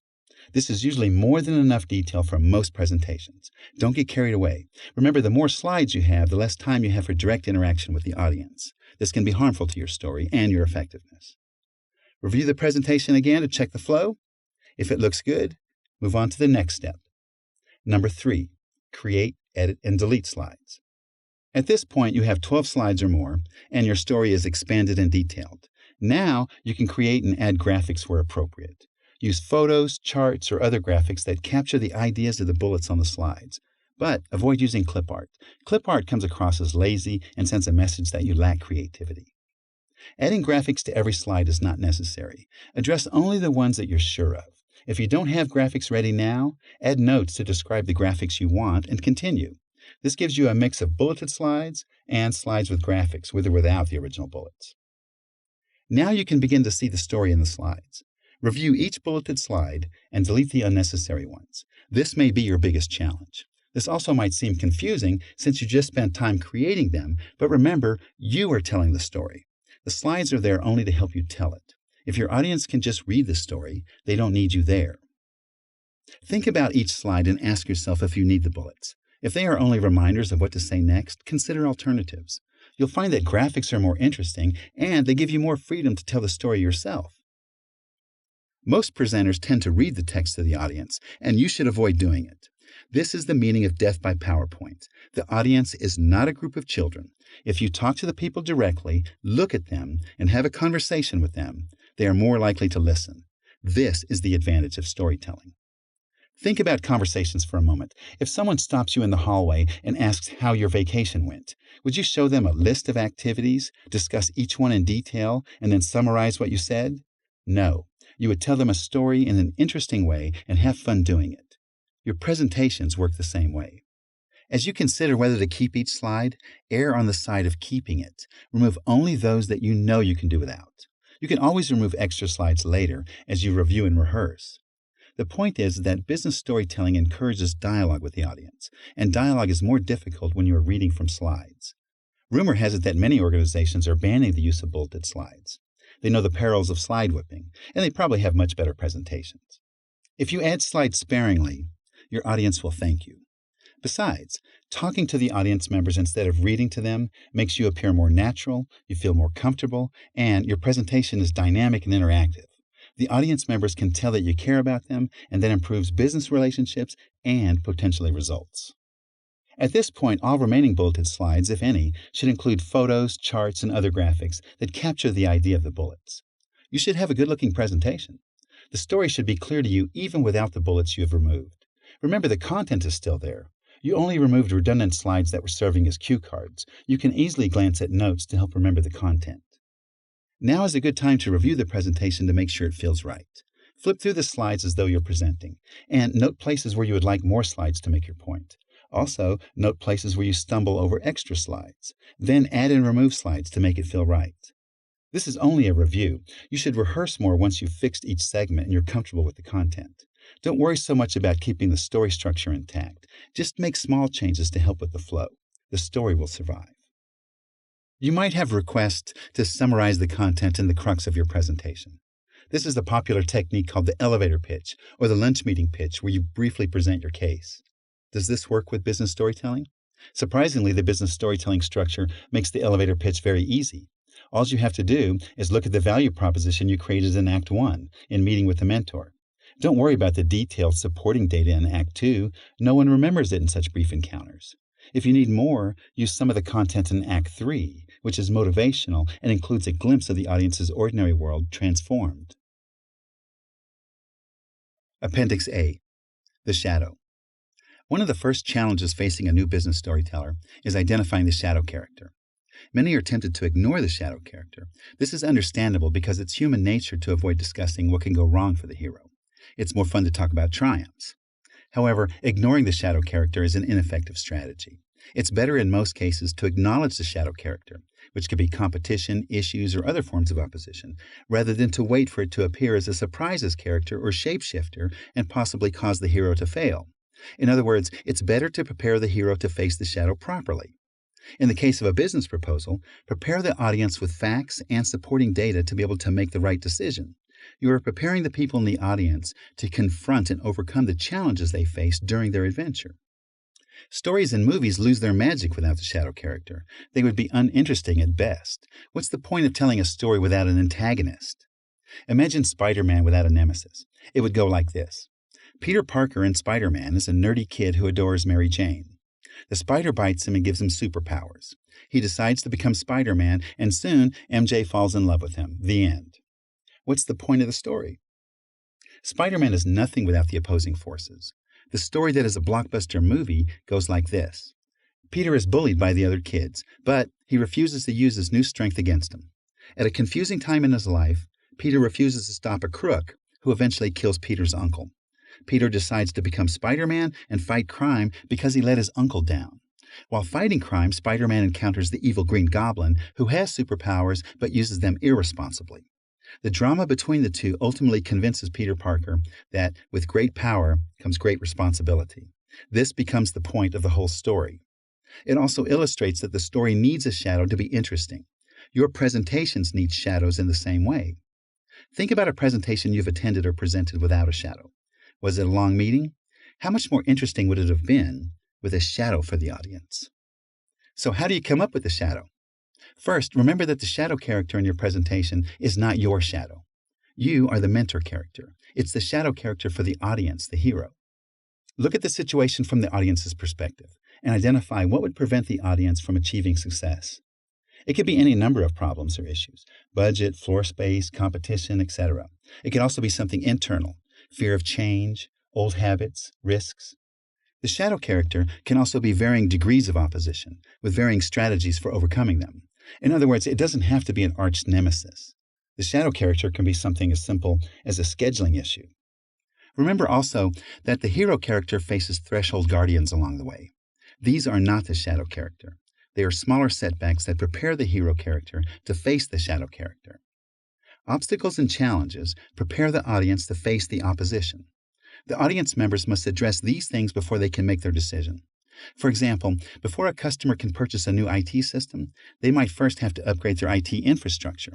This is usually more than enough detail for most presentations. Don't get carried away. Remember, the more slides you have, the less time you have for direct interaction with the audience. This can be harmful to your story and your effectiveness. Review the presentation again to check the flow. If it looks good, move on to the next step. Number 3, create, edit, and delete slides. At this point, you have 12 slides or more, and your story is expanded and detailed. Now, you can create and add graphics where appropriate. Use photos, charts, or other graphics that capture the ideas of the bullets on the slides. But avoid using clip art. Clip art comes across as lazy and sends a message that you lack creativity. Adding graphics to every slide is not necessary. Address only the ones that you're sure of. If you don't have graphics ready now, add notes to describe the graphics you want and continue. This gives you a mix of bulleted slides and slides with graphics, with or without the original bullets. Now you can begin to see the story in the slides. Review each bulleted slide and delete the unnecessary ones. This may be your biggest challenge. This also might seem confusing since you just spent time creating them, but remember, you are telling the story. The slides are there only to help you tell it. If your audience can just read the story, they don't need you there. Think about each slide and ask yourself if you need the bullets. If they are only reminders of what to say next, consider alternatives. You'll find that graphics are more interesting and they give you more freedom to tell the story yourself. Most presenters tend to read the text to the audience, and you should avoid doing it. This is the meaning of death by PowerPoint. The audience is not a group of children. If you talk to the people directly, look at them, and have a conversation with them, they are more likely to listen. This is the advantage of storytelling. Think about conversations for a moment. If someone stops you in the hallway and asks how your vacation went, would you show them a list of activities, discuss each one in detail, and then summarize what you said? No. You would tell them a story in an interesting way and have fun doing it. Your presentations work the same way. As you consider whether to keep each slide, err on the side of keeping it. Remove only those that you know you can do without. You can always remove extra slides later as you review and rehearse. The point is that business storytelling encourages dialogue with the audience, and dialogue is more difficult when you are reading from slides. Rumor has it that many organizations are banning the use of bulleted slides. They know the perils of slide whipping, and they probably have much better presentations. If you add slides sparingly, your audience will thank you. Besides, talking to the audience members instead of reading to them makes you appear more natural, you feel more comfortable, and your presentation is dynamic and interactive. The audience members can tell that you care about them, and that improves business relationships and potentially results. At this point, all remaining bulleted slides, if any, should include photos, charts, and other graphics that capture the idea of the bullets. You should have a good-looking presentation. The story should be clear to you even without the bullets you have removed. Remember, the content is still there. You only removed redundant slides that were serving as cue cards. You can easily glance at notes to help remember the content. Now is a good time to review the presentation to make sure it feels right. Flip through the slides as though you're presenting, and note places where you would like more slides to make your point. Also, note places where you stumble over extra slides. Then add and remove slides to make it feel right. This is only a review. You should rehearse more once you've fixed each segment and you're comfortable with the content. Don't worry so much about keeping the story structure intact. Just make small changes to help with the flow. The story will survive. You might have requests to summarize the content and the crux of your presentation. This is the popular technique called the elevator pitch or the lunch meeting pitch, where you briefly present your case. Does this work with business storytelling? Surprisingly, the business storytelling structure makes the elevator pitch very easy. All you have to do is look at the value proposition you created in Act 1 in Meeting with the Mentor. Don't worry about the detailed supporting data in Act 2. No one remembers it in such brief encounters. If you need more, use some of the content in Act 3, which is motivational and includes a glimpse of the audience's ordinary world transformed. Appendix A. The Shadow. One of the first challenges facing a new business storyteller is identifying the shadow character. Many are tempted to ignore the shadow character. This is understandable because it's human nature to avoid discussing what can go wrong for the hero. It's more fun to talk about triumphs. However, ignoring the shadow character is an ineffective strategy. It's better in most cases to acknowledge the shadow character, which could be competition, issues, or other forms of opposition, rather than to wait for it to appear as a surprises character or shapeshifter and possibly cause the hero to fail. In other words, it's better to prepare the hero to face the shadow properly. In the case of a business proposal, prepare the audience with facts and supporting data to be able to make the right decision. You are preparing the people in the audience to confront and overcome the challenges they face during their adventure. Stories and movies lose their magic without the shadow character. They would be uninteresting at best. What's the point of telling a story without an antagonist? Imagine Spider-Man without a nemesis. It would go like this. Peter Parker in Spider-Man is a nerdy kid who adores Mary Jane. The spider bites him and gives him superpowers. He decides to become Spider-Man, and soon MJ falls in love with him. The end. What's the point of the story? Spider-Man is nothing without the opposing forces. The story that is a blockbuster movie goes like this. Peter is bullied by the other kids, but he refuses to use his new strength against them. At a confusing time in his life, Peter refuses to stop a crook who eventually kills Peter's uncle. Peter decides to become Spider-Man and fight crime because he let his uncle down. While fighting crime, Spider-Man encounters the evil Green Goblin, who has superpowers but uses them irresponsibly. The drama between the two ultimately convinces Peter Parker that with great power comes great responsibility. This becomes the point of the whole story. It also illustrates that the story needs a shadow to be interesting. Your presentations need shadows in the same way. Think about a presentation you've attended or presented without a shadow. Was it a long meeting? How much more interesting would it have been with a shadow for the audience? So how do you come up with the shadow? First, remember that the shadow character in your presentation is not your shadow. You are the mentor character. It's the shadow character for the audience, the hero. Look at the situation from the audience's perspective and identify what would prevent the audience from achieving success. It could be any number of problems or issues: budget, floor space, competition, etc. It could also be something internal: fear of change, old habits, risks. The shadow character can also be varying degrees of opposition, with varying strategies for overcoming them. In other words, it doesn't have to be an arch nemesis. The shadow character can be something as simple as a scheduling issue. Remember also that the hero character faces threshold guardians along the way. These are not the shadow character. They are smaller setbacks that prepare the hero character to face the shadow character. Obstacles and challenges prepare the audience to face the opposition. The audience members must address these things before they can make their decision. For example, before a customer can purchase a new IT system, they might first have to upgrade their IT infrastructure.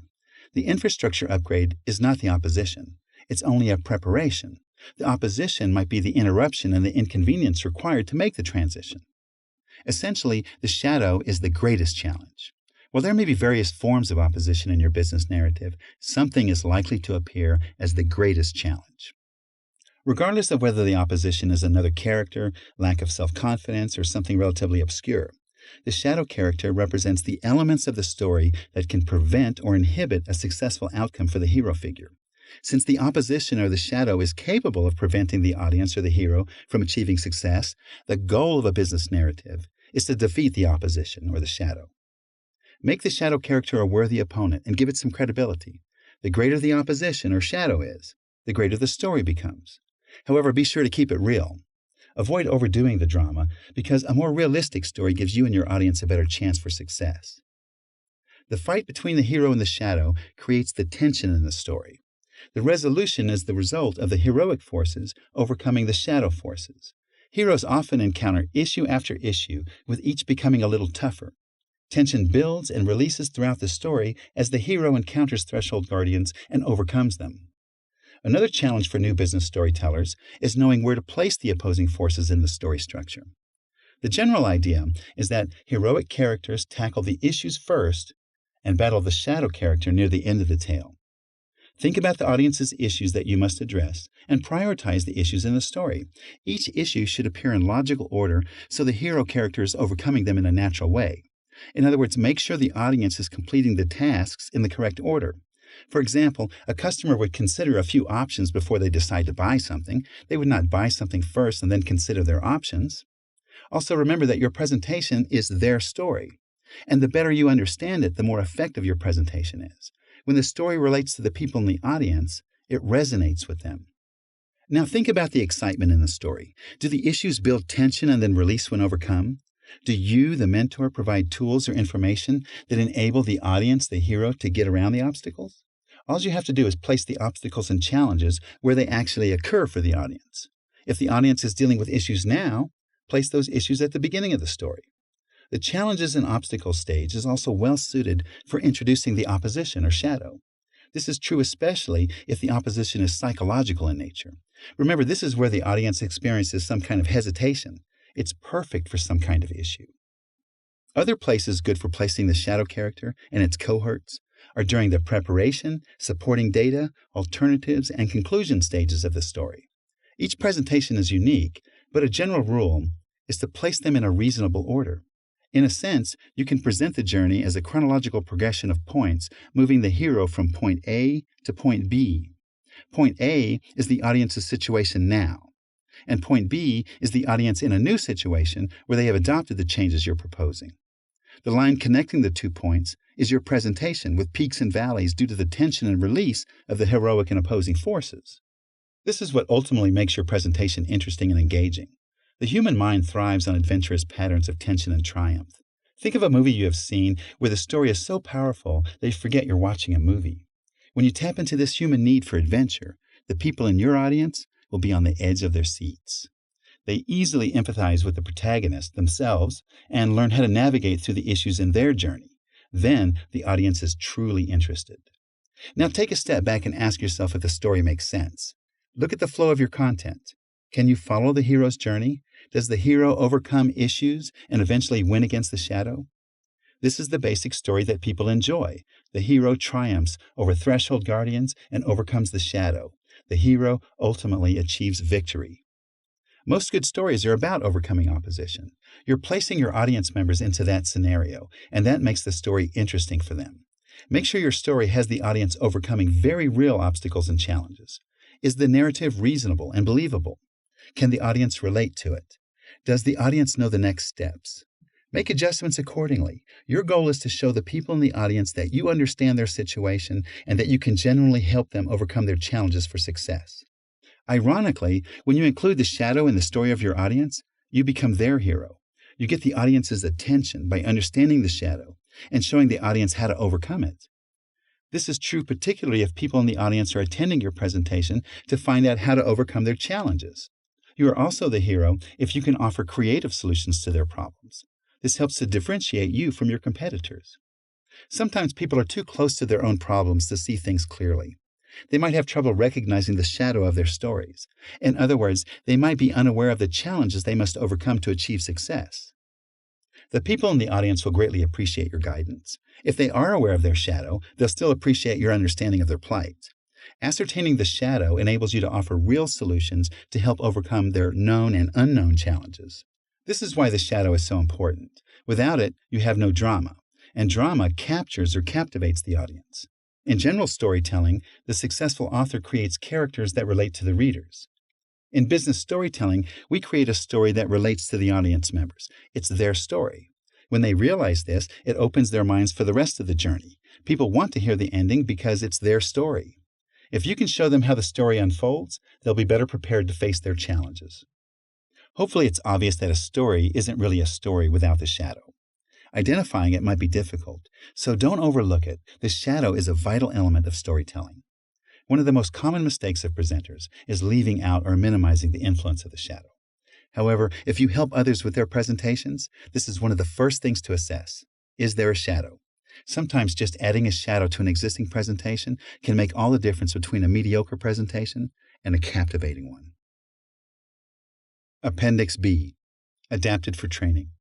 The infrastructure upgrade is not the opposition. It's only a preparation. The opposition might be the interruption and the inconvenience required to make the transition. Essentially, the shadow is the greatest challenge. While there may be various forms of opposition in your business narrative, something is likely to appear as the greatest challenge. Regardless of whether the opposition is another character, lack of self-confidence, or something relatively obscure, the shadow character represents the elements of the story that can prevent or inhibit a successful outcome for the hero figure. Since the opposition or the shadow is capable of preventing the audience or the hero from achieving success, the goal of a business narrative is to defeat the opposition or the shadow. Make the shadow character a worthy opponent and give it some credibility. The greater the opposition or shadow is, the greater the story becomes. However, be sure to keep it real. Avoid overdoing the drama, because a more realistic story gives you and your audience a better chance for success. The fight between the hero and the shadow creates the tension in the story. The resolution is the result of the heroic forces overcoming the shadow forces. Heroes often encounter issue after issue, with each becoming a little tougher. Tension builds and releases throughout the story as the hero encounters threshold guardians and overcomes them. Another challenge for new business storytellers is knowing where to place the opposing forces in the story structure. The general idea is that heroic characters tackle the issues first and battle the shadow character near the end of the tale. Think about the audience's issues that you must address and prioritize the issues in the story. Each issue should appear in logical order so the hero character is overcoming them in a natural way. In other words, make sure the audience is completing the tasks in the correct order. For example, a customer would consider a few options before they decide to buy something. They would not buy something first and then consider their options. Also, remember that your presentation is their story. And the better you understand it, the more effective your presentation is. When the story relates to the people in the audience, it resonates with them. Now think about the excitement in the story. Do the issues build tension and then release when overcome? Do you, the mentor, provide tools or information that enable the audience, the hero, to get around the obstacles? All you have to do is place the obstacles and challenges where they actually occur for the audience. If the audience is dealing with issues now, place those issues at the beginning of the story. The challenges and obstacles stage is also well suited for introducing the opposition or shadow. This is true especially if the opposition is psychological in nature. Remember, this is where the audience experiences some kind of hesitation. It's perfect for some kind of issue. Other places good for placing the shadow character and its cohorts are during the preparation, supporting data, alternatives, and conclusion stages of the story. Each presentation is unique, but a general rule is to place them in a reasonable order. In a sense, you can present the journey as a chronological progression of points, moving the hero from point A to point B. Point A is the audience's situation now, and point B is the audience in a new situation where they have adopted the changes you're proposing. The line connecting the 2 points is your presentation with peaks and valleys due to the tension and release of the heroic and opposing forces. This is what ultimately makes your presentation interesting and engaging. The human mind thrives on adventurous patterns of tension and triumph. Think of a movie you have seen where the story is so powerful that you forget you're watching a movie. When you tap into this human need for adventure, the people in your audience will be on the edge of their seats. They easily empathize with the protagonist themselves and learn how to navigate through the issues in their journey. Then the audience is truly interested. Now take a step back and ask yourself if the story makes sense. Look at the flow of your content. Can you follow the hero's journey? Does the hero overcome issues and eventually win against the shadow? This is the basic story that people enjoy. The hero triumphs over threshold guardians and overcomes the shadow. The hero ultimately achieves victory. Most good stories are about overcoming opposition. You're placing your audience members into that scenario, and that makes the story interesting for them. Make sure your story has the audience overcoming very real obstacles and challenges. Is the narrative reasonable and believable? Can the audience relate to it? Does the audience know the next steps? Make adjustments accordingly. Your goal is to show the people in the audience that you understand their situation and that you can genuinely help them overcome their challenges for success. Ironically, when you include the shadow in the story of your audience, you become their hero. You get the audience's attention by understanding the shadow and showing the audience how to overcome it. This is true particularly if people in the audience are attending your presentation to find out how to overcome their challenges. You are also the hero if you can offer creative solutions to their problems. This helps to differentiate you from your competitors. Sometimes people are too close to their own problems to see things clearly. They might have trouble recognizing the shadow of their stories. In other words, they might be unaware of the challenges they must overcome to achieve success. The people in the audience will greatly appreciate your guidance. If they are aware of their shadow, they'll still appreciate your understanding of their plight. Ascertaining the shadow enables you to offer real solutions to help overcome their known and unknown challenges. This is why the shadow is so important. Without it, you have no drama, and drama captures or captivates the audience. In general storytelling, the successful author creates characters that relate to the readers. In business storytelling, we create a story that relates to the audience members. It's their story. When they realize this, it opens their minds for the rest of the journey. People want to hear the ending because it's their story. If you can show them how the story unfolds, they'll be better prepared to face their challenges. Hopefully, it's obvious that a story isn't really a story without the shadow. Identifying it might be difficult, so don't overlook it. The shadow is a vital element of storytelling. One of the most common mistakes of presenters is leaving out or minimizing the influence of the shadow. However, if you help others with their presentations, this is one of the first things to assess. Is there a shadow? Sometimes just adding a shadow to an existing presentation can make all the difference between a mediocre presentation and a captivating one. Appendix B, adapted for training.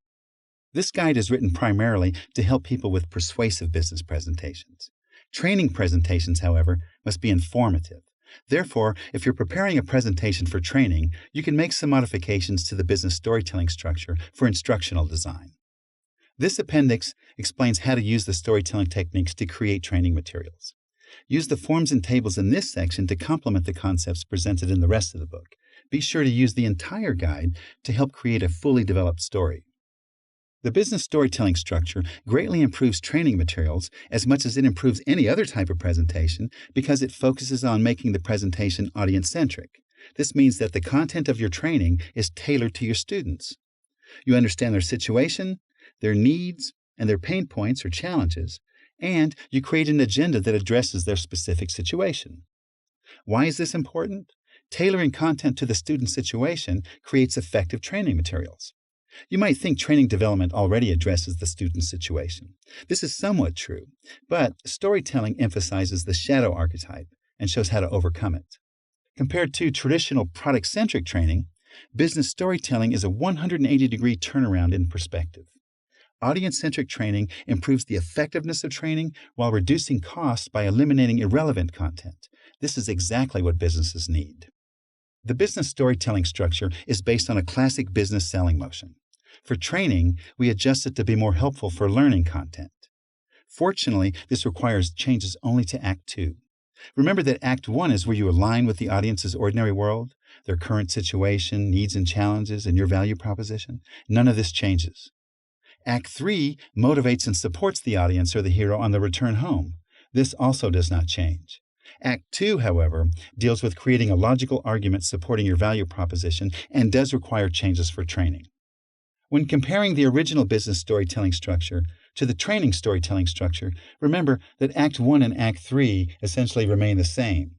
This guide is written primarily to help people with persuasive business presentations. Training presentations, however, must be informative. Therefore, if you're preparing a presentation for training, you can make some modifications to the business storytelling structure for instructional design. This appendix explains how to use the storytelling techniques to create training materials. Use the forms and tables in this section to complement the concepts presented in the rest of the book. Be sure to use the entire guide to help create a fully developed story. The business storytelling structure greatly improves training materials as much as it improves any other type of presentation because it focuses on making the presentation audience-centric. This means that the content of your training is tailored to your students. You understand their situation, their needs, and their pain points or challenges, and you create an agenda that addresses their specific situation. Why is this important? Tailoring content to the student's situation creates effective training materials. You might think training development already addresses the student's situation. This is somewhat true, but storytelling emphasizes the shadow archetype and shows how to overcome it. Compared to traditional product-centric training, business storytelling is a 180-degree turnaround in perspective. Audience-centric training improves the effectiveness of training while reducing costs by eliminating irrelevant content. This is exactly what businesses need. The business storytelling structure is based on a classic business selling motion. For training, we adjust it to be more helpful for learning content. Fortunately, this requires changes only to Act 2. Remember that Act 1 is where you align with the audience's ordinary world, their current situation, needs and challenges, and your value proposition. None of this changes. Act 3 motivates and supports the audience or the hero on the return home. This also does not change. Act 2, however, deals with creating a logical argument supporting your value proposition and does require changes for training. When comparing the original business storytelling structure to the training storytelling structure, remember that Act 1 and Act 3 essentially remain the same.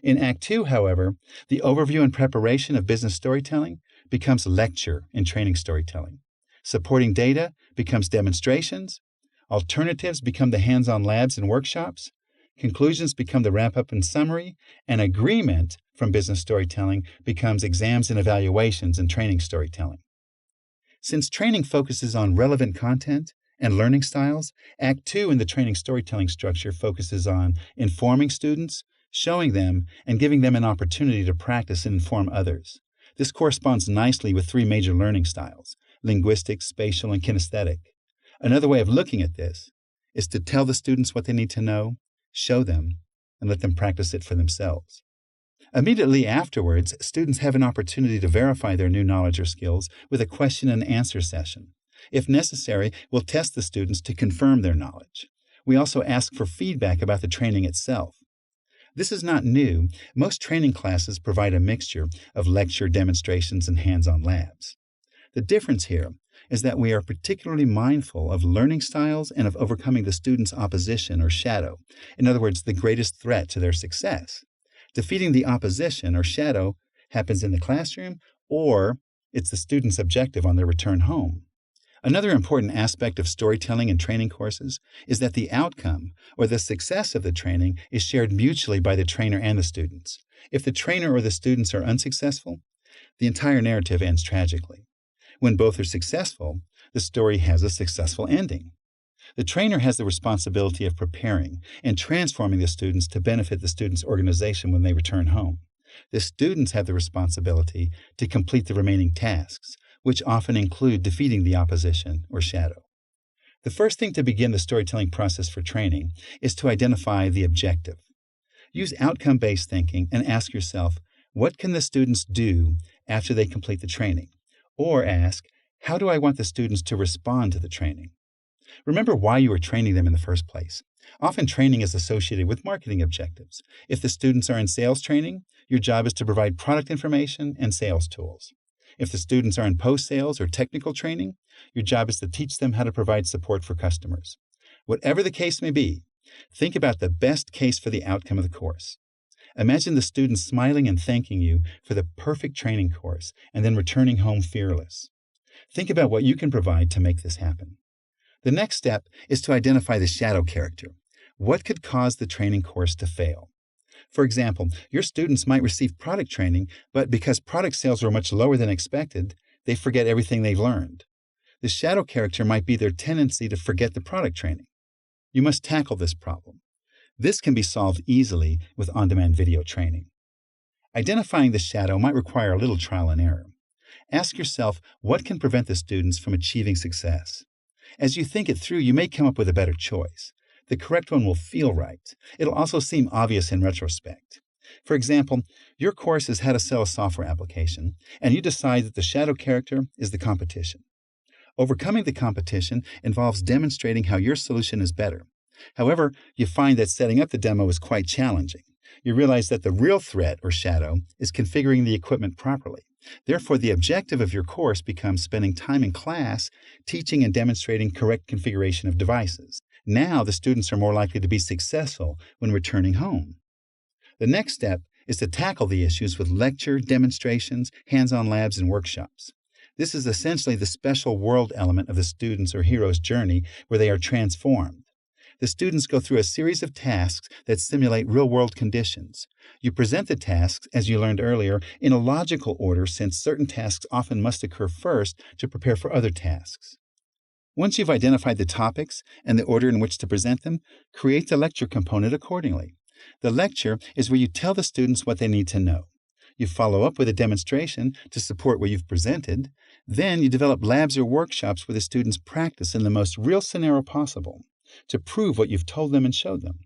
In Act 2, however, the overview and preparation of business storytelling becomes lecture in training storytelling. Supporting data becomes demonstrations. Alternatives become the hands-on labs and workshops. Conclusions become the wrap-up and summary. And agreement from business storytelling becomes exams and evaluations in training storytelling. Since training focuses on relevant content and learning styles, Act 2 in the training storytelling structure focuses on informing students, showing them, and giving them an opportunity to practice and inform others. This corresponds nicely with 3 major learning styles: linguistic, spatial, and kinesthetic. Another way of looking at this is to tell the students what they need to know, show them, and let them practice it for themselves. Immediately afterwards, students have an opportunity to verify their new knowledge or skills with a question and answer session. If necessary, we'll test the students to confirm their knowledge. We also ask for feedback about the training itself. This is not new. Most training classes provide a mixture of lecture, demonstrations, and hands-on labs. The difference here is that we are particularly mindful of learning styles and of overcoming the student's opposition or shadow, in other words, the greatest threat to their success. Defeating the opposition or shadow happens in the classroom, or it's the student's objective on their return home. Another important aspect of storytelling and training courses is that the outcome or the success of the training is shared mutually by the trainer and the students. If the trainer or the students are unsuccessful, the entire narrative ends tragically. When both are successful, the story has a successful ending. The trainer has the responsibility of preparing and transforming the students to benefit the student's organization when they return home. The students have the responsibility to complete the remaining tasks, which often include defeating the opposition or shadow. The first thing to begin the storytelling process for training is to identify the objective. Use outcome-based thinking and ask yourself, what can the students do after they complete the training? Or ask, how do I want the students to respond to the training? Remember why you are training them in the first place. Often training is associated with marketing objectives. If the students are in sales training, your job is to provide product information and sales tools. If the students are in post-sales or technical training, your job is to teach them how to provide support for customers. Whatever the case may be, think about the best case for the outcome of the course. Imagine the students smiling and thanking you for the perfect training course and then returning home fearless. Think about what you can provide to make this happen. The next step is to identify the shadow character. What could cause the training course to fail? For example, your students might receive product training, but because product sales are much lower than expected, they forget everything they've learned. The shadow character might be their tendency to forget the product training. You must tackle this problem. This can be solved easily with on-demand video training. Identifying the shadow might require a little trial and error. Ask yourself, what can prevent the students from achieving success? As you think it through, you may come up with a better choice. The correct one will feel right. It'll also seem obvious in retrospect. For example, your course is how to sell a software application, and you decide that the shadow character is the competition. Overcoming the competition involves demonstrating how your solution is better. However, you find that setting up the demo is quite challenging. You realize that the real threat or shadow is configuring the equipment properly. Therefore, the objective of your course becomes spending time in class teaching and demonstrating correct configuration of devices. Now, the students are more likely to be successful when returning home. The next step is to tackle the issues with lecture, demonstrations, hands-on labs, and workshops. This is essentially the special world element of the student's or hero's journey where they are transformed. The students go through a series of tasks that simulate real-world conditions. You present the tasks, as you learned earlier, in a logical order since certain tasks often must occur first to prepare for other tasks. Once you've identified the topics and the order in which to present them, create the lecture component accordingly. The lecture is where you tell the students what they need to know. You follow up with a demonstration to support what you've presented. Then you develop labs or workshops where the students practice in the most real scenario possible to prove what you've told them and showed them.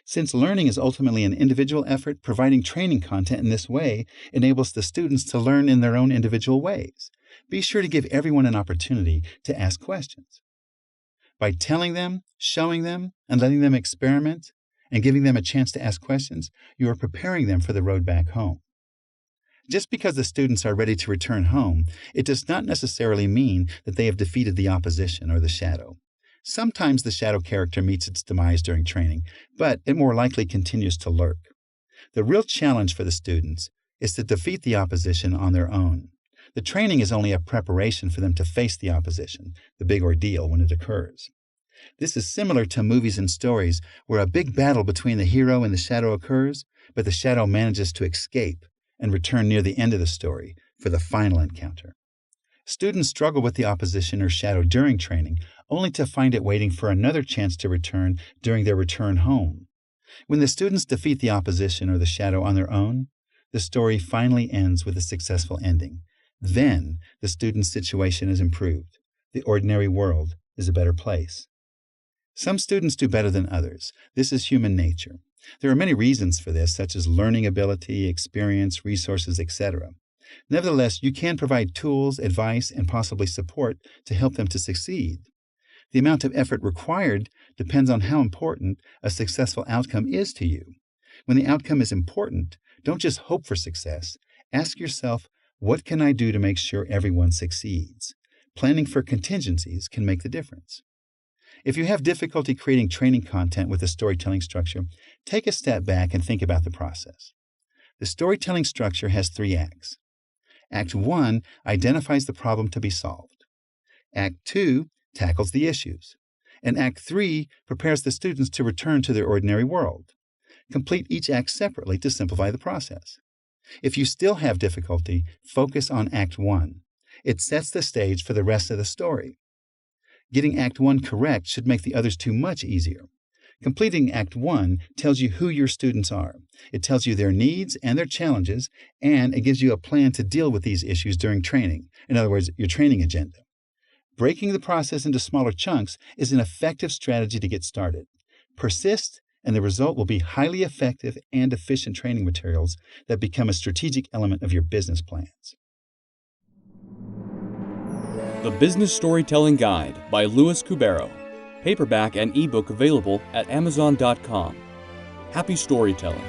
Since learning is ultimately an individual effort, providing training content in this way enables the students to learn in their own individual ways. Be sure to give everyone an opportunity to ask questions. By telling them, showing them, and letting them experiment, and giving them a chance to ask questions, you are preparing them for the road back home. Just because the students are ready to return home, it does not necessarily mean that they have defeated the opposition or the shadow. Sometimes the shadow character meets its demise during training, but it more likely continues to lurk. The real challenge for the students is to defeat the opposition on their own. The training is only a preparation for them to face the opposition, the big ordeal when it occurs. This is similar to movies and stories where a big battle between the hero and the shadow occurs, but the shadow manages to escape and return near the end of the story for the final encounter. Students struggle with the opposition or shadow during training, only to find it waiting for another chance to return during their return home. When the students defeat the opposition or the shadow on their own, the story finally ends with a successful ending. Then the student's situation is improved. The ordinary world is a better place. Some students do better than others. This is human nature. There are many reasons for this, such as learning ability, experience, resources, etc. Nevertheless, you can provide tools, advice, and possibly support to help them to succeed. The amount of effort required depends on how important a successful outcome is to you. When the outcome is important, don't just hope for success. Ask yourself, what can I do to make sure everyone succeeds? Planning for contingencies can make the difference. If you have difficulty creating training content with a storytelling structure, take a step back and think about the process. The storytelling structure has 3 acts. Act 1 identifies the problem to be solved. Act 2 tackles the issues. And Act 3 prepares the students to return to their ordinary world. Complete each act separately to simplify the process. If you still have difficulty, focus on Act 1. It sets the stage for the rest of the story. Getting Act 1 correct should make the others 2 much easier. Completing Act 1 tells you who your students are. It tells you their needs and their challenges, and it gives you a plan to deal with these issues during training. In other words, your training agenda. Breaking the process into smaller chunks is an effective strategy to get started. Persist, and the result will be highly effective and efficient training materials that become a strategic element of your business plans. The Business Storytelling Guide by Luis Cubero. Paperback and ebook available at Amazon.com. Happy storytelling.